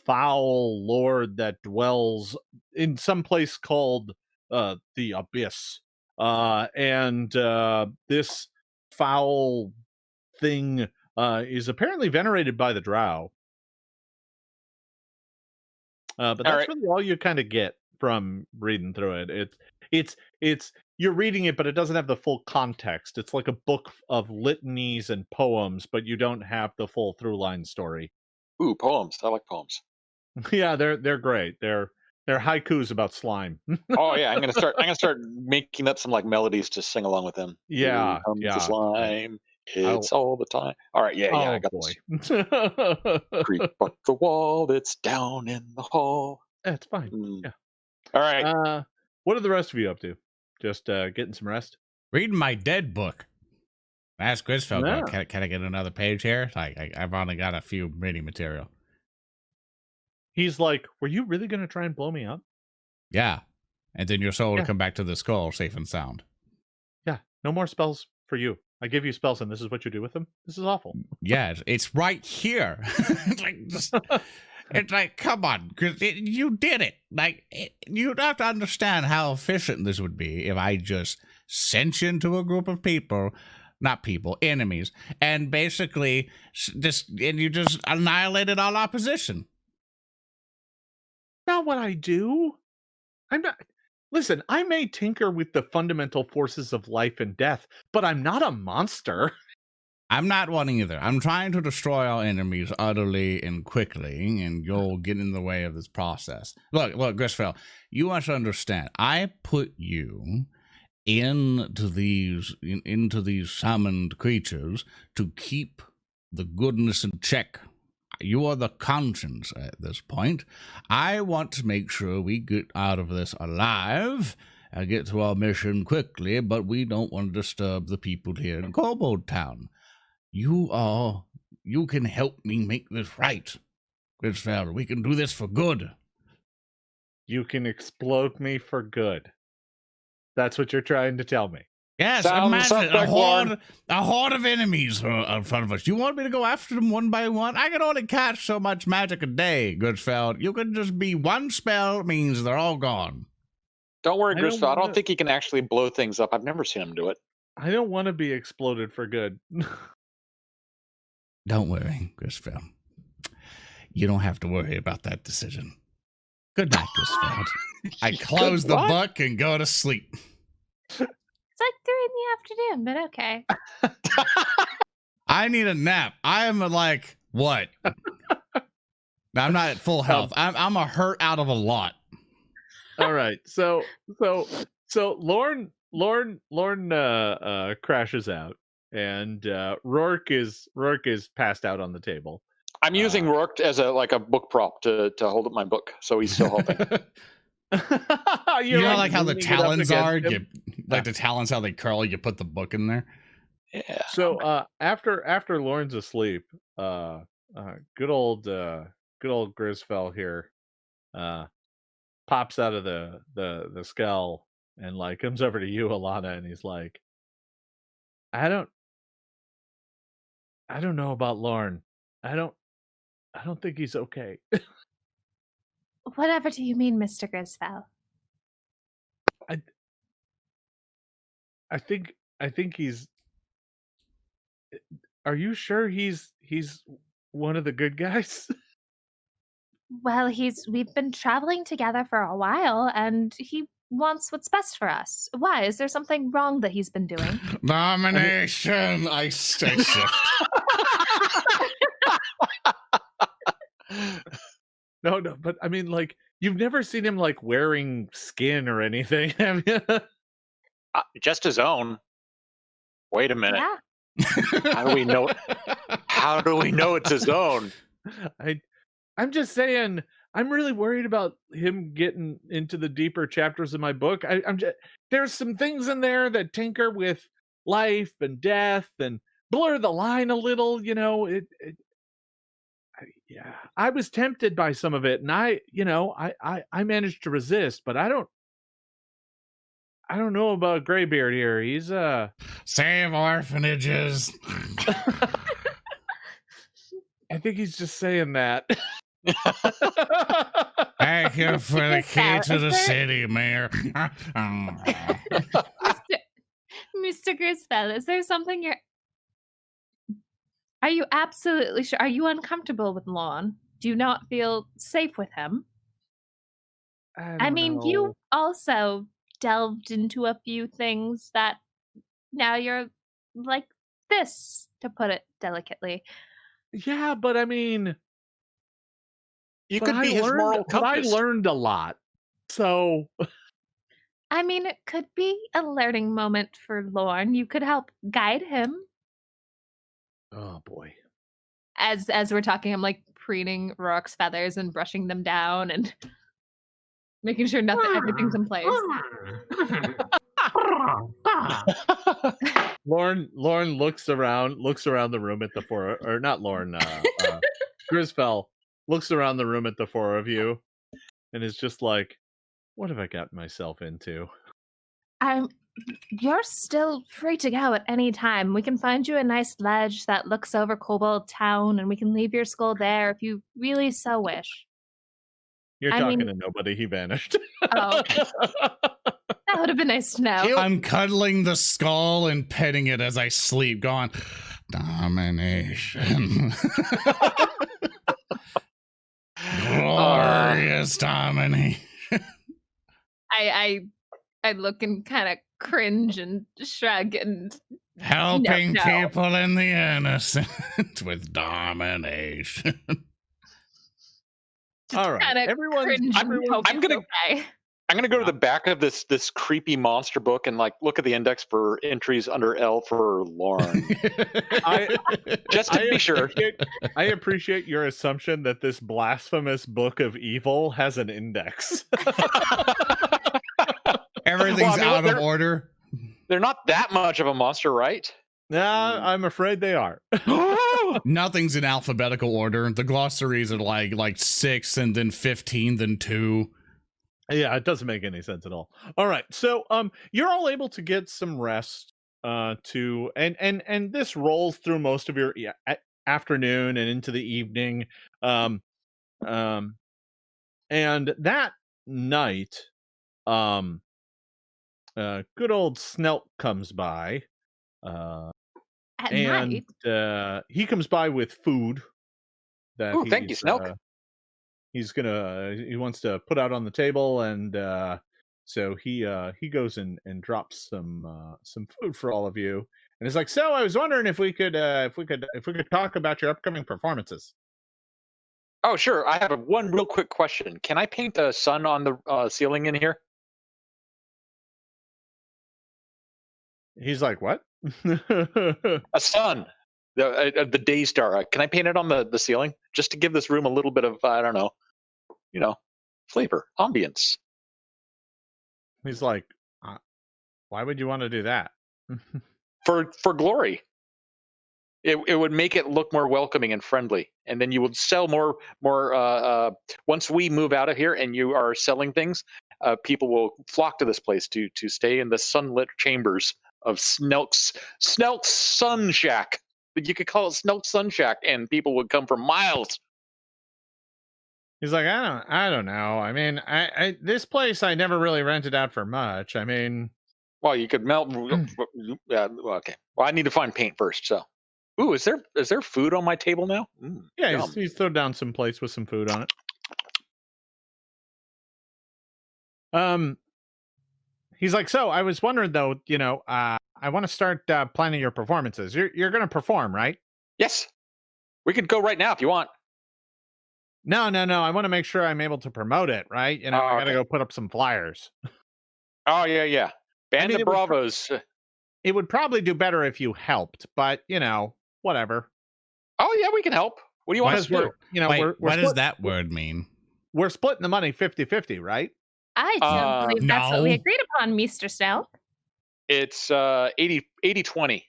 foul lord that dwells in some place called the Abyss. And this foul thing is apparently venerated by the Drow. But All that's right. really all you kind of get from reading through it. It's you're reading it, but it doesn't have the full context. It's like a book of litanies and poems, but you don't have the full through line story. Ooh, poems. I like poems. Yeah, they're great. They're haikus about slime. Oh yeah, I'm gonna start making up some like melodies to sing along with them. Yeah, Here comes the yeah. slime. It's all the time. All right, yeah, I Oh got boy. this. Creep up the wall that's down in the hall. That's fine. Mm. Yeah. All right. What are the rest of you up to? Just getting some rest? Reading my dead book. I asked Grisfeld, Yeah. can I get another page here? I've only got a few reading material. He's like, were you really going to try and blow me up? Yeah. And then your soul Yeah. will come back to the skull safe and sound. Yeah. No more spells for you. I give you spells and this is what you do with them? This is awful. Yeah, it's right here. It's like, come on, you did it. You'd have to understand how efficient this would be if I just sent you into a group of enemies, and basically you just annihilated all opposition. Not what I do. I'm not. Listen, I may tinker with the fundamental forces of life and death, but I'm not a monster. I'm not one either. I'm trying to destroy all enemies utterly and quickly, and you'll get in the way of this process. Look, Grisfeld, you must understand. I put you into these summoned creatures to keep the goodness in check. You are the conscience at this point. I want to make sure we get out of this alive and get to our mission quickly, but we don't want to disturb the people here in Kobold Town. You can help me make this right. Grisfeld, we can do this for good. You can explode me for good. That's what you're trying to tell me. Yes, Sounds imagine like a horde of enemies in front of us. You want me to go after them one by one? I can only catch so much magic a day, Grisfeld. You can just be one spell means they're all gone. Don't worry, I don't Grisfeld. I don't wanna- think he can actually blow things up. I've never seen him do it. I don't want to be exploded for good. Don't worry, Grisfeld. You don't have to worry about that decision. Good night, Grisfeld. I close the book and go to sleep. It's like 3 in the afternoon, but okay. I need a nap. I am like, what? I'm not at full health. I'm a hurt out of a lot. All right. So Lorne crashes out, and Roark is passed out on the table. I'm using Roark as a book prop to hold up my book, so he's still helping. You know, like how the leaning it up talons are? against him? Like the talons, how they curl, you put the book in there. Yeah. So after Lorne's asleep, good old Grisfell here pops out of the skull and like comes over to you, Ilana, and he's like, I don't know about Lorne. I don't think he's okay. Whatever do you mean, Mr. Grisfell? I think he's. Are you sure he's one of the good guys? Well, we've been traveling together for a while, and he wants what's best for us. Why? Is there something wrong that he's been doing? Domination. I shift. No, but I mean, like, you've never seen him like wearing skin or anything, have you? Just his own. Wait a minute. Yeah. How do we know? How do we know it's his own? I'm just saying. I'm really worried about him getting into the deeper chapters of my book. There's some things in there that tinker with life and death and blur the line a little. You know, yeah. I was tempted by some of it, and I managed to resist, but I don't know about Greybeard here. He's Save orphanages. I think he's just saying that. Thank you for the key to the city, Mayor. Mr. Grisfell, is there something Are you absolutely sure? Are you uncomfortable with Lorne? Do you not feel safe with him? I mean, you also delved into a few things that now you're like this, to put it delicately. Yeah, but I mean, you could be his moral compass. I learned a lot, so. I mean, it could be a learning moment for Lorne. You could help guide him. Oh boy! As we're talking, I'm like preening Roark's feathers and brushing them down and making sure everything's in place. Lorne looks around the room at the four, or not Lorne, Grisfell looks around the room at the four of you, and is just like, "What have I gotten myself into?" You're still free to go at any time. We can find you a nice ledge that looks over Kobold Town, and we can leave your skull there if you really so wish. You're talking to nobody. He vanished. Oh, that would have been nice to know. I'm cuddling the skull and petting it as I sleep, going, domination. Glorious domination. I look and kind of cringe and shrug and helping people in the innocent with domination. All right, everyone. I'm gonna go to the back of this creepy monster book and like look at the index for entries under L for Lorne. Just to be sure. I appreciate your assumption that this blasphemous book of evil has an index. Everything's out of order. They're not that much of a monster, right? Nah, I'm afraid they are. Nothing's in alphabetical order. The glossaries are like 6 and then 15, then 2. Yeah, it doesn't make any sense at all. All right, so you're all able to get some rest. And this rolls through most of your afternoon and into the evening. And that night, good old Snelt comes by. At night? He comes by with food. Thank you, Snelk. He wants to put out on the table, and so he goes and drops some food for all of you, and it's like, so I was wondering if we could talk about your upcoming performances. Oh, sure. I have one real quick question. Can I paint a sun on the ceiling in here? He's like, what? A sun, the day star. Can I paint it on the ceiling just to give this room a little bit of, I don't know, flavor, ambience? He's like, why would you want to do that? For glory. It would make it look more welcoming and friendly, and then you would sell more. Once we move out of here and you are selling things, people will flock to this place to stay in the sunlit chambers of Snelk's Sun Shack. You could call it Snelk's Sun Shack, and people would come from miles. He's like, I don't know. I mean, I this place I never really rented out for much. I mean, Well, you could melt. Okay. Well, I need to find paint first. So, ooh, is there food on my table now? yeah, he's thrown down some plates with some food on it. He's like, so I was wondering though, I want to start planning your performances. You're going to perform, right? Yes, we could go right now if you want. No. I want to make sure I'm able to promote it, right? I got to go put up some flyers. Oh yeah. Band of Bravos. It would probably do better if you helped, but whatever. Oh yeah, we can help. What do you want us to do? Wait, what does that word mean? We're splitting the money 50-50, right? I don't believe that's what we No. agreed upon, Mr. Stealth. It's 80-20.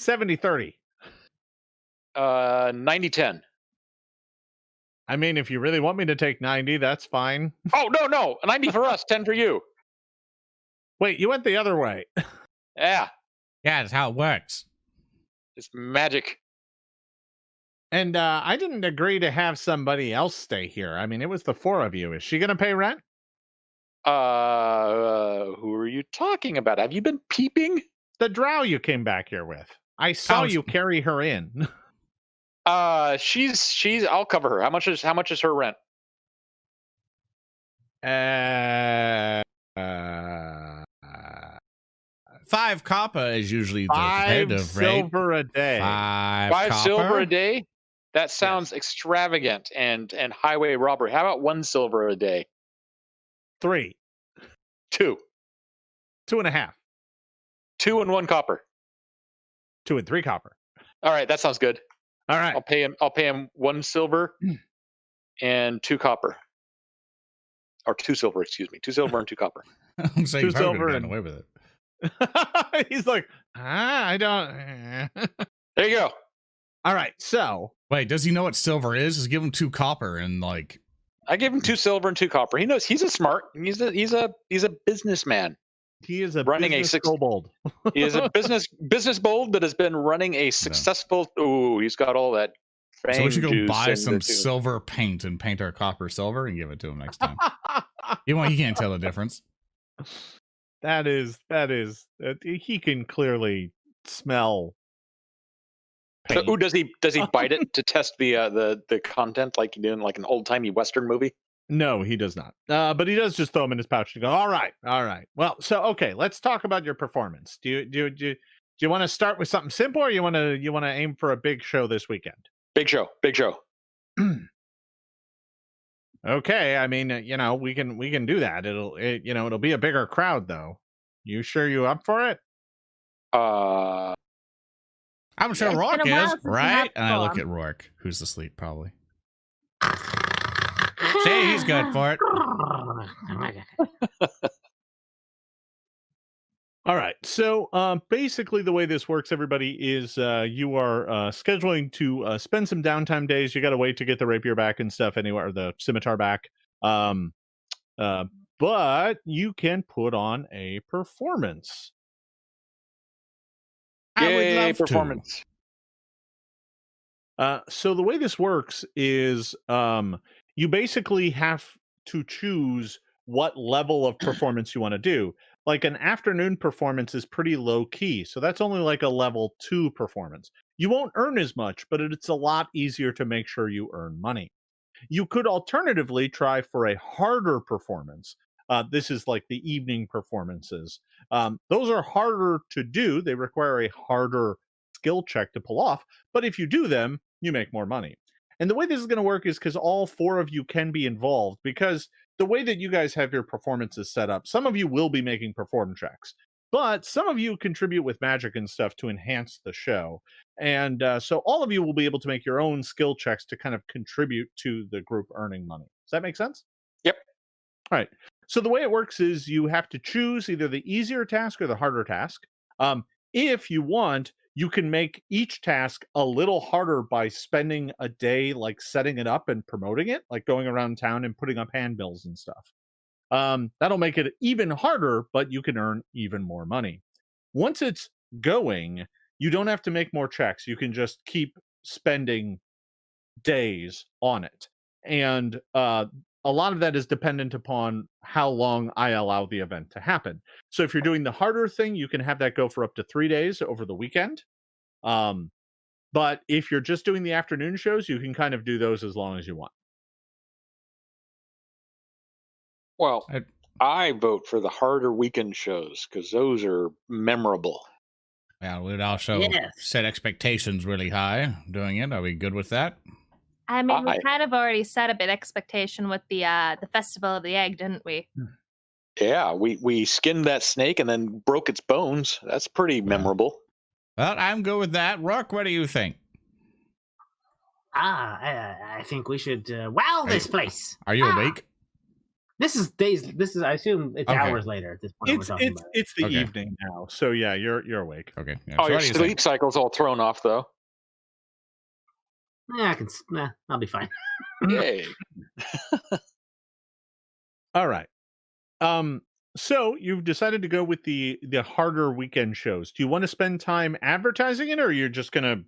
70-30. 90-10. I mean, if you really want me to take 90, that's fine. Oh no, 90 for us, 10 for you. Wait, you went the other way. Yeah, That's how it works. it's magic. And I didn't agree to have somebody else stay here. I mean, it was the four of you. Is she going to pay rent? Who are you talking about? Have you been peeping? The drow you came back here with. I saw you carry her in. She's. I'll cover her. How much is her rent? 5 copper is usually the 5 competitive rate. silver a day. 5 silver a day? That sounds extravagant and highway robbery. How about 1 silver a day? 3. 2. 2.5. 2 and 1 copper. 2 and 3 copper. All right, that sounds good. All right. I'll pay him 1 silver and 2 copper. Or 2 silver, excuse me. 2 silver and 2 copper. I'm saying 2 silver and and away with it. He's like, I don't. There you go. All right. So Wait, does he know what silver is? Just give him 2 copper and like. I give him 2 silver and 2 copper. He knows he's a smart. He's a businessman. he is a Running a business kobold. He is a business bold that has been running a successful. Ooh, he's got all that. So we should go juice buy and some silver paint and paint our copper silver and give it to him next time. He can't tell the difference. That is. He can clearly smell. So, paint. does he bite it to test the content like you do in like an old timey Western movie? No, he does not. But he does just throw them in his pouch and go, all right. Well, so okay, let's talk about your performance. Do you want to start with something simple, or you want to aim for a big show this weekend? Big show. Okay, I mean, we can do that. It'll be a bigger crowd though. You sure you up for it? Uh, I'm sure It's been Roark a while is, since we right? had And I look fun. at Roark, who's asleep probably. Say he's good for it. All right. So basically the way this works, everybody, is you are scheduling to spend some downtime days. You got to wait to get the rapier back and stuff anywhere, or the scimitar back. But you can put on a performance. I would yay, love performance. So the way this works is you basically have to choose what level of performance you want to do. Like an afternoon performance is pretty low key. So that's only like a level 2 performance. You won't earn as much, but it's a lot easier to make sure you earn money. You could alternatively try for a harder performance. This is like the evening performances. Those are harder to do. They require a harder skill check to pull off. But if you do them, you make more money. And the way this is going to work is because all 4 of you can be involved, because the way that you guys have your performances set up, some of you will be making perform checks, but some of you contribute with magic and stuff to enhance the show. And so all of you will be able to make your own skill checks to kind of contribute to the group earning money. Does that make sense? Yep. All right. So the way it works is you have to choose either the easier task or the harder task. If you want, you can make each task a little harder by spending a day like setting it up and promoting it, like going around town and putting up handbills and stuff. That'll make it even harder, but you can earn even more money. Once it's going, you don't have to make more checks. You can just keep spending days on it. And a lot of that is dependent upon how long I allow the event to happen. So if you're doing the harder thing, you can have that go for up to 3 days over the weekend. But if you're just doing the afternoon shows, you can kind of do those as long as you want. Well, I vote for the harder weekend shows because those are memorable. Yeah, we'd also set expectations really high doing it. Are we good with that? I mean, we kind of already set a bit expectation with the Festival of the Egg, didn't we? Yeah, we skinned that snake and then broke its bones. That's pretty memorable. Well, I'm good with that. Roark, what do you think? I think we should wow this place. Are you awake? This is days. This is. I assume it's hours later at this point. It's the evening now, so yeah, you're awake. Okay. Yeah. Oh, your sleep cycle's all thrown off, though. Yeah, I'll be fine. Yay! All right. So you've decided to go with the harder weekend shows. Do you want to spend time advertising it, or you're just gonna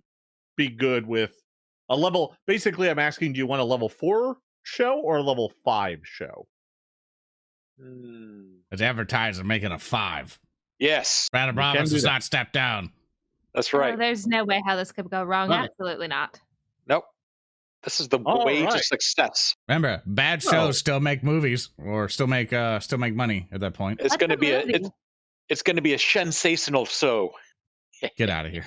be good with a level? Basically, I'm asking, do you want a level 4 show or a level 5 show? Let's advertise and make it a 5. Yes. Brandon Bravos does not step down. That's right. Oh, there's no way how this could go wrong. Right. Absolutely not. Nope. This is the way to success. Remember, bad shows still make movies or still make money at that point. It's going to be it's going to be a sensational show. Get out of here.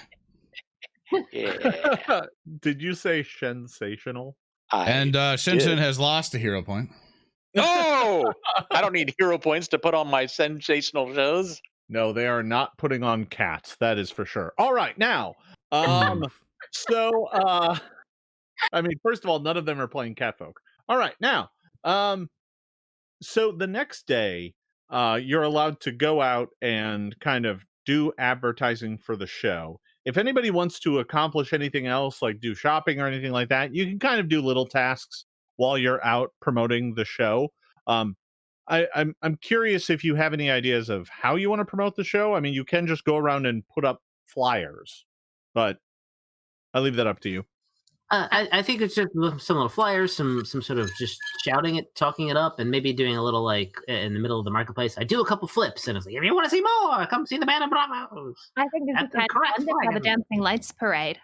Yeah. Did you say sensational? And Shensen has lost a hero point. No, I don't need hero points to put on my sensational shows. No, they are not putting on cats. That is for sure. All right, now, so I mean, first of all, none of them are playing Catfolk. All right, now, so the next day, you're allowed to go out and kind of do advertising for the show. If anybody wants to accomplish anything else, like do shopping or anything like that, you can kind of do little tasks while you're out promoting the show. I'm curious if you have any ideas of how you want to promote the show. I mean, you can just go around and put up flyers, but I leave that up to you. I think it's just some little flyers, some sort of just shouting it, talking it up, and maybe doing a little like in the middle of the marketplace. I do a couple flips, and it's like, if you want to see more, come see the Band of Bravos. I think it's kind of fun to have a dancing lights parade.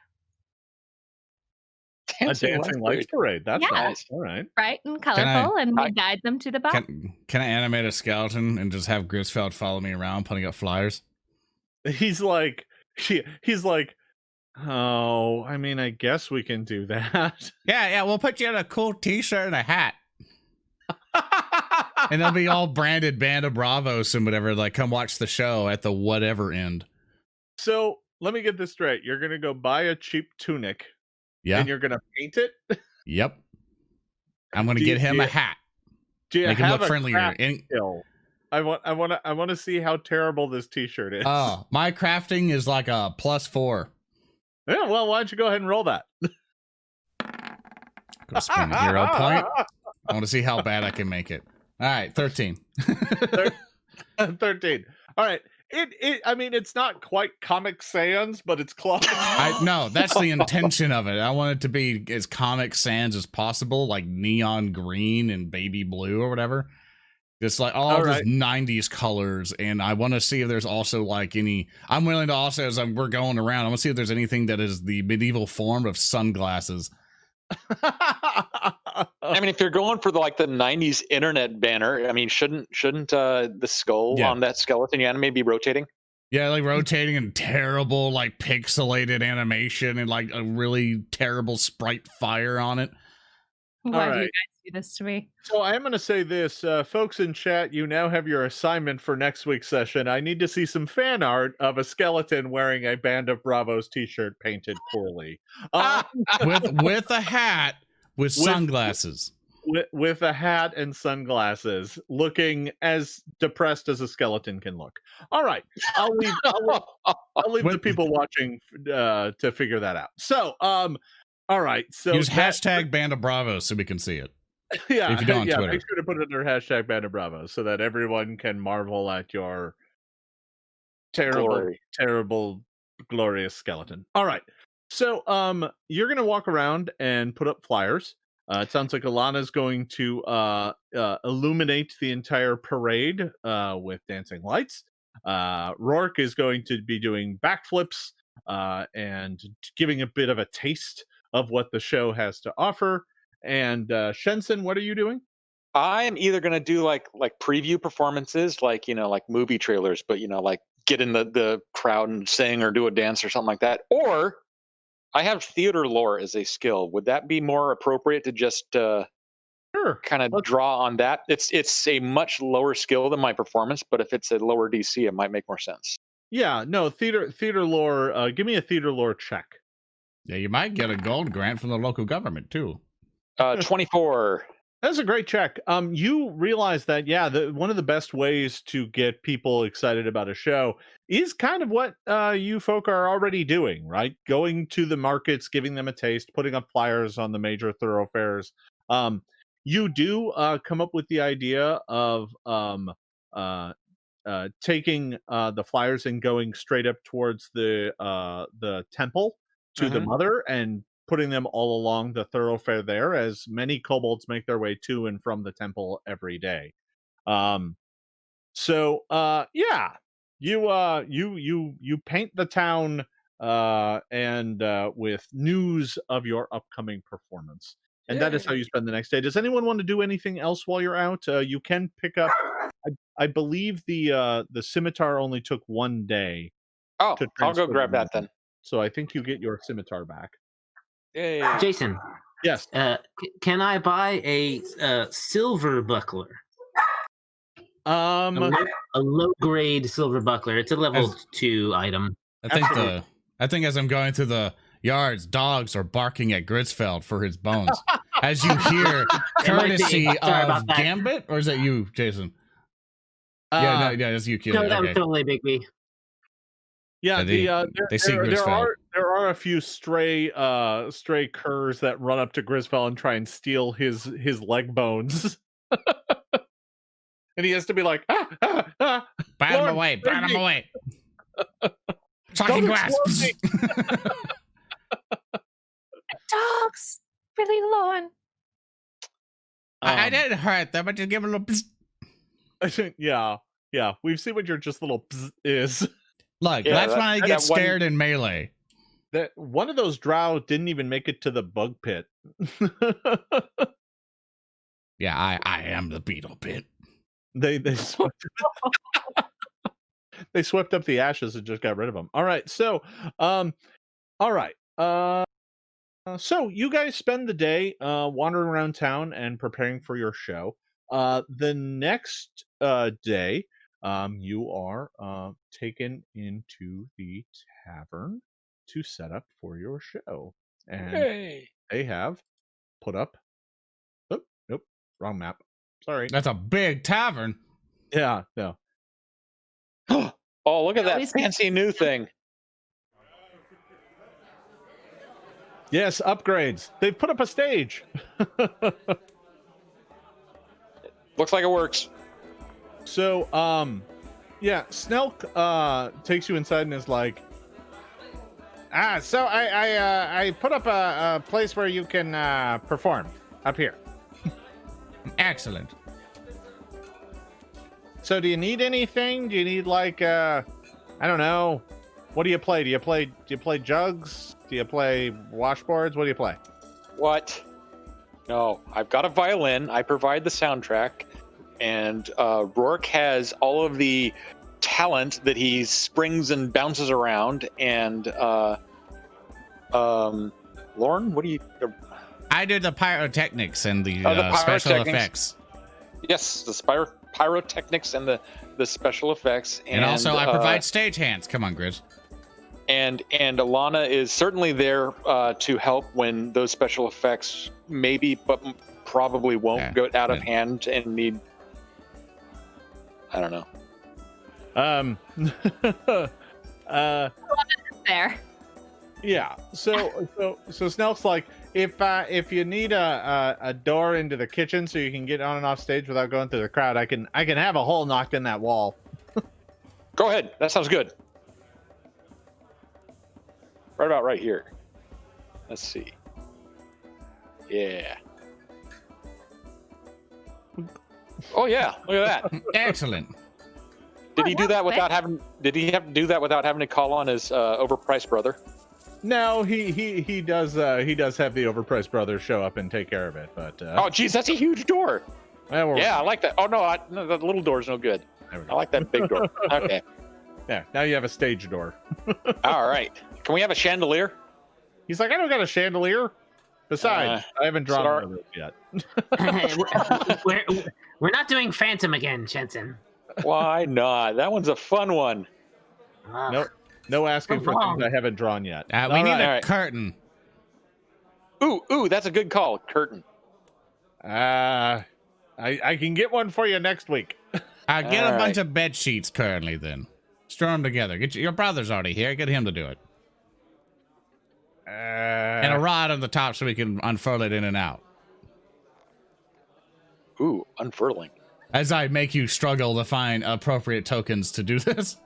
A dancing lights parade. That's nice. All right. Bright and colorful, and we guide them to the bar. Can I animate a skeleton and just have Grisfeld follow me around putting up flyers? He's like, oh, I mean, I guess we can do that. Yeah, we'll put you in a cool t-shirt and a hat. And they'll be all branded Band of Bravos and whatever, like, come watch the show at the whatever end. So, let me get this straight. You're going to go buy a cheap tunic. Yeah. And you're going to paint it? Yep. I'm going to get him a hat. Do you make him look friendlier? I want to see how terrible this t-shirt is. Oh, my crafting is like a +4. Yeah, well, why don't you go ahead and roll that? Go spend a hero point. I want to see how bad I can make it. All right, 13. 13. All right. I mean, it's not quite Comic Sans, but it's close. No, that's the intention of it. I want it to be as Comic Sans as possible, like neon green and baby blue or whatever. Just like all those 90s colors. And I want to see if there's also like I'm willing to also, as we're going around, I want to see if there's anything that is the medieval form of sunglasses. I mean, if you're going for the 90s internet banner, I mean, shouldn't the skull on that skeleton anime be rotating? Yeah, like rotating and terrible, like pixelated animation and like a really terrible sprite fire on it. Why do you guys do this to me? So I am going to say this, folks in chat, you now have your assignment for next week's session. I need to see some fan art of a skeleton wearing a Band of Bravos t-shirt painted poorly. With a hat with sunglasses. with a hat and sunglasses, looking as depressed as a skeleton can look. All right, I'll leave the people watching to figure that out. So, all right. So use hashtag Band of Bravos so we can see it. Yeah, if you do on Twitter. Make sure to put it under hashtag Band of Bravos so that everyone can marvel at your terrible, glorious skeleton. All right. So, you're gonna walk around and put up flyers. It sounds like Ilana's going to illuminate the entire parade with dancing lights. Roark is going to be doing backflips and giving a bit of a taste of what the show has to offer. And Shensen, what are you doing? I am either going to do like preview performances, like movie trailers, but like get in the crowd and sing or do a dance or something like that, or I have theater lore as a skill. Would that be more appropriate to just Sure. kind of draw on that? It's a much lower skill than my performance, but if it's a lower DC, it might make more sense. Yeah, no, theater lore. Give me a theater lore check. Yeah, you might get a gold grant from the local government too. 24. That's a great check. You realize that, one of the best ways to get people excited about a show is kind of what you folk are already doing, right? Going to the markets, giving them a taste, putting up flyers on the major thoroughfares. You do come up with the idea of taking the flyers and going straight up towards the temple to the mother and putting them all along the thoroughfare there, as many kobolds make their way to and from the temple every day. You paint the town and with news of your upcoming performance, and that is how you spend the next day. Does anyone want to do anything else while you're out? You can pick up. I believe the scimitar only took 1 day. Oh, I'll go grab that then. So I think you get your scimitar back. Yay. Jason. Yes. Can I buy a silver buckler? A low grade silver buckler. It's a level 2 item. I think as I'm going through the yards, dogs are barking at Grisfeld for his bones. As you hear, courtesy of Gambit, or is that you, Jason? Yeah, that's you, Keeley. No, that was totally Big B. Yeah, they see Grisfeld. There are a few stray curs that run up to Grisfeld and try and steal his leg bones. And he has to be like, bat him away. Talking grass. Dogs, really Lorne. I didn't hurt them. I just give a little. Yeah. We've seen what your just little is. Look, that's when I get scared in melee. That one of those drow didn't even make it to the bug pit. Yeah, I am the beetle pit. They swept they swept up the ashes and just got rid of them. All right, so so you guys spend the day wandering around town and preparing for your show. The next day, you are taken into the tavern to set up for your show, and they have put up. Oh, nope, wrong map. Sorry. That's a big tavern. Yeah, no. Oh, look at that fancy new thing. Yes, upgrades. They've put up a stage. Looks like it works. So, Snelk takes you inside and is like, so I put up a place where you can perform up here. Excellent. So do you need anything? Do you need like I don't know. What do you play? Do you play jugs? Do you play washboards? What do you play? What? No, I've got a violin. I provide the soundtrack, and Roark has all of the talent that he springs and bounces around. And Lauren, what do you? I do the pyrotechnics and the special effects. Yes, the pyrotechnics and the special effects. And also, I provide stagehands. Come on, Grizz. And Ilana is certainly there to help when those special effects maybe, but probably won't Yeah, go out of good. hand and need. I don't know. There. Yeah. So Snelk's like, if you need a door into the kitchen so you can get on and off stage without going through the crowd, I can have a hole knocked in that wall. Go ahead. That sounds good. Right about right here. Let's see. Yeah. Oh yeah, look at that. Excellent. Did he do that that's without having? Did he have to do that without having to call on his overpriced brother? No, he does have the overpriced brother show up and take care of it, but Oh, geez, that's a huge door. well, Yeah, I like that. Oh no, the little door's no good. there we I go. like that big door. Okay. Yeah, now you have a stage door. All right. Can we have a chandelier? He's like, I don't got a chandelier. Besides, I haven't drawn sorry. one of those yet. we're not doing Phantom again, Shensen. Why not? That one's a fun one. Ugh. Nope. No asking for Wrong. things I haven't drawn yet. We All need right. a right. curtain. Ooh, that's a good call. Curtain. I can get one for you next week. Get All a bunch right. of bed sheets currently then. Store them together. Your brother's already here. Get him to do it. And a rod on the top so we can unfurl it in and out. Ooh, unfurling. As I make you struggle to find appropriate tokens to do this.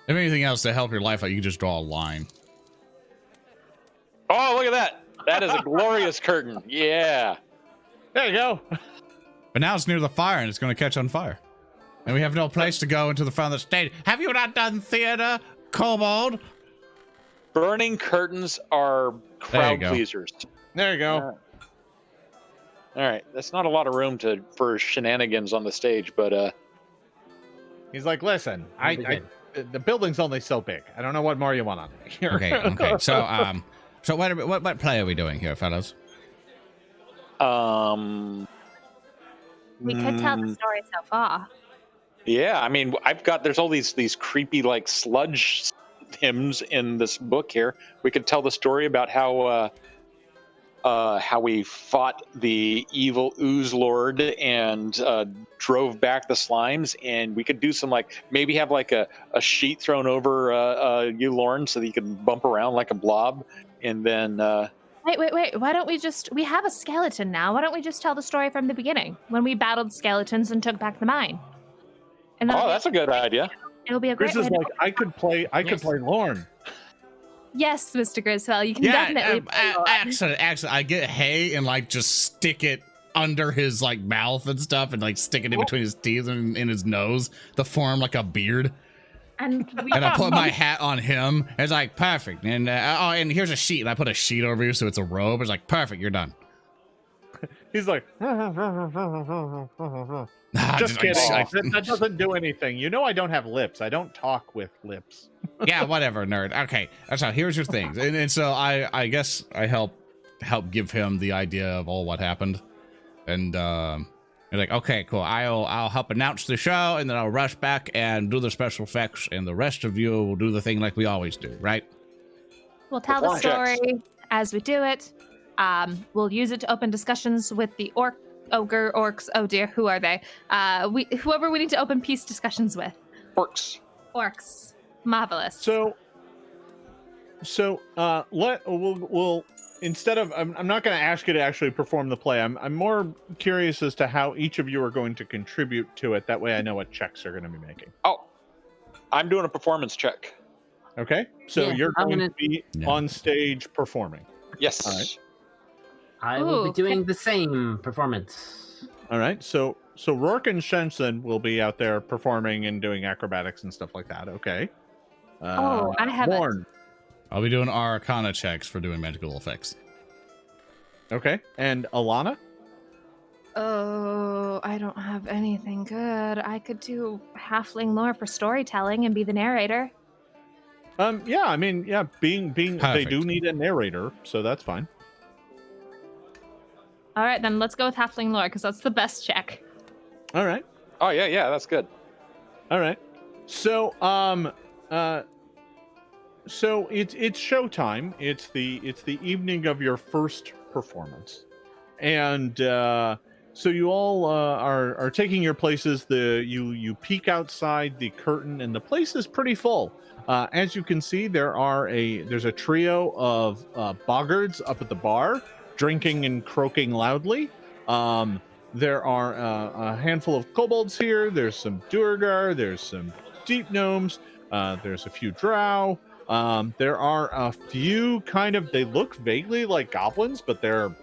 If anything else to help your life out, you can just draw a line. Oh, look at that. That is a glorious curtain. Yeah. There you go. But now it's near the fire and it's going to catch on fire. And we have no place to go into the front of the stage. Have you not done theater, kobold? Burning curtains are There you crowd go. pleasers. There you go. All right. That's not a lot of room for shenanigans on the stage, but He's like, listen, the building's only so big. I don't know what more you want on here. Okay. So what play are we doing here, fellas? We could tell the story so far. Yeah, I mean, there's all these creepy like sludge hymns in this book here. We could tell the story about how we fought the evil ooze lord and drove back the slimes, and we could do some maybe have a sheet thrown over you, Lauren, so that you can bump around like a blob, and then Wait. Why don't we have a skeleton now. Why don't we just tell the story from the beginning when we battled skeletons and took back the mine? And that's a good idea. it'll be a great Chris is way like, I could play Lorne. Yes, Mr. Griswell, you can definitely play Lorne. Actually, I get hay and just stick it under his mouth and stuff and stick it in between his teeth and in his nose to form like a beard. And I put my hat on him. It's perfect. And and here's a sheet. And I put a sheet over you so it's a robe. It's perfect. You're done. He's like, just kidding. That doesn't do anything. You know I don't have lips. I don't talk with lips. Yeah, whatever, nerd. Okay, so here's your things, and so I guess I help give him the idea of all what happened, and you're like, okay, cool. I'll help announce the show, and then I'll rush back and do the special effects, and the rest of you will do the thing like we always do, right? we'll tell the Perform checks. story as we do it. We'll use it to open discussions with the ogre, orcs. Oh dear, who are they? Whoever we need to open peace discussions with. Works. Orcs. Marvelous. So we'll instead of I'm not going to ask you to actually perform the play. I'm more curious as to how each of you are going to contribute to it. That way I know what checks are going to be making. Oh, I'm doing a performance check. Okay? So Yeah, you're I'm going gonna- to be on stage performing. Yes. All right. I will be Ooh, doing the same performance. All right. So Roark and Shensen will be out there performing and doing acrobatics and stuff like that. Okay. I have it. Lorne. I'll be doing Arcana checks for doing magical effects. Okay. And Ilana? Oh, I don't have anything good. I could do halfling lore for storytelling and be the narrator. Yeah, I mean, yeah, being they Perfect. do need a narrator, so that's fine. All right, then let's go with halfling lore because that's the best check. All right. Oh yeah, that's good. All right. So, so it's showtime. It's the evening of your first performance, and so you all are taking your places. You peek outside the curtain, and the place is pretty full. As you can see, there's a trio of boggards up at the bar, drinking and croaking loudly. There are a handful of kobolds here. There's some Duergar. There's some deep gnomes. There's a few drow. There are a few they look vaguely like goblins, but they're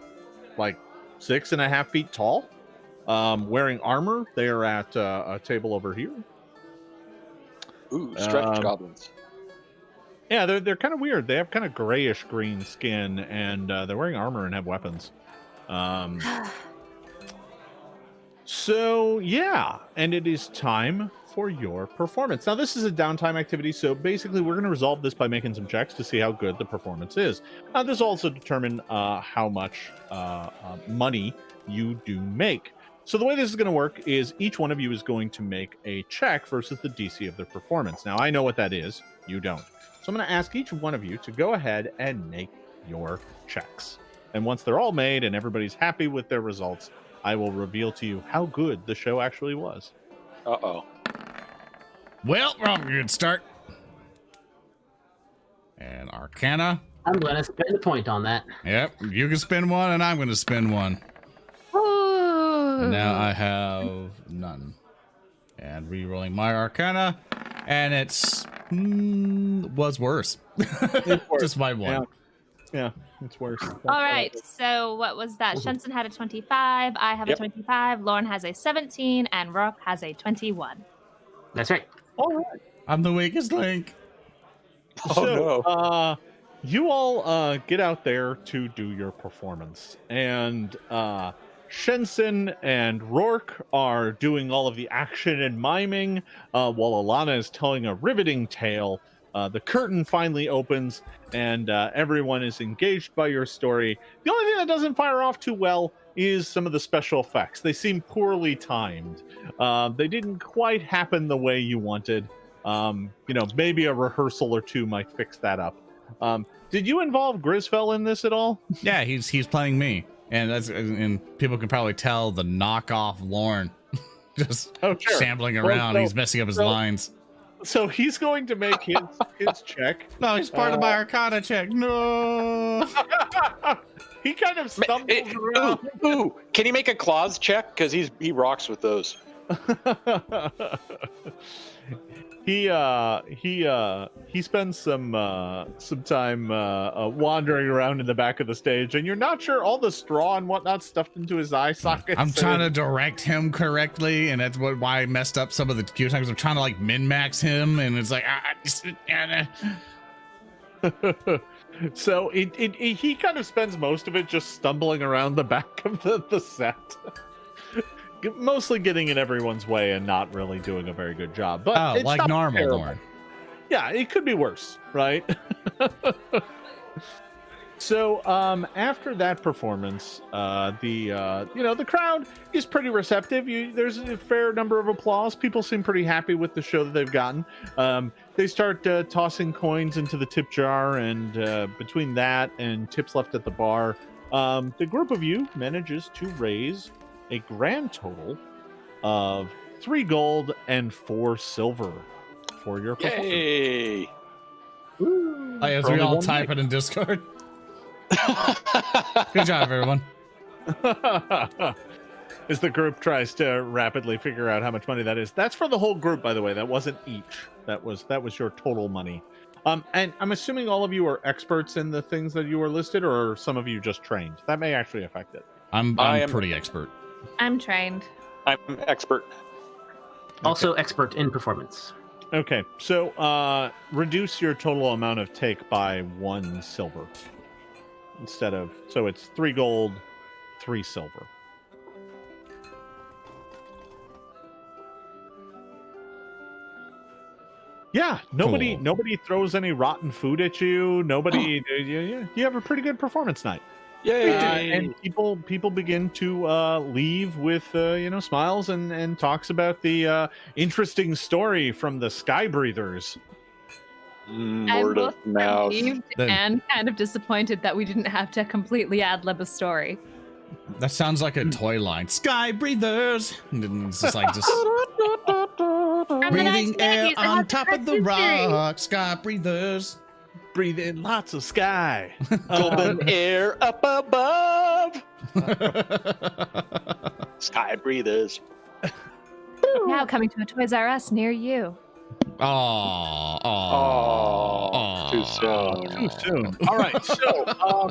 like 6.5 feet tall, wearing armor. They are at a table over here. Ooh, stretched goblins. Yeah, they're kind of weird. They have kind of grayish green skin, and they're wearing armor and have weapons. So yeah, and it is time for your performance. Now, this is a downtime activity, so basically we're going to resolve this by making some checks to see how good the performance is. This will also determine how much money you do make. So the way this is going to work is each one of you is going to make a check versus the DC of their performance. Now, I know what that is. You don't. So I'm going to ask each one of you to go ahead and make your checks. And once they're all made and everybody's happy with their results, I will reveal to you how good the show actually was. Uh-oh. Well, we're off to a good start. And Arcana. I'm going to spend a point on that. Yep, you can spend one, and I'm going to spend one. Ooh. And now I have none. And re-rolling my Arcana, and was worse. Just by one. Yeah, it's worse. All right, so what was that? Shensen had a 25, I have a 25, Lauren has a 17, and Roark has a 21. That's right. All right. I'm the weakest link. No. You all get out there to do your performance, and Shensen and Roark are doing all of the action and miming, while Ilana is telling a riveting tale. The curtain finally opens, and everyone is engaged by your story. The only thing that doesn't fire off too well is some of the special effects. They seem poorly timed. They didn't quite happen the way you wanted. Maybe a rehearsal or two might fix that up. Did you involve Grisfell in this at all? Yeah, he's playing me, and people can probably tell the knockoff Lorne just shambling around. He's messing up his lines. So he's going to make his check. No, he's part of my Arcana check. No. He kind of stumbles around. Ooh, can he make a claws check? Because he rocks with those. He spends some time wandering around in the back of the stage, and you're not sure all the straw and whatnot stuffed into his eye sockets. I'm trying to direct him correctly, and that's why I messed up some of the cue times. I'm trying to like min-max him, and it's like So he kind of spends most of it just stumbling around the back of the set. Mostly getting in everyone's way and not really doing a very good job. But it's like not normal, terrible. Lauren. Yeah, it could be worse, right? So after that performance, the crowd is pretty receptive. There's a fair number of applause. People seem pretty happy with the show that they've gotten. They start tossing coins into the tip jar, and between that and tips left at the bar, the group of you manages to raise a grand total of 3 gold and 4 silver for your performance. Yay! As we all type it in Discord. Good job, everyone. As the group tries to rapidly figure out how much money that is. That's for the whole group, by the way. That wasn't each. That was your total money. And I'm assuming all of you are experts in the things that you were listed, or are some of you just trained? That may actually affect it. I'm pretty expert. I'm trained. I'm expert. Also expert in performance. Okay, so reduce your total amount of take by 1 silver. So it's 3 gold, 3 silver. Yeah, nobody throws any rotten food at you. Nobody, you have a pretty good performance night. Yay! And people begin to leave with smiles and talks about the interesting story from the Sky Breathers. I'm Word both of mouth. relieved and kind of disappointed that we didn't have to completely ad-lib a story. That sounds like a toy line. Sky breathers. And it's just like just From the breathing air 1990s, it on has top of the history. rock. Sky breathers. Breathe in lots of sky. Golden air up above. Sky breathers. Now coming to a Toys R Us near you. Oh, too soon. Too soon. All right. So,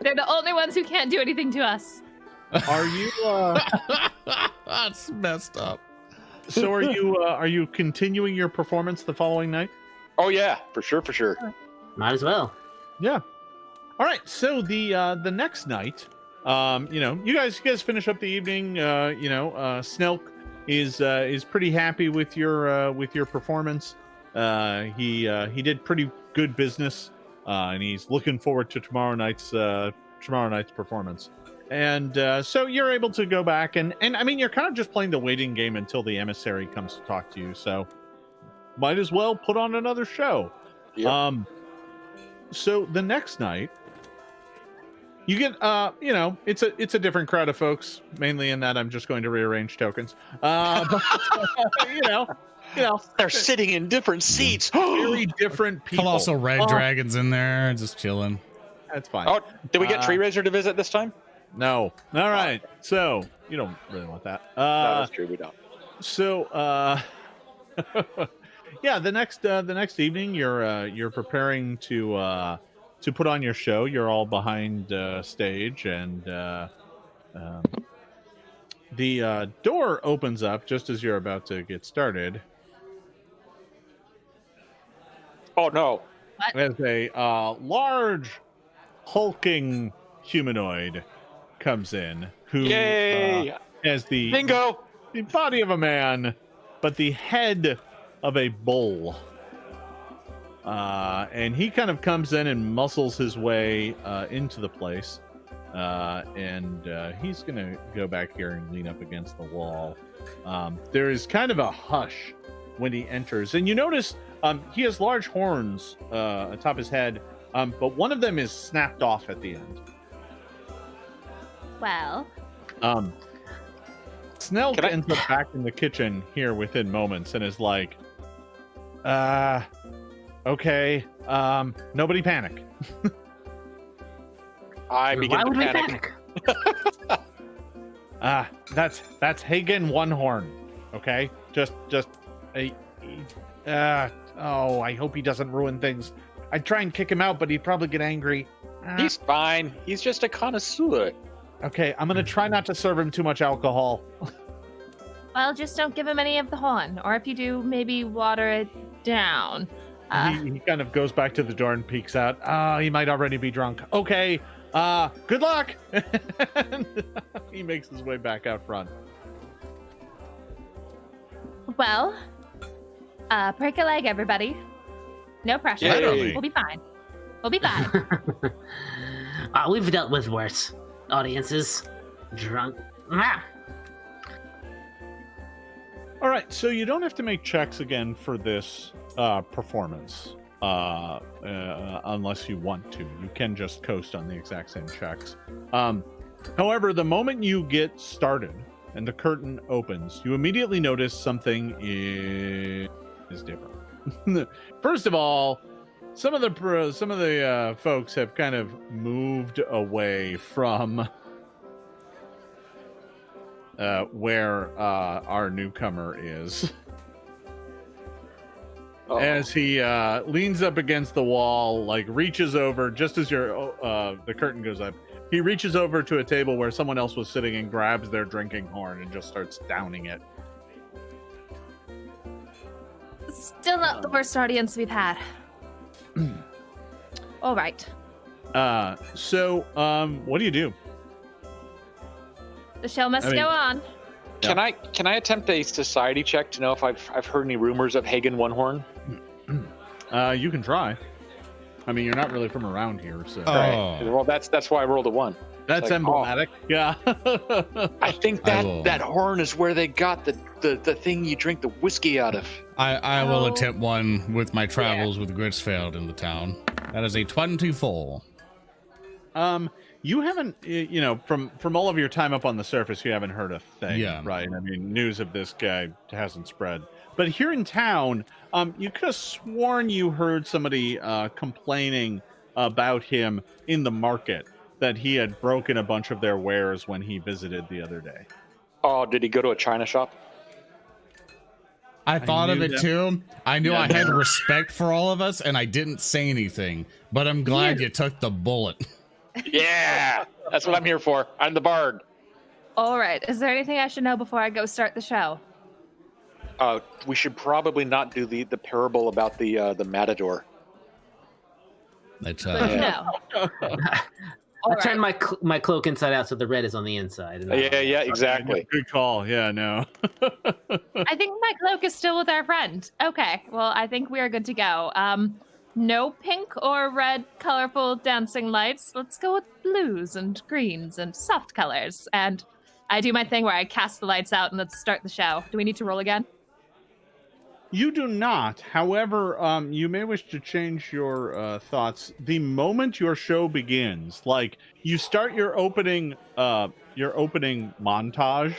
They're the only ones who can't do anything to us. are you? That's messed up. So are you continuing your performance the following night? Oh yeah, for sure. Might as well. Yeah. All right. So the next night, you guys finish up the evening. Snelk is pretty happy with your performance. He did pretty good business, and he's looking forward to tomorrow night's performance. And so you're able to go back and I mean you're kind of just playing the waiting game until the emissary comes to talk to you. So might as well put on another show. Yep. So the next night, you get it's a different crowd of folks, mainly in that I'm just going to rearrange tokens. But, They're sitting in different seats. very different people. Colossal red dragons in there, just chilling. That's fine. Oh, did we get Tree Razor to visit this time? No. All right. So you don't really want that. That's true. We don't. So yeah, the next evening you're preparing to put on your show. You're all behind stage, and the door opens up just as you're about to get started. Oh no. As a large, hulking humanoid comes in, who Yay! has the Bingo. body of a man, but the head of a bull. And he kind of comes in and muscles his way into the place. And he's going to go back here and lean up against the wall. There is kind of a hush when he enters. And you notice he has large horns atop his head, but one of them is snapped off at the end. Well, Snelk ends up back in the kitchen here within moments and is like, okay, nobody panic. I begin Why to would we panic. panic? That's Hagen One Horn. Okay, just I hope he doesn't ruin things. I'd try and kick him out, but he'd probably get angry. He's fine. He's just a connoisseur. Okay, I'm gonna try not to serve him too much alcohol. well, just don't give him any of the horn, or if you do, maybe water it down. He kind of goes back to the door and peeks out. He might already be drunk. Okay, good luck. He makes his way back out front. Well, break a leg, everybody. No pressure. Yay. We'll be fine. We'll be fine. We've dealt with worse audiences. Drunk. All right, so you don't have to make checks again for this performance, unless you want to. You can just coast on the exact same checks. However, the moment you get started and the curtain opens, you immediately notice something is different. First of all, some of the folks have kind of moved away from where our newcomer is. Oh. As he leans up against the wall, like reaches over just as the curtain goes up. He reaches over to a table where someone else was sitting and grabs their drinking horn and just starts downing it. Still not the worst audience we've had. All right. So what do you do? The show must go on. Can I attempt a society check to know if I've heard any rumors of Hagen One Horn? You can try. I mean, you're not really from around here, so. Oh. Right. Well, that's why I rolled a 1. That's It's like, emblematic. Yeah. I think that horn is where they got the thing you drink the whiskey out of. I will attempt one with my travels with Grisfeld in the town. That is a 24. You haven't, from all of your time up on the surface, you haven't heard a thing, right? I mean, news of this guy hasn't spread. But here in town, you could have sworn you heard somebody complaining about him in the market, that he had broken a bunch of their wares when he visited the other day. Oh, did he go to a china shop? I thought of it too. I knew I had respect for all of us, and I didn't say anything. But I'm glad you took the bullet. Yeah, that's what I'm here for. I'm the bard. All right. Is there anything I should know before I go start the show? We should probably not do the parable about the matador. That's No. I turned my cloak inside out so the red is on the inside. Yeah, exactly. Good call. Yeah, no. I think my cloak is still with our friend. Okay, well, I think we are good to go. No pink or red colorful dancing lights. Let's go with blues and greens and soft colors. And I do my thing where I cast the lights out and let's start the show. Do we need to roll again? You do not. However, you may wish to change your thoughts the moment your show begins. Like, you start your opening montage,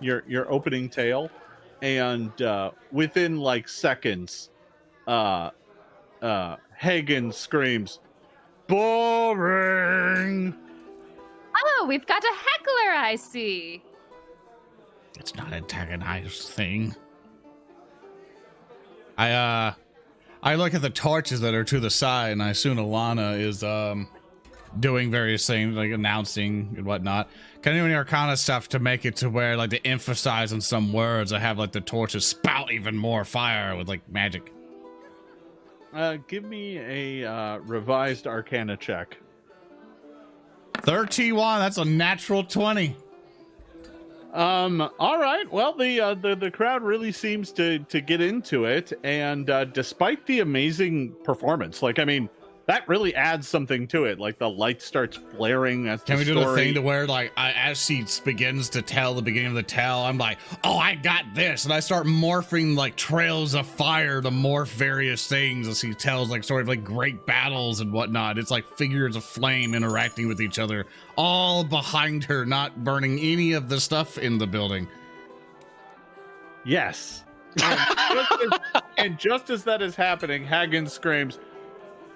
your opening tale, and within like seconds, Hagen screams, "Boring!" Oh, we've got a heckler, I see. It's not antagonized thing. I look at the torches that are to the side, and I assume Ilana is doing various things like announcing and whatnot. Can anyone Arcana stuff to make it to where like to emphasize on some words? I have like the torches spout even more fire with like magic. Give me a revised Arcana check. 31. That's a natural 20. All right. Well, the crowd really seems to get into it, and despite the amazing performance, like, I mean, that really adds something to it. Like, the light starts flaring. Can we do the thing to where, like, as she begins to tell the beginning of the tale, I'm like, oh, I got this, and I start morphing like trails of fire to morph various things as she tells like sort of like great battles and whatnot. It's like figures of flame interacting with each other, all behind her, not burning any of the stuff in the building. Yes. And just as that is happening, Hagen screams,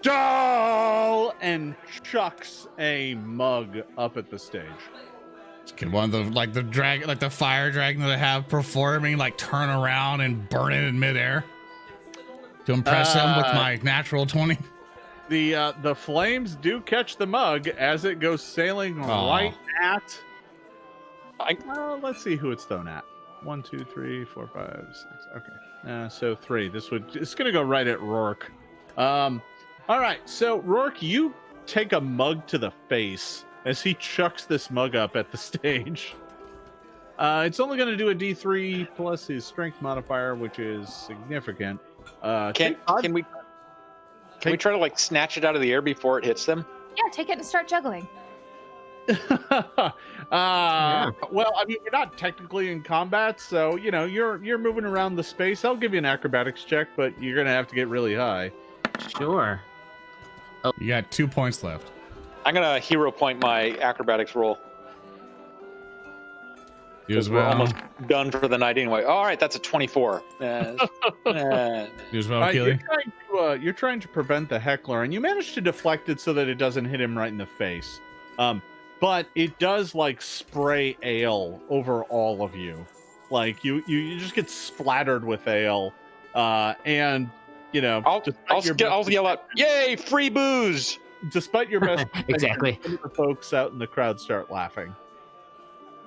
"Doll!" and chucks a mug up at the stage. Can one of the fire dragon that I have performing like turn around and burn it in midair to impress him with my natural 20? The flames do catch the mug as it goes sailing right at. Let's see who it's thrown at. 1, 2, 3, 4, 5, 6. Okay, so 3. It's gonna go right at Roark. All right, so Roark, you take a mug to the face as he chucks this mug up at the stage. It's only going to do a D3 plus his strength modifier, which is significant. Can we try to like snatch it out of the air before it hits them? Yeah, take it and start juggling. Well, I mean, we're not technically in combat, so you're moving around the space. I'll give you an acrobatics check, but you're going to have to get really high. Sure. You got 2 points left. I'm gonna hero point my acrobatics roll. You as We're well. almost done for the night anyway. All right, that's a 24. You as well, Keeley. You're trying to prevent the heckler, and you manage to deflect it so that it doesn't hit him right in the face. But it does like spray ale over all of you. Like you just get splattered with ale, and I'll yell out, "Yay, free booze!" Despite your best, Exactly. The folks out in the crowd start laughing.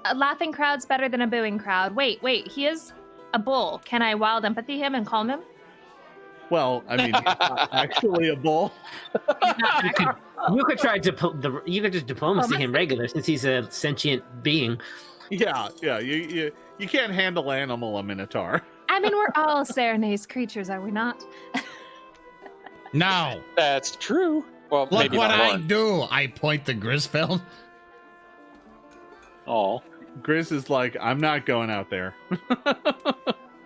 A laughing crowd's better than a booing crowd. Wait, he is a bull. Can I wild empathy him and calm him? Well, I mean, he's not actually a bull. You could try you could just diplomacy him regular since he's a sentient being. Yeah. You can't handle animal a minotaur. I mean, we're all Serenay's creatures, are we not? No. That's true. Well, Look maybe what not I one. do. I point the Grisfeld. Oh. Grizz is like, I'm not going out there.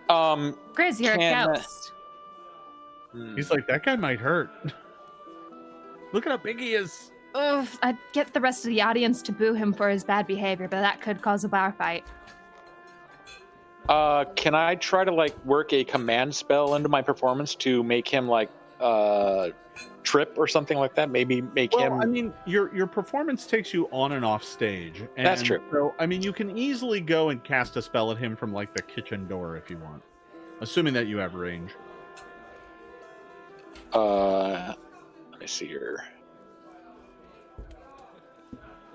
Grizz, you're Can- a ghost. He's like, that guy might hurt. Look at how big he is. Oof, I'd get the rest of the audience to boo him for his bad behavior, but that could cause a bar fight. Can I try to like work a command spell into my performance to make him like trip or something like that? Maybe make him. I mean, your performance takes you on and off stage. And That's true. So, I mean, you can easily go and cast a spell at him from like the kitchen door if you want, assuming that you have range. Let me see here.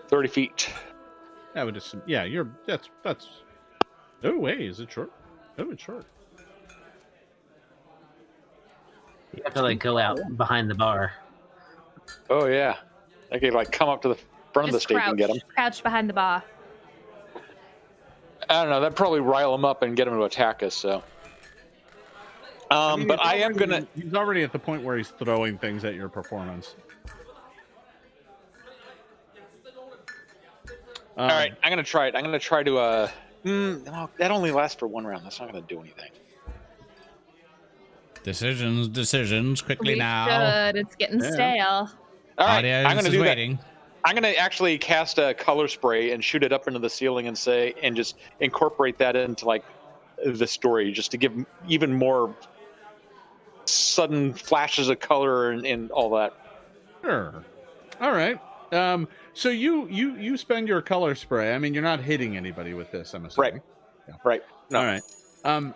30 feet. I would assume. Yeah, that's. Oh wait, is it short? Oh, it's short. You have to like go out behind the bar. Oh yeah, I could like come up to the front of the stage and get him. Crouch behind the bar. I don't know. That'd probably rile him up and get him to attack us. So. But I am gonna. He's already at the point where he's throwing things at your performance. All right, I'm gonna try it. I'm gonna try to. No, that only lasts for one round. That's not gonna do anything. Decisions, quickly We now. should. It's getting Yeah. stale. All right, Audience I'm gonna is do waiting. that. I'm gonna actually cast a color spray and shoot it up into the ceiling and just incorporate that into like the story, just to give even more sudden flashes of color and all that. Sure. All right. So you spend your color spray. I mean, you're not hitting anybody with this, I'm assuming. Right. Right. No. All right.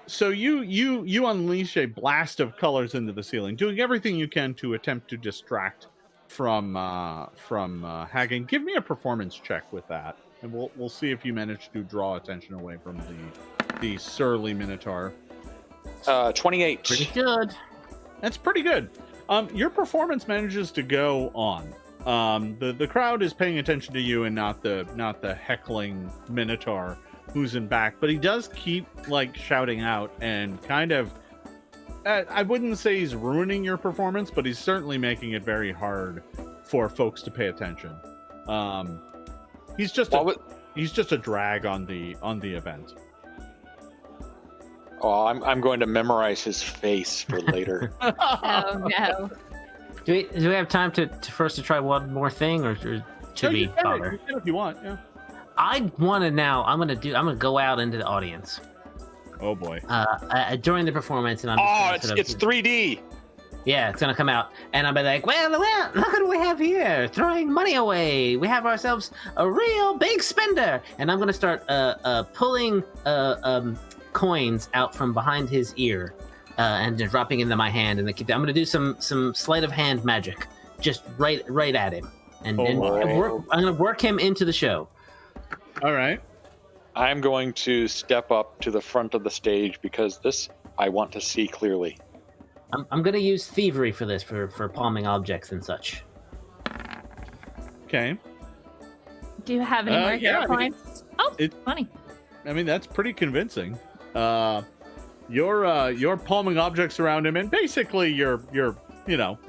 So you unleash a blast of colors into the ceiling, doing everything you can to attempt to distract from Hagen. Give me a performance check with that, and we'll see if you manage to draw attention away from the surly Minotaur. 28. Pretty good. That's pretty good. Your performance manages to go on. The crowd is paying attention to you and not the heckling Minotaur who's in back, but he does keep like shouting out and kind of I wouldn't say he's ruining your performance, but he's certainly making it very hard for folks to pay attention. He's just a drag on the event. Oh, I'm going to memorize his face for later. Oh no. Do we have time to try one more thing, or should we bother? You can if you want, yeah. I want to now. I'm gonna go out into the audience. Oh boy. During the performance, and I'm just it's 3D. Yeah, it's gonna come out, and I'll be like, well, look what we have here, throwing money away. We have ourselves a real big spender, and I'm gonna start pulling coins out from behind his ear, and just dropping into my hand, and I'm gonna do some sleight of hand magic, just right at him, and I'm gonna work him into the show. All right. I'm going to step up to the front of the stage because this I want to see clearly. I'm gonna use thievery for this, for palming objects and such. Okay. Do you have any more yeah, hero points? Funny. I mean, that's pretty convincing. You're palming objects around him, and basically you're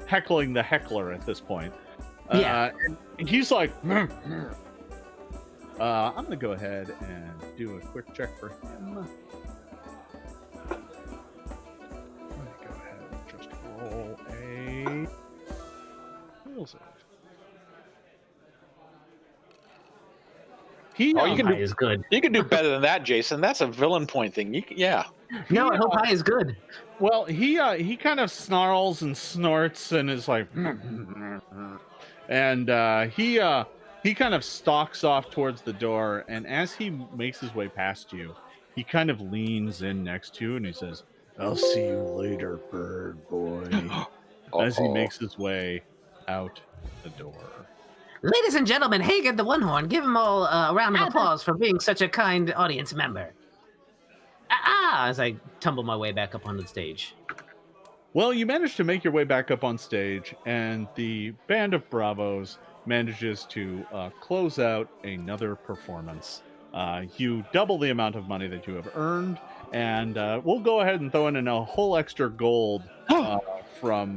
heckling the heckler at this point. Yeah. And he's like, I'm gonna go ahead and do a quick check for him. I'm gonna go ahead and just roll a will save. You can high is good. You can do better than that, Jason. That's a villain point thing. No, I hope high is good. Well, he kind of snarls and snorts and is like, and he kind of stalks off towards the door. And as he makes his way past you, he kind of leans in next to you and he says, "I'll see you later, bird boy." As he makes his way out the door. Ladies and gentlemen, Hagen the One Horn, give him all a round of applause for being such a kind audience member. As I tumble my way back up onto the stage. Well, you manage to make your way back up on stage, and the band of Bravos manages to close out another performance. You double the amount of money that you have earned, and we'll go ahead and throw in a whole extra gold from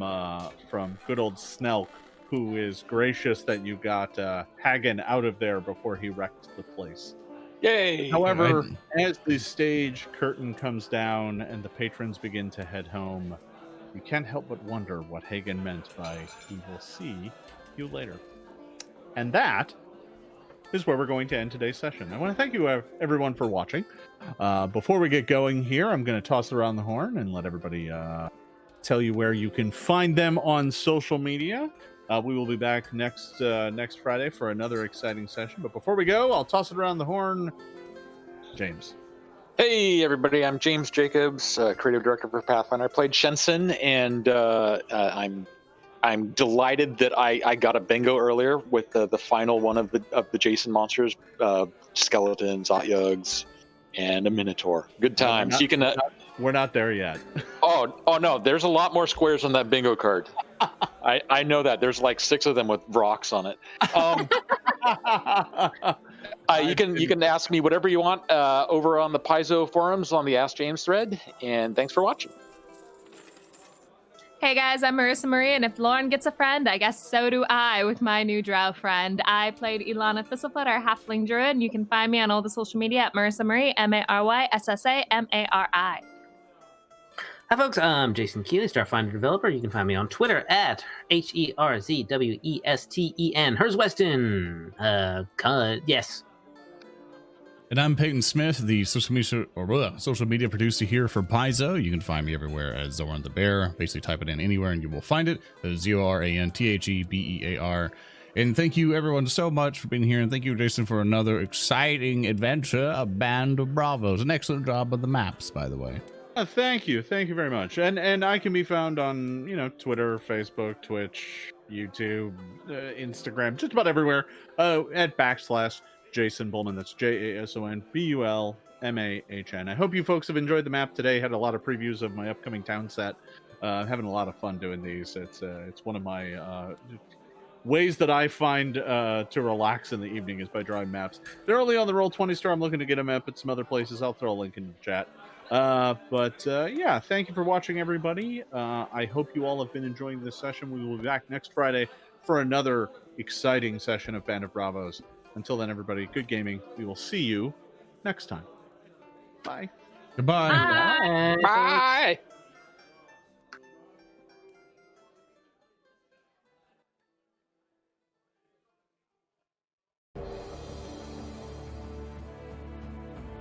good old Snelk, who is gracious that you got Hagen out of there before he wrecked the place. Yay! However, as the stage curtain comes down and the patrons begin to head home, you can't help but wonder what Hagen meant by "we will see you later." And that is where we're going to end today's session. I want to thank you, everyone, for watching. Before we get going here, I'm going to toss around the horn and let everybody tell you where you can find them on social media. We will be back next Friday for another exciting session. But before we go, I'll toss it around the horn. James. Hey, everybody. I'm James Jacobs, creative director for Pathfinder. I played Shensen, and I'm delighted that I got a bingo earlier with the final one of the Jason monsters, skeletons, Otyugs, and a Minotaur. Good times. We're not there yet. Oh no, there's a lot more squares on that bingo card. I know that. There's like 6 of them with rocks on it. You can ask me whatever you want over on the Paizo forums on the Ask James thread, and thanks for watching. Hey guys, I'm Maryssa Marie, and if Lauren gets a friend, I guess so do I with my new drow friend. I played Ilana Thistlefoot, our halfling druid, and you can find me on all the social media at Maryssa Marie, MarySsamari. Hi folks, I'm Jason Keeley, Starfinder developer. You can find me on Twitter at HerzWesten. Herzweston. Yes. And I'm Peyton Smith, the social media producer here for Paizo. You can find me everywhere as Zoran the Bear. Basically, type it in anywhere and you will find it. That's ZORANTHEBEAR. And thank you, everyone, so much for being here. And thank you, Jason, for another exciting adventure, A Band of Bravos. An excellent job of the maps, by the way. Thank you very much. And I can be found on Twitter, Facebook, Twitch, YouTube, Instagram, just about everywhere at /Jason Bulmahn. That's JASONBULMAHN. I hope you folks have enjoyed the map today. Had a lot of previews of my upcoming town set. Having a lot of fun doing these. It's one of my ways that I find to relax in the evening is by drawing maps. They're only on the Roll20 store. I'm looking to get them up at some other places. I'll throw a link in the chat. Yeah, thank you for watching, everybody. I hope you all have been enjoying this session. We will be back next Friday for another exciting session of Band of Bravos. Until then, everybody, good gaming. We will see you next time. Bye. Goodbye. Bye. Bye.